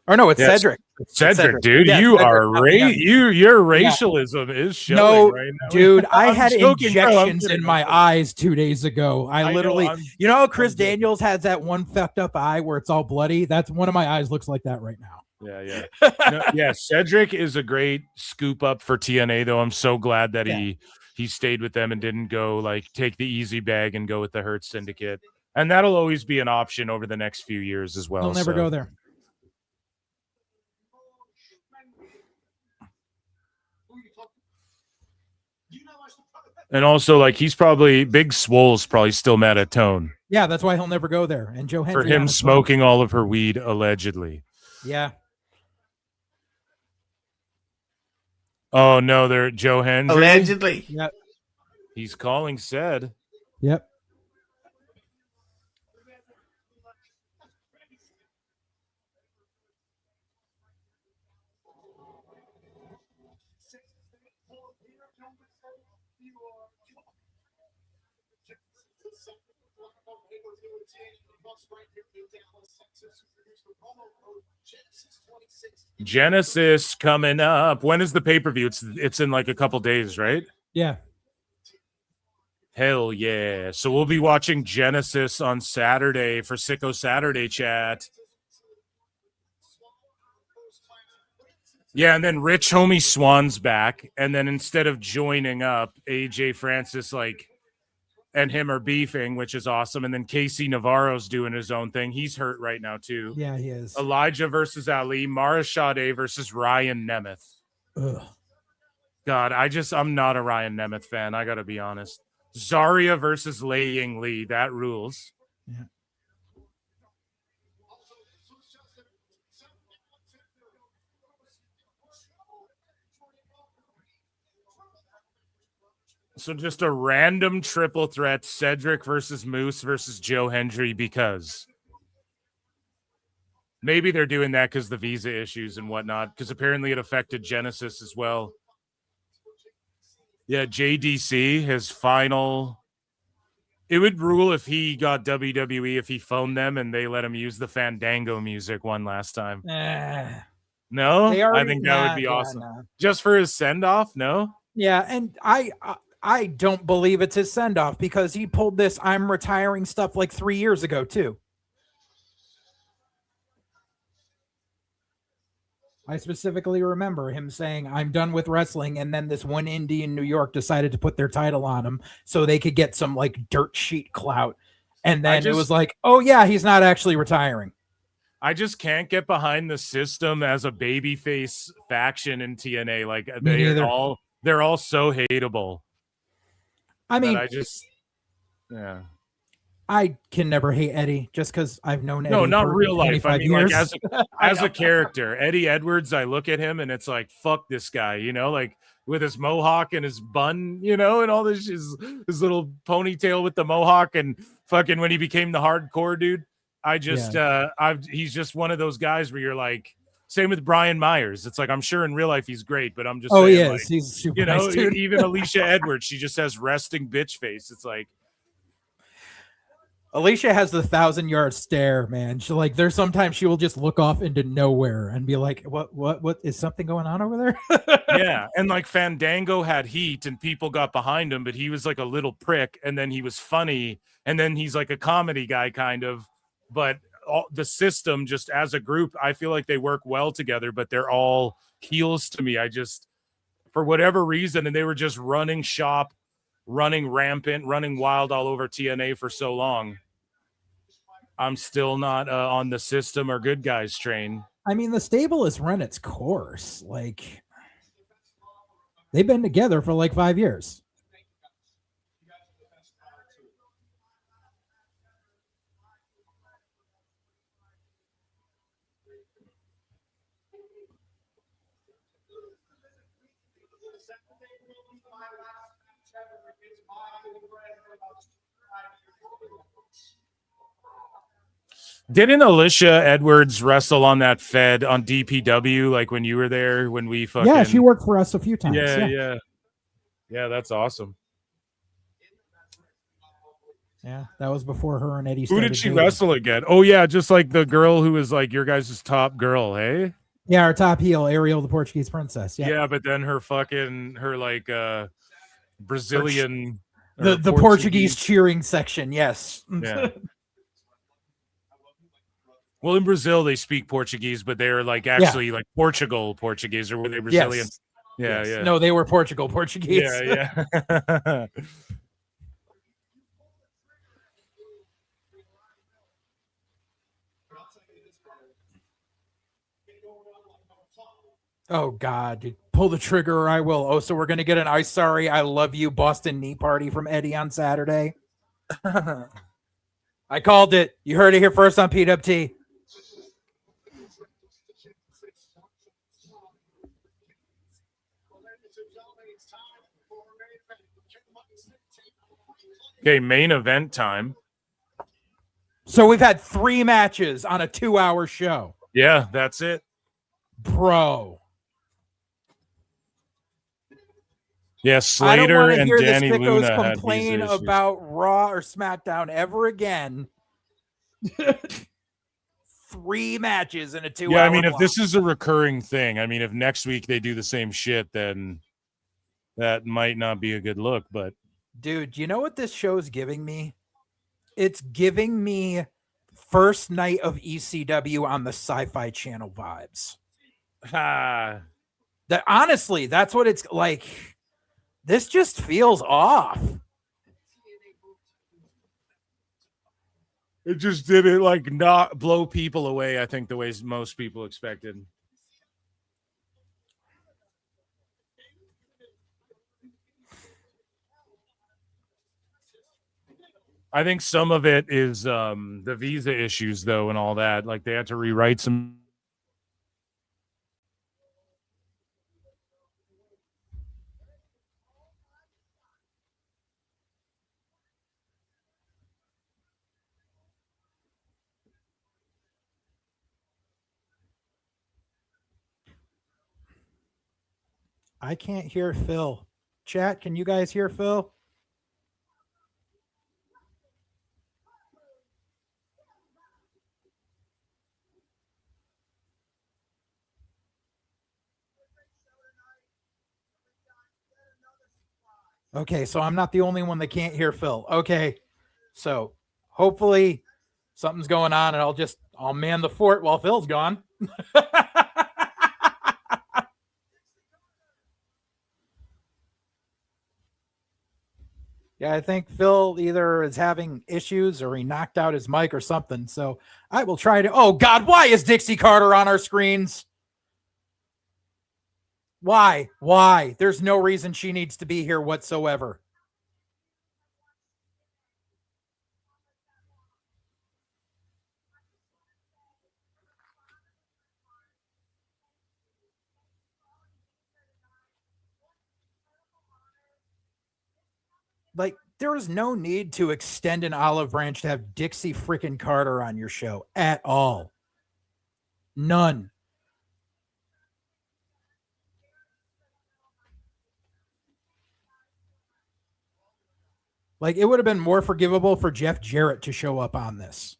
Or no, it's
Yes.
Cedric.
Cedric, dude,
Yeah,
you
Cedric.
are your racialism is showing
No,
right now.
dude, I
I'm
had
joking, bro. I'm
injections
kidding.
in my eyes 2 days ago. I
know,
literally,
I'm-
you know, how Chris Daniels has that one fucked up eye where it's all bloody. That's one of my eyes looks like that right now.
Yeah. No, yeah, Cedric is a great scoop up for TNA, though. I'm so glad that he stayed with them and didn't go like take the easy bag and go with the Hurt Syndicate. And that'll always be an option over the next few years as well.
He'll never go there.
And also, like, he's probably Big Swole's probably still mad at Tone
Yeah, that's why he'll never go there. And Joe Hendry
for him
on his phone.
smoking all of her weed allegedly.
Yeah.
Oh no, they're Joe Hendry.
Allegedly.
Yep.
He's calling said.
Yep.
Genesis coming up. When is the pay-per-view? It's in like a couple days, right?
Yeah.
Hell yeah. So we'll be watching Genesis on Saturday for Sicko Saturday chat. Yeah, and then Rich Homie Swan's back. And then instead of joining up, AJ Francis and him are beefing, which is awesome. And then Casey Navarro's doing his own thing. He's hurt right now, too.
Yeah, he is.
Elijah versus Ali. Mara Sade versus Ryan Nemeth.
Ugh.
God, I'm not a Ryan Nemeth fan. I got to be honest. Zarya versus Lei Ying Lee. That rules.
Yeah.
So just a random triple threat, Cedric versus Moose versus Joe Hendry, because maybe they're doing that because the visa issues and whatnot, because apparently it affected Genesis as well. Yeah, JDC, his final. It would rule if he got WWE, if he phoned them and they let him use the Fandango music one last time. No?
They already-
I think that would be
yeah,
awesome.
nah.
Just for his send-off? No?
Yeah, and I don't believe it's his send-off because he pulled this I'm retiring stuff like 3 years ago, too. I specifically remember him saying, "I'm done with wrestling," and then this one indie in New York decided to put their title on him so they could get some like dirt sheet clout. And then it was like, "Oh yeah, he's not actually retiring."
I just can't get behind the system as a babyface faction in TNA. Like
Me neither.
they're all so hateable.
I mean,
yeah.
I can never hate Eddie just because I've known Eddie.
No, not
for
real life. I
25
mean,
years.
like as a character, Eddie Edwards. I look at him and it's like, fuck this guy, you know, like with his mohawk and his bun, you know, and all this his little ponytail with the mohawk and fucking when he became the hardcore dude. He's just one of those guys where you're like, same with Brian Myers. It's like I'm sure in real life he's great, but I'm just saying,
he is.
Like,
He's super
you know,
nice, dude.
even Alicia Edwards, she just has resting bitch face. It's like.
Alicia has the 1,000-yard stare, man. She like there's sometimes she will just look off into nowhere and be like, what is something going on over there?
Yeah, and like Fandango had heat and people got behind him, but he was like a little prick, and then he was funny, and then he's like a comedy guy kind of, but the system just as a group, I feel like they work well together, but they're all heels to me. I just, for whatever reason, and they were just running shop, running rampant, running wild all over TNA for so long. I'm still not on the system or good guys train.
I mean, the stable has run its course. Like, they've been together for like 5 years.
Didn't Alicia Edwards wrestle on that Fed on DPW like when you were there when we fucking
Yeah, she worked for us a few times.
Yeah, that's awesome.
Yeah, that was before her and Eddie
Who
started
did she
dating.
wrestle again? Oh yeah, just like the girl who was like your guys' top girl, hey?
Yeah, our top heel, Ariel, the Portuguese princess.
Yeah, but then her like Brazilian
the Portuguese cheering section, yes.
Yeah. Well, in Brazil they speak Portuguese, but they're like actually like Portuguese, or were they Brazilian?
Yes.
Yeah,
Yes.
yeah.
No, they were Portuguese.
Yeah.
Oh God, dude. Pull the trigger or I will. Oh, so we're gonna get an "I sorry, I love you" Boston knee party from Eddie on Saturday. I called it. You heard it here first on PWT.
Okay, main event time.
So we've had 3 matches on a 2-hour show.
Yeah, that's it.
Bro.
Yeah, Slater and Danny Luna had
complain
these issues.
about Raw or SmackDown ever again. 3 matches in a 2-hour.
Yeah, I mean, if
block.
this is a recurring thing, I mean, if next week they do the same shit, then that might not be a good look. But
dude, you know what this show is giving me? It's giving me first night of ECW on the Sci-Fi Channel vibes. That honestly, that's what it's like. This just feels off.
it just didn't like not blow people away, I think, the way most people expected. I think some of it is the visa issues, though, and all that. Like, they had to rewrite some.
I can't hear Phil. Chat, can you guys hear Phil? Okay, so I'm not the only one that can't hear Phil. Okay, so hopefully something's going on and I'll man the fort while Phil's gone. Yeah, I think Phil either is having issues or he knocked out his mic or something. So I will try to. Oh, God, why is Dixie Carter on our screens? Why? Why? There's no reason she needs to be here whatsoever. Like, there is no need to extend an olive branch to have Dixie freaking Carter on your show at all. None. Like, it would have been more forgivable for Jeff Jarrett to show up on this.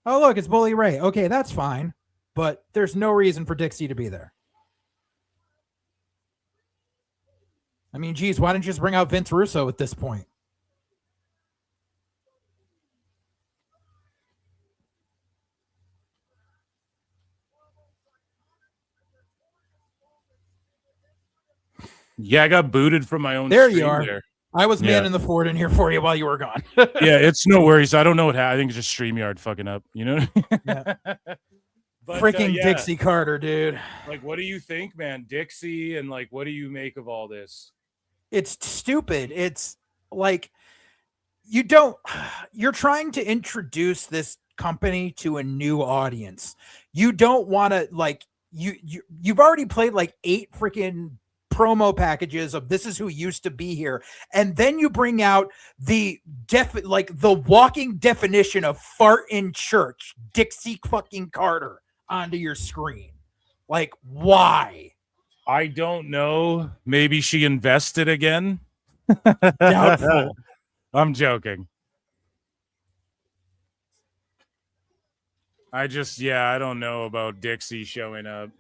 Oh, look, it's Bully Ray. Okay, that's fine. But there's no reason for Dixie to be there. I mean, geez, why don't you just bring out Vince Russo at this point?
Yeah, I got booted from my own
There
stream
you are.
there.
I was
Yeah.
manning the fort in here for you while you were gone.
Yeah, it's no worries. I don't know what happened. I think it's just StreamYard fucking up. You know?
Yeah.
But,
Freaking
yeah.
Dixie Carter, dude.
Like, what do you think, man? Dixie, and like, what do you make of all this?
It's stupid. It's like you're trying to introduce this company to a new audience. You don't want to like you've already played like 8 freaking promo packages of this is who used to be here, and then you bring out the walking definition of fart in church, Dixie fucking Carter, onto your screen. Like, why?
I don't know. Maybe she invested again.
Doubtful.
I'm joking. I don't know about Dixie showing up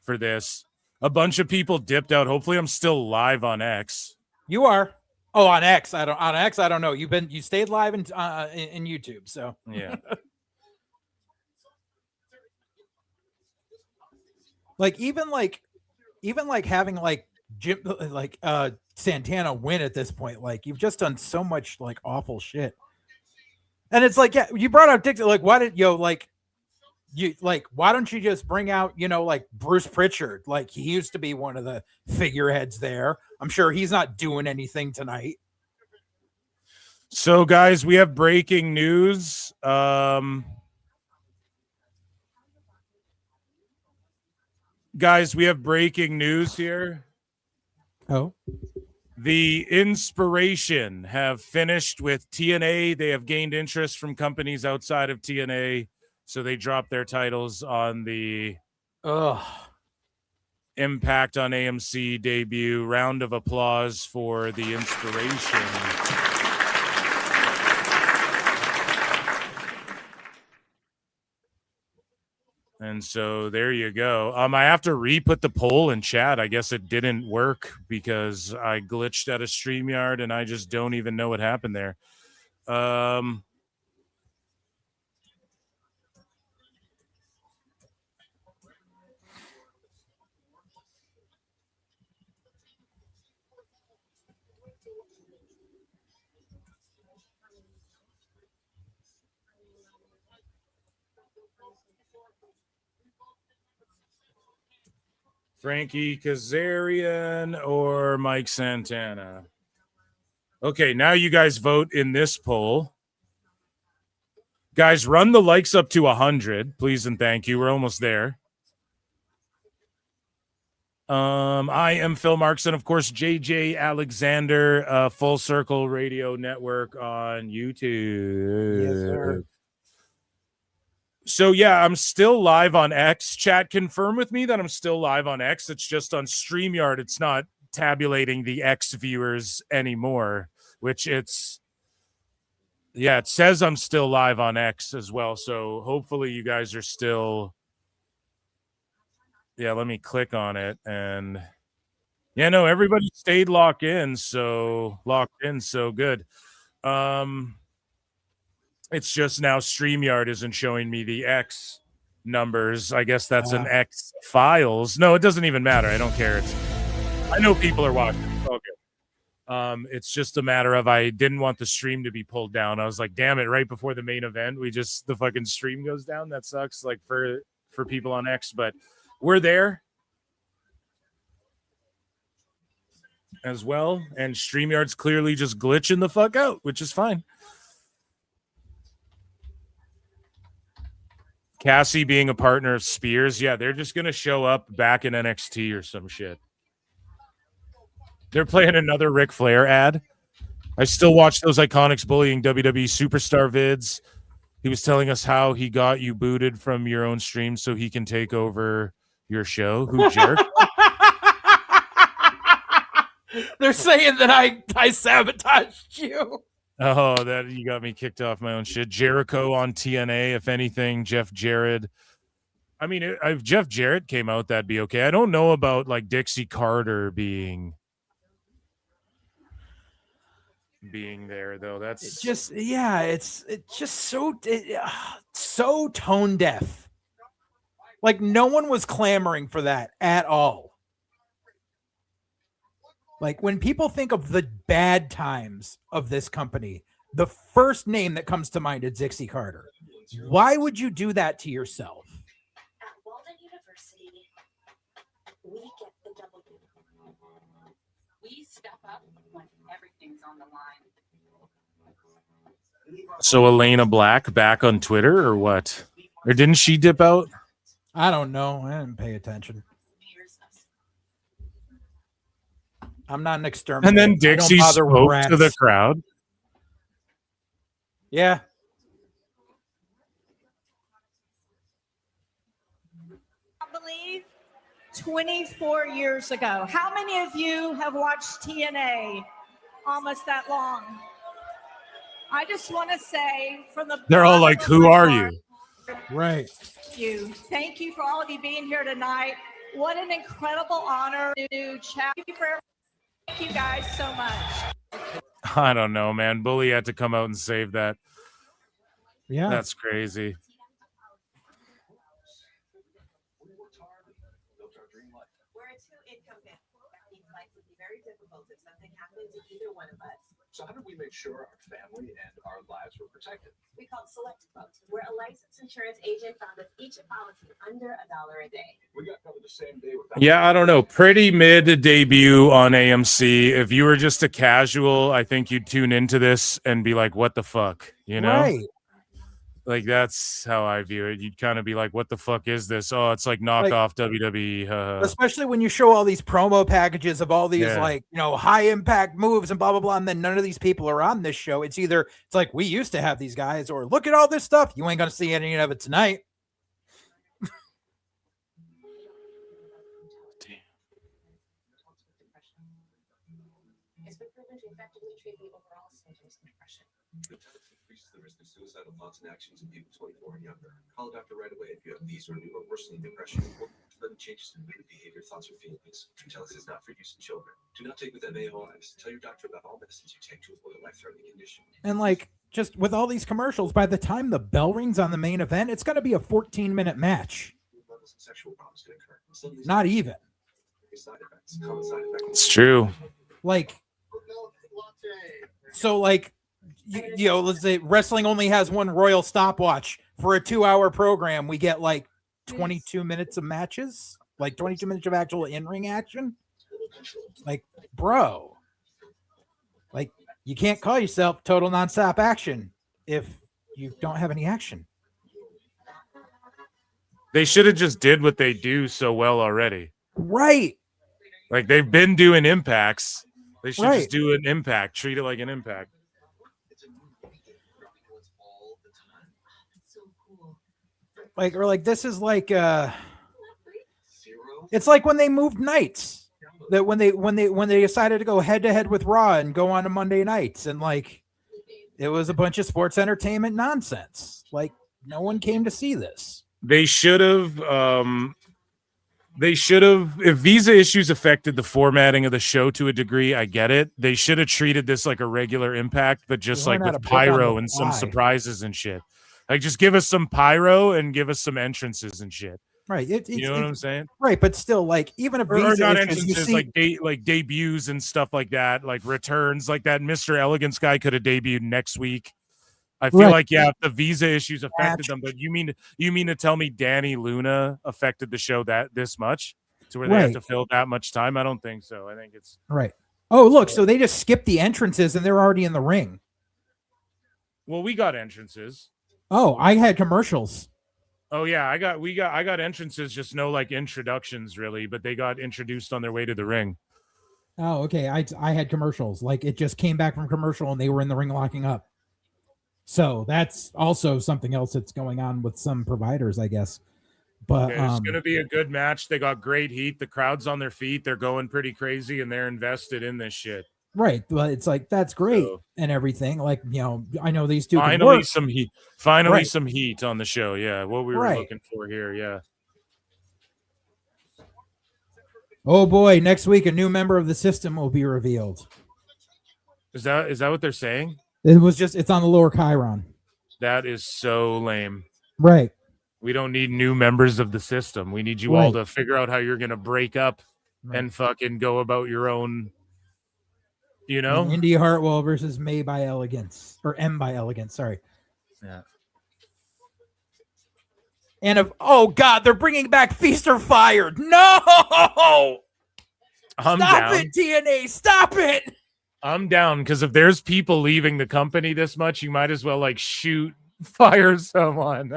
for this. A bunch of people dipped out. Hopefully I'm still live on X.
You are. Oh, on X. I don't know. You stayed live in YouTube, so
yeah.
even having Santana win at this point, like you've just done so much like awful shit. And it's like, yeah, you brought out Dixie. Like, why don't you just bring out, like Bruce Pritchard? Like, he used to be one of the figureheads there. I'm sure he's not doing anything tonight.
So, guys, we have breaking news. Guys, we have breaking news here.
Oh.
The IInspiration have finished with TNA. They have gained interest from companies outside of TNA, so they dropped their titles on the Impact on AMC debut. Round of applause for the IInspiration. And so there you go. I have to re-put the poll in chat. I guess it didn't work because I glitched out of StreamYard and I just don't even know what happened there. Frankie Kazarian or Mike Santana? Okay, now you guys vote in this poll. Guys, run the likes up to 100, please and thank you. We're almost there. I am Phil Marks and, of course, JJ Alexander, Full Circle Radio Network on YouTube.
Yes, sir.
So, yeah, I'm still live on X. Chat, confirm with me that I'm still live on X. It's just on StreamYard. It's not tabulating the X viewers anymore, which it says I'm still live on X as well. So hopefully you guys are still. Yeah, let me click on it. And yeah, no, everybody stayed locked in. So good. It's just now StreamYard isn't showing me the X numbers. I guess that's an X files. No, it doesn't even matter. I don't care. I know people are watching. It's all good. It's just a matter of I didn't want the stream to be pulled down. I was like, damn it, right before the main event, the fucking stream goes down. That sucks, like for people on X, but we're there as well. And StreamYard's clearly just glitching the fuck out, which is fine. Cassie being a partner of Spears, yeah, they're just gonna show up back in NXT or some shit. They're playing another Ric Flair ad. I still watch those Iconics bullying WWE superstar vids. He was telling us how he got you booted from your own stream so he can take over your show. Who jerk?
They're saying that I sabotaged you.
Oh, that you got me kicked off my own shit. Jericho on TNA, if anything. Jeff Jarrett. I mean, if Jeff Jarrett came out, that'd be okay. I don't know about like Dixie Carter being there though. That's
it's just it's just so tone deaf. Like no one was clamoring for that at all. Like when people think of the bad times of this company, the first name that comes to mind is Dixie Carter. Why would you do that to yourself?
At Walden University, we get the W. We step up when everything's on the line.
so Elayna Black back on Twitter or what? Or didn't she dip out?
I don't know. I didn't pay attention. I'm not an exterminator.
And then Dixie spoke to the crowd.
Yeah.
I believe 24 years ago. How many of you have watched TNA almost that long? I just want to say from the
They're all like, who are you?
Right.
Thank you for all of you being here tonight. What an incredible honor to chat with you for. Thank you guys so much.
I don't know, man. Bully had to come out and save that.
Yeah.
That's crazy.
We're a two-income family. Life would be very difficult if something happened to either one of us.
So how do we make sure our family and our lives were protected?
We called Select Quote. We're a licensed insurance agent found with each policy under $1 a day.
We got covered the same day with
Yeah, I don't know. Pretty mid debut on AMC. If you were just a casual, I think you'd tune into this and be like, what the fuck? You know?
Right.
Like, that's how I view it. You'd kind of be like, what the fuck is this? Oh, it's like knockoff WWE.
Especially when you show all these promo packages of all these
Yeah.
like, high impact moves and blah, blah, blah. And then none of these people are on this show. It's either, it's like, we used to have these guys, or look at all this stuff. You ain't going to see any of it tonight.
It's been proven to effectively treat the overall symptoms of depression.
Increases the risk of suicidal thoughts and actions in people 24 and younger. Call a doctor right away if you have these or new or worsening depression or sudden changes in mood, behavior, thoughts, or feelings. Tritalis is not for use in children. Do not take with MAOIs. Tell your doctor about all medicines you take to avoid a life-threatening condition.
And like, just with all these commercials, by the time the bell rings on the main event, it's going to be a 14-minute match.
Levels of sexual problems can occur.
Not even.
Side effects, common side effects.
It's true.
Like, so like, let's say wrestling only has one royal stopwatch. For a 2-hour program, we get like 22 minutes of matches, like 22 minutes of actual in-ring action. Like, bro, like you can't call yourself total nonstop action if you don't have any action.
They should have just did what they do so well already.
Right.
Like, they've been doing impacts. They should
Right.
just do an impact. Treat it like an impact.
Like, or like, this is like, it's like when they moved nights, that when they decided to go head to head with Raw and go on to Monday nights, and like, it was a bunch of sports entertainment nonsense. Like, no one came to see this.
They should have. If visa issues affected the formatting of the show to a degree, I get it. They should have treated this like a regular impact, but just like with pyro and some surprises and shit. Like, just give us some pyro and give us some entrances and shit.
Right.
You know what I'm saying?
Right, but still, like, even if
Or
visa
not
issues, you
entrances,
see,
like debuts and stuff like that, like returns, like that Mr. Elegance guy could have debuted next week. I feel
Right.
like if the visa issues affected them, but you mean to tell me Danny Luna affected the show this much to where they have
Right.
to fill that much time? I don't think so. I think it's
right. Oh, look, so they just skipped the entrances and they're already in the ring.
well, we got entrances.
Oh, I had commercials.
Oh yeah, I got entrances, just no like introductions really, but they got introduced on their way to the ring.
Oh, okay. I had commercials. Like, it just came back from commercial and they were in the ring locking up. So that's also something else that's going on with some providers, I guess. But
It's going to be a good match. They got great heat. The crowd's on their feet. They're going pretty crazy, and they're invested in this shit.
right, but it's like that's great and everything. Like, I know these two can
Finally,
work.
some heat. Finally,
Right.
some heat on the show. Yeah, what we were
Right.
looking for here. Yeah.
Oh boy, next week a new member of the system will be revealed.
Is that what they're saying?
It's on the lower Chiron.
That is so lame.
Right.
We don't need new members of the system. We need you all to figure out how you're going to break up and fucking go about your own. You know,
And Indy Hartwell versus May by Elegance, or M by Elegance. Sorry.
Yeah.
And oh god, they're bringing back Feast or Fired. No,
I'm
stop
down.
it, TNA, stop it.
I'm down because if there's people leaving the company this much, you might as well like fire someone.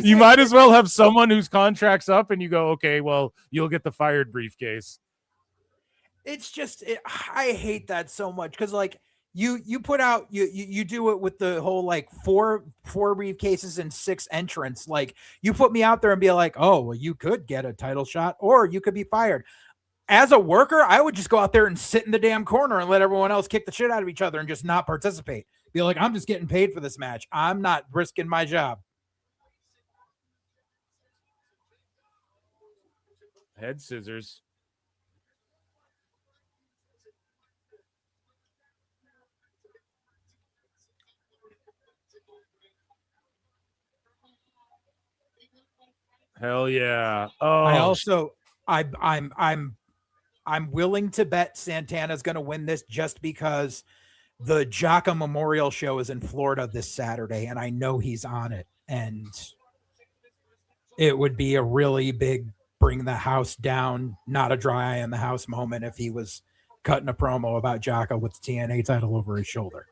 You might as well have someone whose contract's up and you go, okay, well, you'll get the fired briefcase.
It's just I hate that so much because like you put out you do it with the whole like four briefcases and 6 entrants. Like, you put me out there and be like, oh well, you could get a title shot or you could be fired. As a worker, I would just go out there and sit in the damn corner and let everyone else kick the shit out of each other and just not participate. Be like, I'm just getting paid for this match. I'm not risking my job.
Head scissors. Hell yeah. Oh,
I also I'm willing to bet Santana's going to win this just because the Jaka Memorial Show is in Florida this Saturday, and I know he's on it. And it would be a really big bring the house down, not a dry eye in the house moment if he was cutting a promo about Jaka with the TNA title over his shoulder.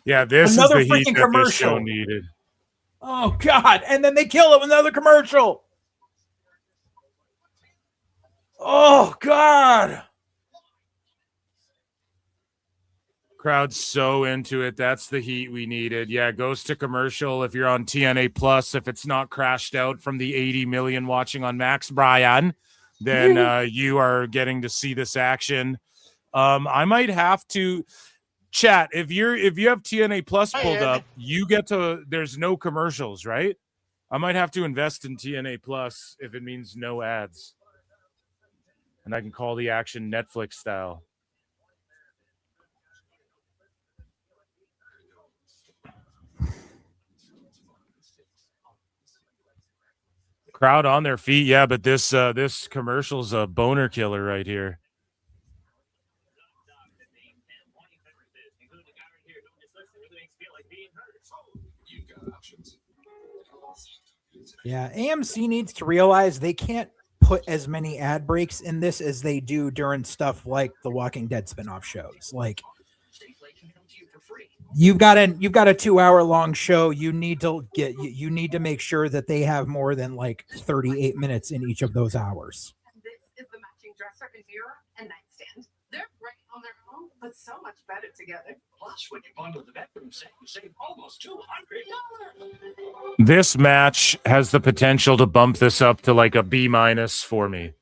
yeah, this
Another
is the heat
freaking
that this show
commercial.
needed.
Oh God! And then they kill it with another commercial. Oh God!
Crowd's so into it. That's the heat we needed. Yeah, goes to commercial if you're on TNA Plus. If it's not crashed out from the 80 million watching on Max Bryan, then you are getting to see this action. I might have to chat if you have TNA Plus pulled up, you get to. There's no commercials, right? I might have to invest in TNA Plus if it means no ads, and I can call the action Netflix style. Crowd on their feet, yeah, but this commercial's a boner killer right here.
Yeah, AMC needs to realize they can't put as many ad breaks in this as they do during stuff like the Walking Dead spinoff shows. Like, you've got a 2-hour long show. You need to make sure that they have more than like 38 minutes in each of those hours.
This is the matching dresser and mirror and nightstand. They're great on their own, but so much better together.
Plus, when you bundle the bedroom set, you save almost $200.
This match has the potential to bump this up to like a B- for me,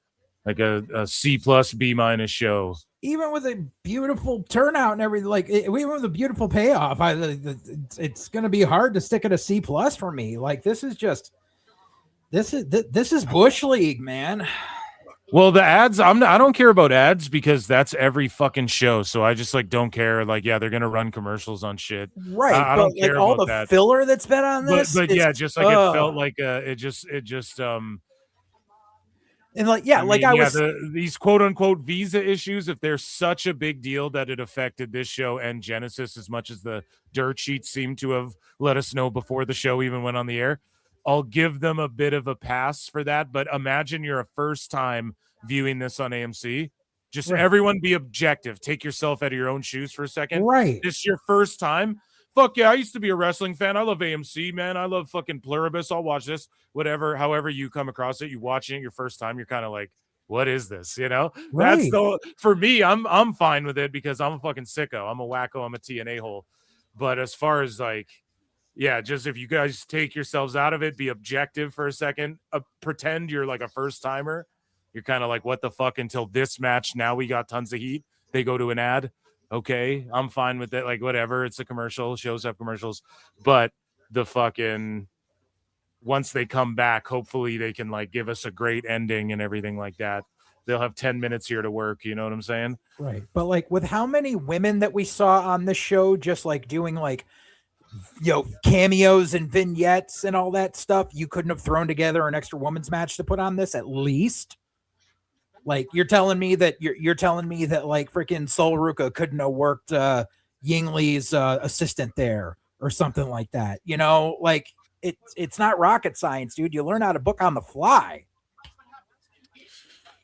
like a C+ B- show.
Even with a beautiful turnout and everything, like even with a beautiful payoff, it's going to be hard to stick at a C+ for me. Like, this is Bush League, man.
Well, the ads, I don't care about ads because that's every fucking show. So I just like don't care. Like, yeah, they're gonna run commercials on shit.
Right,
I
but
don't
like
care
all
about
the
that.
filler that's been on this,
But
is,
yeah, just like it felt like it just
and like yeah,
I
like
mean,
I
yeah,
was
these quote unquote visa issues, if they're such a big deal that it affected this show and Genesis as much as the dirt sheets seem to have let us know before the show even went on the air, I'll give them a bit of a pass for that. But imagine you're a first time viewing this on AMC. Just
Right.
everyone be objective. Take yourself out of your own shoes for a second.
Right.
This is your first time. Fuck yeah, I used to be a wrestling fan. I love AMC, man. I love fucking Pluribus. I'll watch this. Whatever, however you come across it, you watching it your first time, you're kind of like, what is this? You know, that's
Right.
the for me. I'm fine with it because I'm a fucking sicko. I'm a wacko. I'm a TNA hole. But as far as like, yeah, just if you guys take yourselves out of it, be objective for a second, pretend you're like a first timer. You're kind of like, what the fuck? Until this match, now we got tons of heat. They go to an ad. Okay, I'm fine with it. Like whatever. It's a commercial. Shows have commercials, but the fucking once they come back, hopefully they can like give us a great ending and everything like that. They'll have 10 minutes here to work. You know what I'm saying?
right, but like with how many women that we saw on the show, just like doing like cameos and vignettes and all that stuff, you couldn't have thrown together an extra women's match to put on this at least. Like you're telling me that like freaking Sol Ruka couldn't have worked Yingli's assistant there or something like that. You know, like it's not rocket science, dude. You learn how to book on the fly.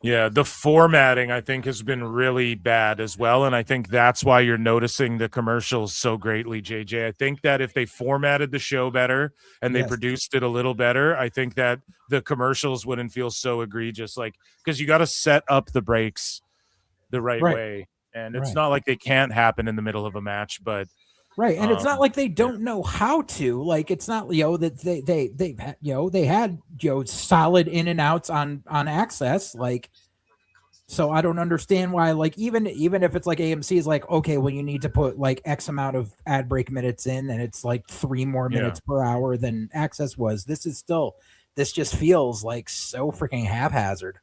Yeah, the formatting I think has been really bad as well, and I think that's why you're noticing the commercials so greatly, JJ. I think that if they formatted the show better and they produced it a little better, I think that the commercials wouldn't feel so egregious. Like because you got to set up the breaks the right way, and it's not like they can't happen in the middle of a match, but.
Right, and it's not like they don't know how to. Like it's not that they had solid in and outs on Access. Like, so I don't understand why. Like even if it's like AMC is like, okay, well you need to put like X amount of ad break minutes in, and it's like 3 more minutes per hour than Access was. This just feels like so freaking haphazard.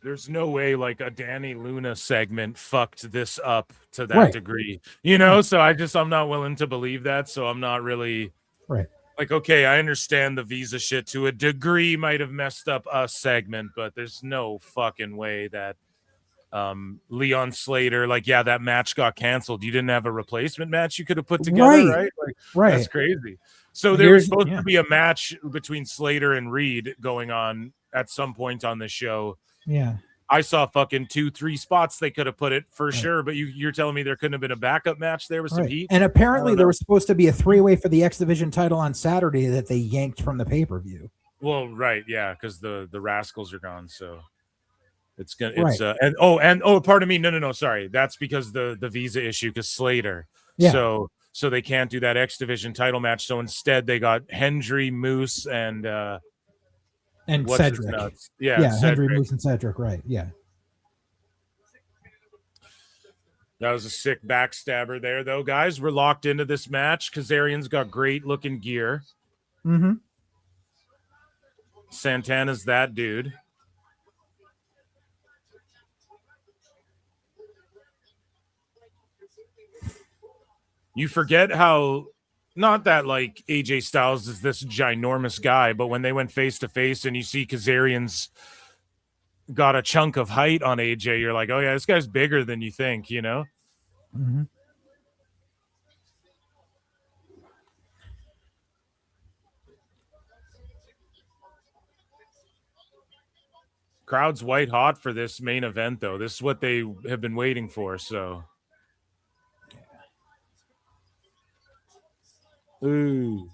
There's no way like a Danny Luna segment fucked this up to that degree, you know? So I'm not willing to believe that. So I'm not really like, okay, I understand the visa shit to a degree might have messed up a segment, but there's no fucking way that Leon Slater, like, yeah, that match got canceled. You didn't have a replacement match you could have put together, right? Like, that's crazy. So there was supposed to be a match between Slater and Reed going on at some point on the show.
Yeah.
I saw fucking 2-3 spots they could have put it for sure, but you're telling me there couldn't have been a backup match there with some heat?
And apparently there was supposed to be a 3-way for the X Division title on Saturday that they yanked from the pay-per-view.
Well, right, yeah, because the Rascals are gone, so it's gonna pardon me, no, sorry, that's because the visa issue because Slater, so they can't do that X Division title match. So instead they got Hendry, Moose, and
Cedric.
Cedric.
Hendry, Moose, and Cedric, right? Yeah.
That was a sick backstabber there, though, guys. We're locked into this match. Kazarian's got great looking gear.
Mm-hmm.
Santana's that dude. You forget how, not that like AJ Styles is this ginormous guy, but when they went face to face and you see Kazarian's got a chunk of height on AJ, you're like, oh yeah, this guy's bigger than you think, you know?
Mm-hmm.
Crowd's white hot for this main event, though. This is what they have been waiting for, so. Ooh.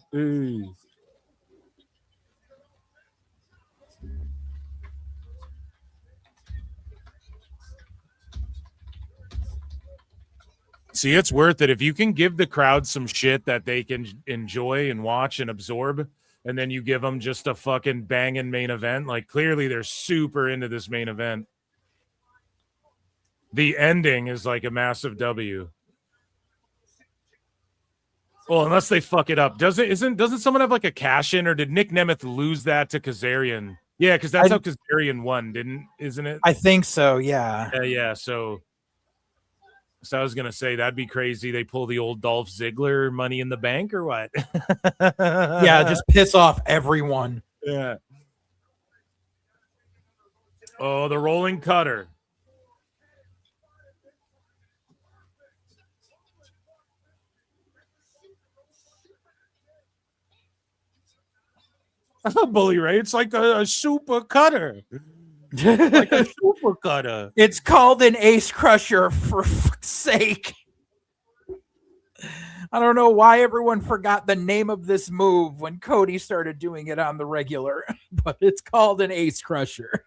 See, it's worth it. If you can give the crowd some shit that they can enjoy and watch and absorb, and then you give them just a fucking banging main event, like clearly they're super into this main event. The ending is like a massive W. Well, unless they fuck it up. Doesn't someone have like a cash in, or did Nick Nemeth lose that to Kazarian? Yeah, because that's how Kazarian won, isn't it?
I think so, yeah.
Yeah. So I was gonna say that'd be crazy. They pull the old Dolph Ziggler Money in the Bank or what?
Yeah, just piss off everyone.
Yeah. Oh, the rolling cutter. Bully Ray, it's like a super cutter. Like a super cutter.
It's called an ace crusher, for fuck's sake. I don't know why everyone forgot the name of this move when Cody started doing it on the regular, but it's called an ace crusher.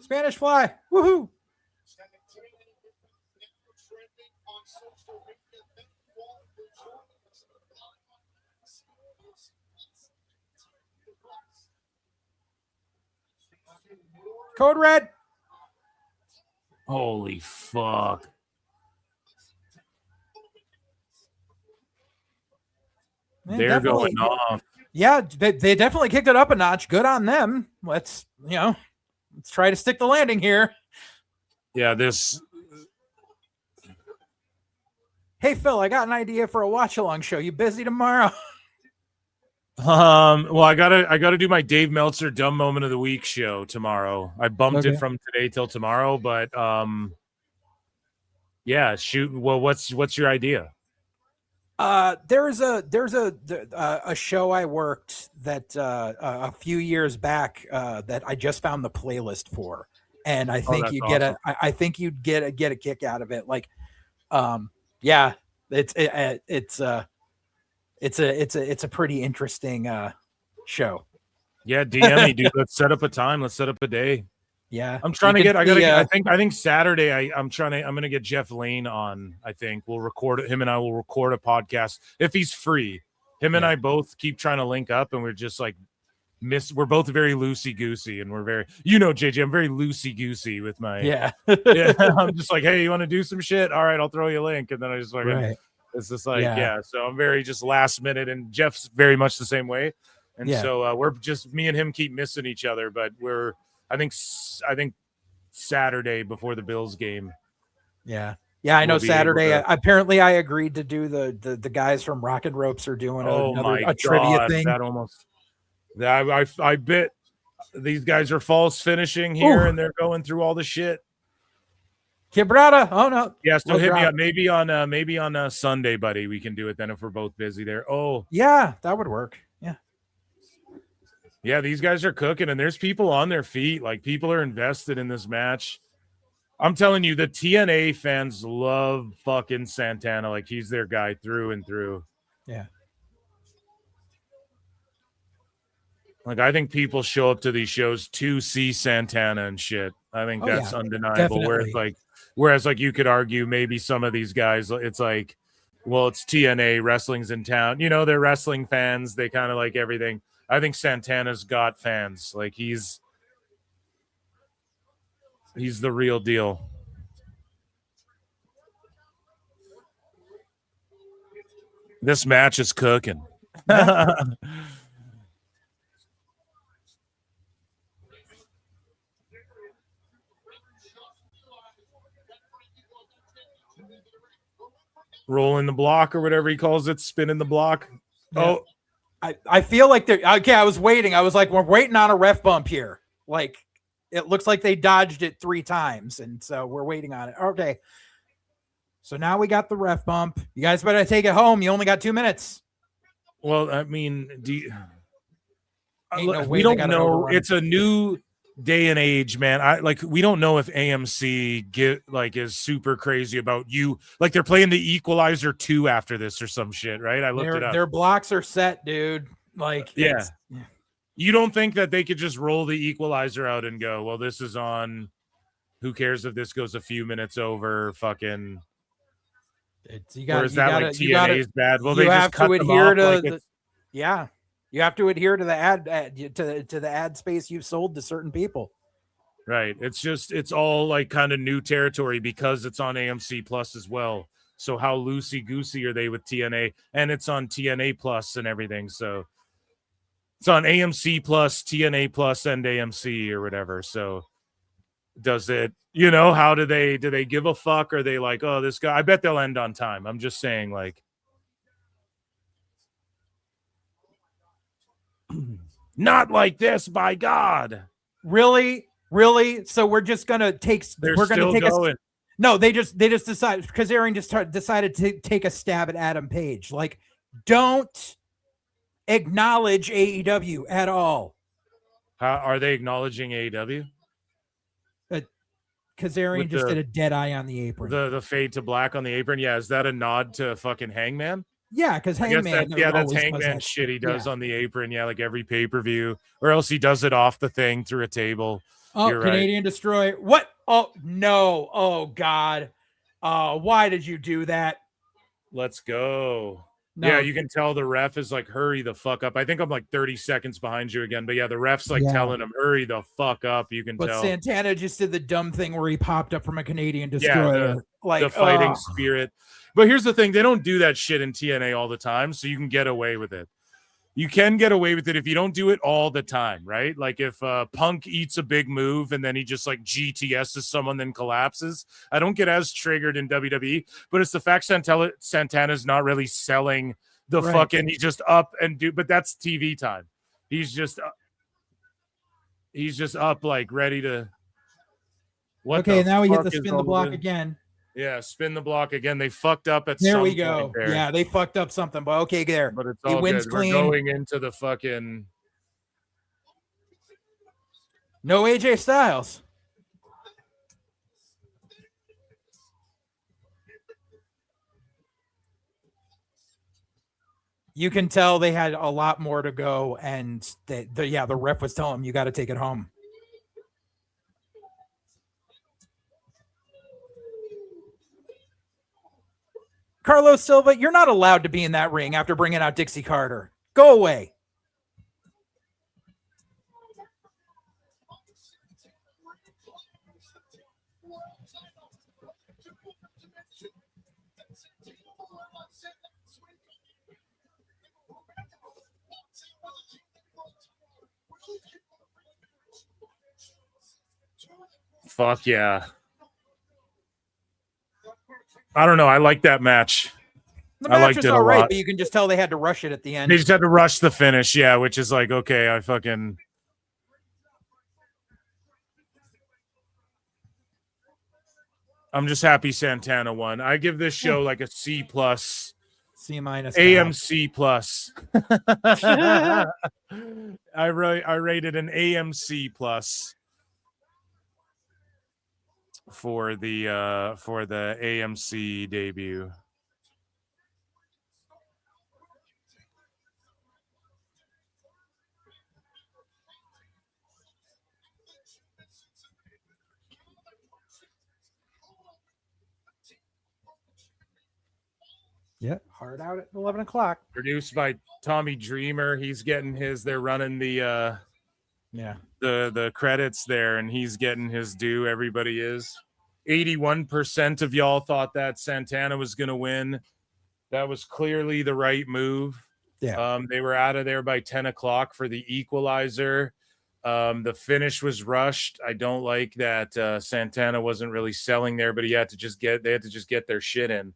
Spanish Fly. Woohoo. Code Red.
Holy fuck. They're going off.
Yeah, they definitely kicked it up a notch. Good on them. Let's try to stick the landing here.
Yeah, this.
Hey, Phil, I got an idea for a watch-along show. You busy tomorrow?
Well, I gotta do my Dave Meltzer Dumb Moment of the Week show tomorrow. I bumped it from today till tomorrow, but yeah, shoot. Well, what's your idea?
There's a show I worked that a few years back that I just found the playlist for, and I think you'd get I think you'd get a kick out of it. Like, yeah, it's a pretty interesting show.
Yeah, DM me, dude. Let's set up a time. Let's set up a day.
Yeah,
I'm trying to get. I think Saturday. I'm gonna get Jeff Lane on. I think we'll record him and I will record a podcast if he's free. Him and I both keep trying to link up, and we're just like we're both very loosey goosey, and we're very, JJ. I'm very loosey goosey with my
yeah.
I'm just like, hey, you want to do some shit? All right, I'll throw you a link, and then I just like it's just like yeah. So I'm very just last minute, and Jeff's very much the same way, and so we're just me and him keep missing each other, but we're. I think Saturday before the Bills game.
Yeah. I know Saturday. Apparently, I agreed to do the guys from Rock and Ropes are doing a trivia thing.
I bet these guys are false finishing here, and they're going through all the shit.
Quebrada. Oh no.
Yeah. So hit me up. Maybe on Sunday, buddy. We can do it then if we're both busy there. Oh
yeah, that would work.
Yeah, these guys are cooking, and there's people on their feet. Like, people are invested in this match. I'm telling you, the TNA fans love fucking Santana. Like, he's their guy through and through.
Yeah.
Like, I think people show up to these shows to see Santana and shit. I think that's undeniable.
Definitely.
Whereas you could argue maybe some of these guys, it's like, well, it's TNA, wrestling's in town. They're wrestling fans. They kind of like everything. I think Santana's got fans. Like, he's the real deal. This match is cooking. Rolling the block or whatever he calls it, spinning the block.
Yeah.
Oh,
I feel like they're okay. I was waiting. I was like, we're waiting on a ref bump here. Like, it looks like they dodged it 3 times, and so we're waiting on it. Okay. So now we got the ref bump. You guys better take it home. You only got 2 minutes.
Well, I mean,
No
we don't know. It's a new day and age, man. We don't know if AMC is super crazy about you. Like, they're playing the Equalizer 2 after this or some shit, right? I looked it up.
Their blocks are set, dude. Like,
yeah. You don't think that they could just roll the Equalizer out and go, well, this is on Who cares if this goes a few minutes over? Fucking.
You got.
Or is that like
you gotta,
TNA's bad? Well,
you
they just
have
cut
to
them
adhere
off
to
like
the.
it's.
Yeah, you have to adhere to the to the ad space you've sold to certain people.
Right. It's all like kind of new territory because it's on AMC Plus as well. So how loosey goosey are they with TNA? And it's on TNA Plus and everything. So it's on AMC Plus, TNA Plus, and AMC or whatever. So does it, how do they give a fuck? Or are they like, oh, this guy, I bet they'll end on time. I'm just saying, like, not like this, by God.
Really? So we're just gonna take. We're gonna take
going.
No, they just decided, because Aaron just decided to take a stab at Adam Page. Like, don't acknowledge AEW at all.
How are they acknowledging AEW?
Kazarian just did a dead eye on the apron.
The fade to black on the apron. Yeah, is that a nod to fucking Hangman?
Yeah, because Hangman.
That's Hangman shit he does on the apron. Yeah, like every pay-per-view, or else he does it off the thing through a table.
Oh,
You're
Canadian
right.
Destroyer. What? Oh, no. Oh, God. Why did you do that?
Let's go.
No.
Yeah, you can tell the ref is like, hurry the fuck up. I think I'm like 30 seconds behind you again. But yeah, the ref's like telling him, hurry the fuck up. You can
But
tell.
Santana just did the dumb thing where he popped up from a Canadian
Yeah,
Destroyer.
the fighting spirit. But here's the thing. They don't do that shit in TNA all the time. So you can get away with it. You can get away with it if you don't do it all the time, right? Like if Punk eats a big move and then he just like GTSs someone, then collapses. I don't get as triggered in WWE, but it's the fact Santana's not really selling the fucking. He's just up and but that's TV time. He's just up like ready to.
Okay, now we hit the spin the block again.
Yeah, spin the block again. They fucked up at
there
some
we go.
point there.
Yeah, they fucked up something, but okay, there.
But it's
he
all
wins
good.
clean.
We're going into the fucking.
No AJ Styles. You can tell they had a lot more to go, and the ref was telling them, you got to take it home. Carlos Silva, you're not allowed to be in that ring after bringing out Dixie Carter. Go away.
Fuck yeah. I don't know. I like that match.
The
I
match
liked
was
it a
all right,
lot.
but you can just tell they had to rush it at the end.
They just had to rush the finish, yeah, which is like, okay, I'm just happy Santana won. I give this show like a C+.
C-.
AMC plus. I rated an AMC plus for the AMC debut.
Yeah, hard out at 11 o'clock.
Produced by Tommy Dreamer. He's getting his. They're running the the credits there, and he's getting his due. Everybody is. 81% of y'all thought that Santana was going to win. That was clearly the right move.
Yeah.
They were out of there by 10 o'clock for the equalizer. The finish was rushed. I don't like that Santana wasn't really selling there, but they had to just get their shit in.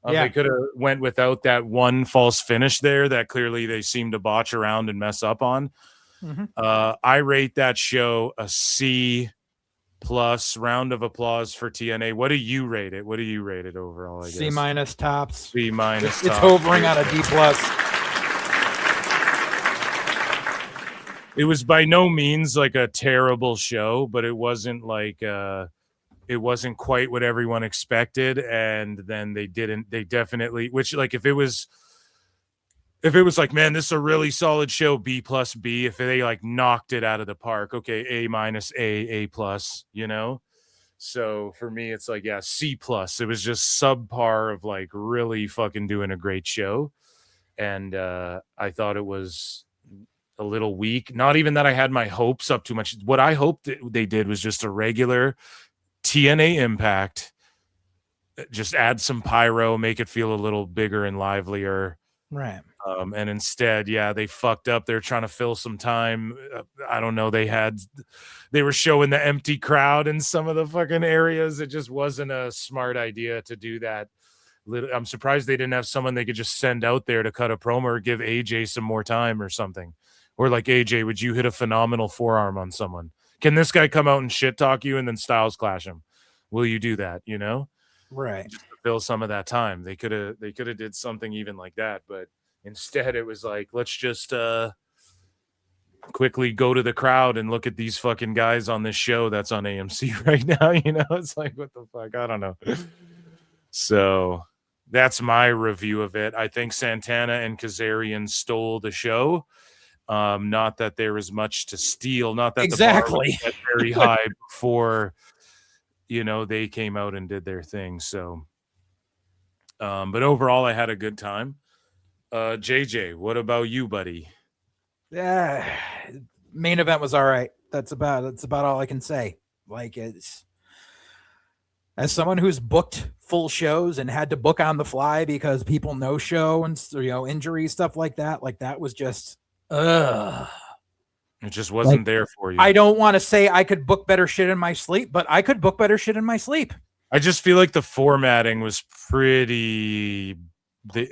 They could have went without that one false finish there that clearly they seem to botch around and mess up on.
Mm-hmm.
I rate that show a C+. Round of applause for TNA. What do you rate it? What do you rate it overall? I guess
C- tops.
C-.
It's
tops.
hovering on a D+.
It was by no means like a terrible show, but it wasn't like it wasn't quite what everyone expected, and then they definitely, which like if it was like, man, this is a really solid show, B+, if they like knocked it out of the park, okay, A-, A+, you know, So for me, it's like, yeah, C+. It was just subpar of like really fucking doing a great show. And I thought it was a little weak. Not even that I had my hopes up too much. What I hoped that they did was just a regular TNA Impact. Just add some pyro, make it feel a little bigger and livelier.
Right.
And instead, yeah, they fucked up. They're trying to fill some time. I don't know. They were showing the empty crowd in some of the fucking areas. It just wasn't a smart idea to do that. I'm surprised they didn't have someone they could just send out there to cut a promo or give AJ some more time or something. Or like, AJ, would you hit a phenomenal forearm on someone? Can this guy come out and shit talk you and then Styles clash him? Will you do that? You know?
Right.
Just to fill some of that time. They could have did something even like that, but instead it was like, let's just quickly go to the crowd and look at these fucking guys on this show that's on AMC right now. You know, it's like, what the fuck? I don't know. So that's my review of it. I think Santana and Kazarian stole the show. Not that there is much to steal. Not that
exactly
the bar was very high before, you know, they came out and did their thing. So, but overall, I had a good time. JJ, what about you, buddy?
Yeah, main event was all right. That's about all I can say. Like, it's as someone who's booked full shows and had to book on the fly because people no show and, you know, injuries, stuff like that. Like, that was just
It just wasn't there for you.
I don't want to say I could book better shit in my sleep, but I could book better shit in my sleep.
I just feel like the formatting was pretty,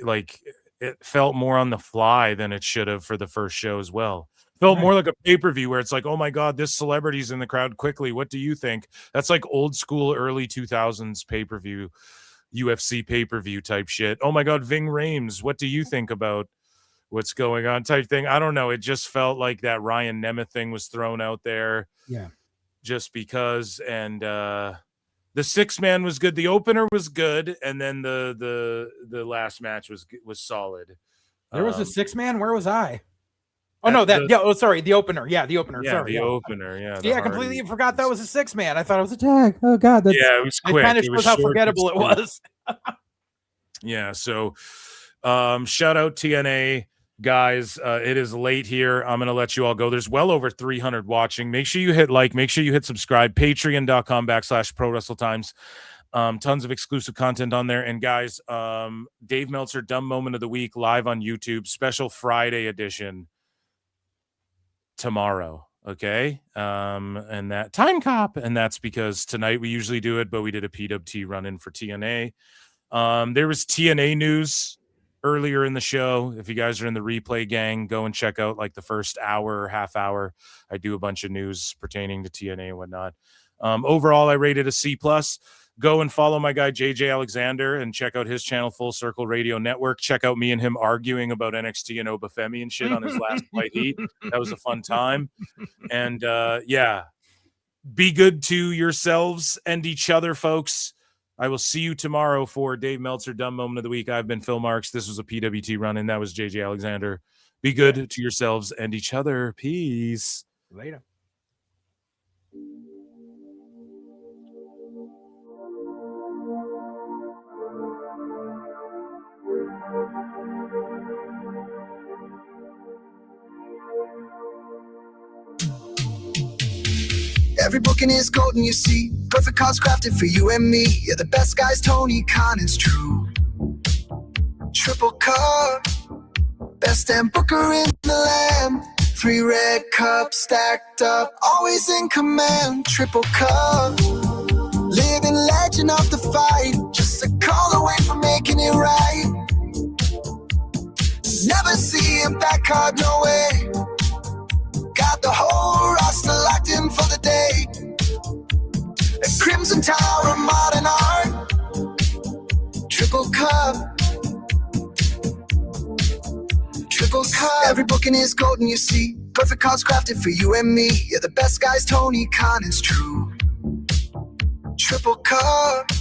like, it felt more on the fly than it should have for the first show as well. Felt more like a pay-per-view where it's like, oh my God, this celebrity's in the crowd quickly. What do you think? That's like old school, early 2000s pay-per-view, UFC pay-per-view type shit. Oh my God, Ving Rhames, what do you think about what's going on type thing? I don't know. It just felt like that Ryan Nemeth thing was thrown out there.
Yeah.
Just because. And the 6-man was good. The opener was good. And then the last match was solid.
There was a 6-man. Where was I? Oh no, sorry, the opener. Yeah, the opener.
Yeah,
sorry,
the opener. Yeah,
I completely forgot that was a 6-man. I thought it was a tag. Oh God,
it was quick.
It kind of shows how forgettable it was.
Yeah. So, shout out TNA guys. It is late here. I'm gonna let you all go. There's well over 300 watching. Make sure you hit like. Make sure you hit subscribe. Patreon.com/ProWrestleTimes. Tons of exclusive content on there. And guys, Dave Meltzer Dumb Moment of the Week live on YouTube. Special Friday edition. Tomorrow, okay, and that Time Cop, and that's because tonight we usually do it, but we did a PWT run-in for TNA. There was TNA news earlier in the show. If you guys are in the replay gang, go and check out like the first hour or half hour. I do a bunch of news pertaining to TNA and whatnot. Overall, I rated a C+. Go and follow my guy JJ Alexander and check out his channel, Full Circle Radio Network. Check out me and him arguing about NXT and Obafemi and shit on his last Fight Heat. That was a fun time. And yeah, be good to yourselves and each other, folks. I will see you tomorrow for Dave Meltzer Dumb Moment of the Week. I've been Phil Marks. This was a PWT run-in. That was JJ Alexander. Be good to yourselves and each other. Peace.
Later.
Every booking is golden, you see. Perfect cards crafted for you and me. Yeah, the best guys, Tony Khan, is true. Triple card, best damn booker in the land. 3 red cups stacked up, always in command. Triple card, living legend of the fight. Just a call away from making it right. Never see him back card, no way. Got the whole roster locked in for the day. A Crimson Tower of modern art. Triple cup. Triple cup. Every booking is golden, you see. Perfect cards crafted for you and me. Yeah, the best guys, Tony Khan, is true. Triple cup.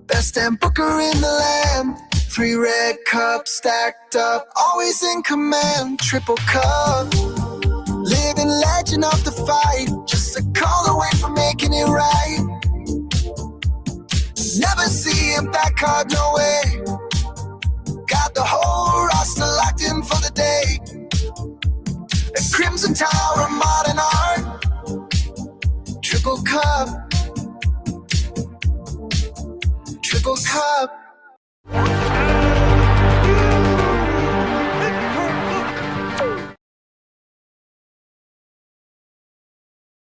Best damn booker in the land. 3 red cups stacked up, always in command. Triple cup. Living legend of the fight. Just a call away from making it right. the impact card, no way. Got the whole roster locked in for the day. A Crimson Tower, modern art. Triple cup. Triple cup.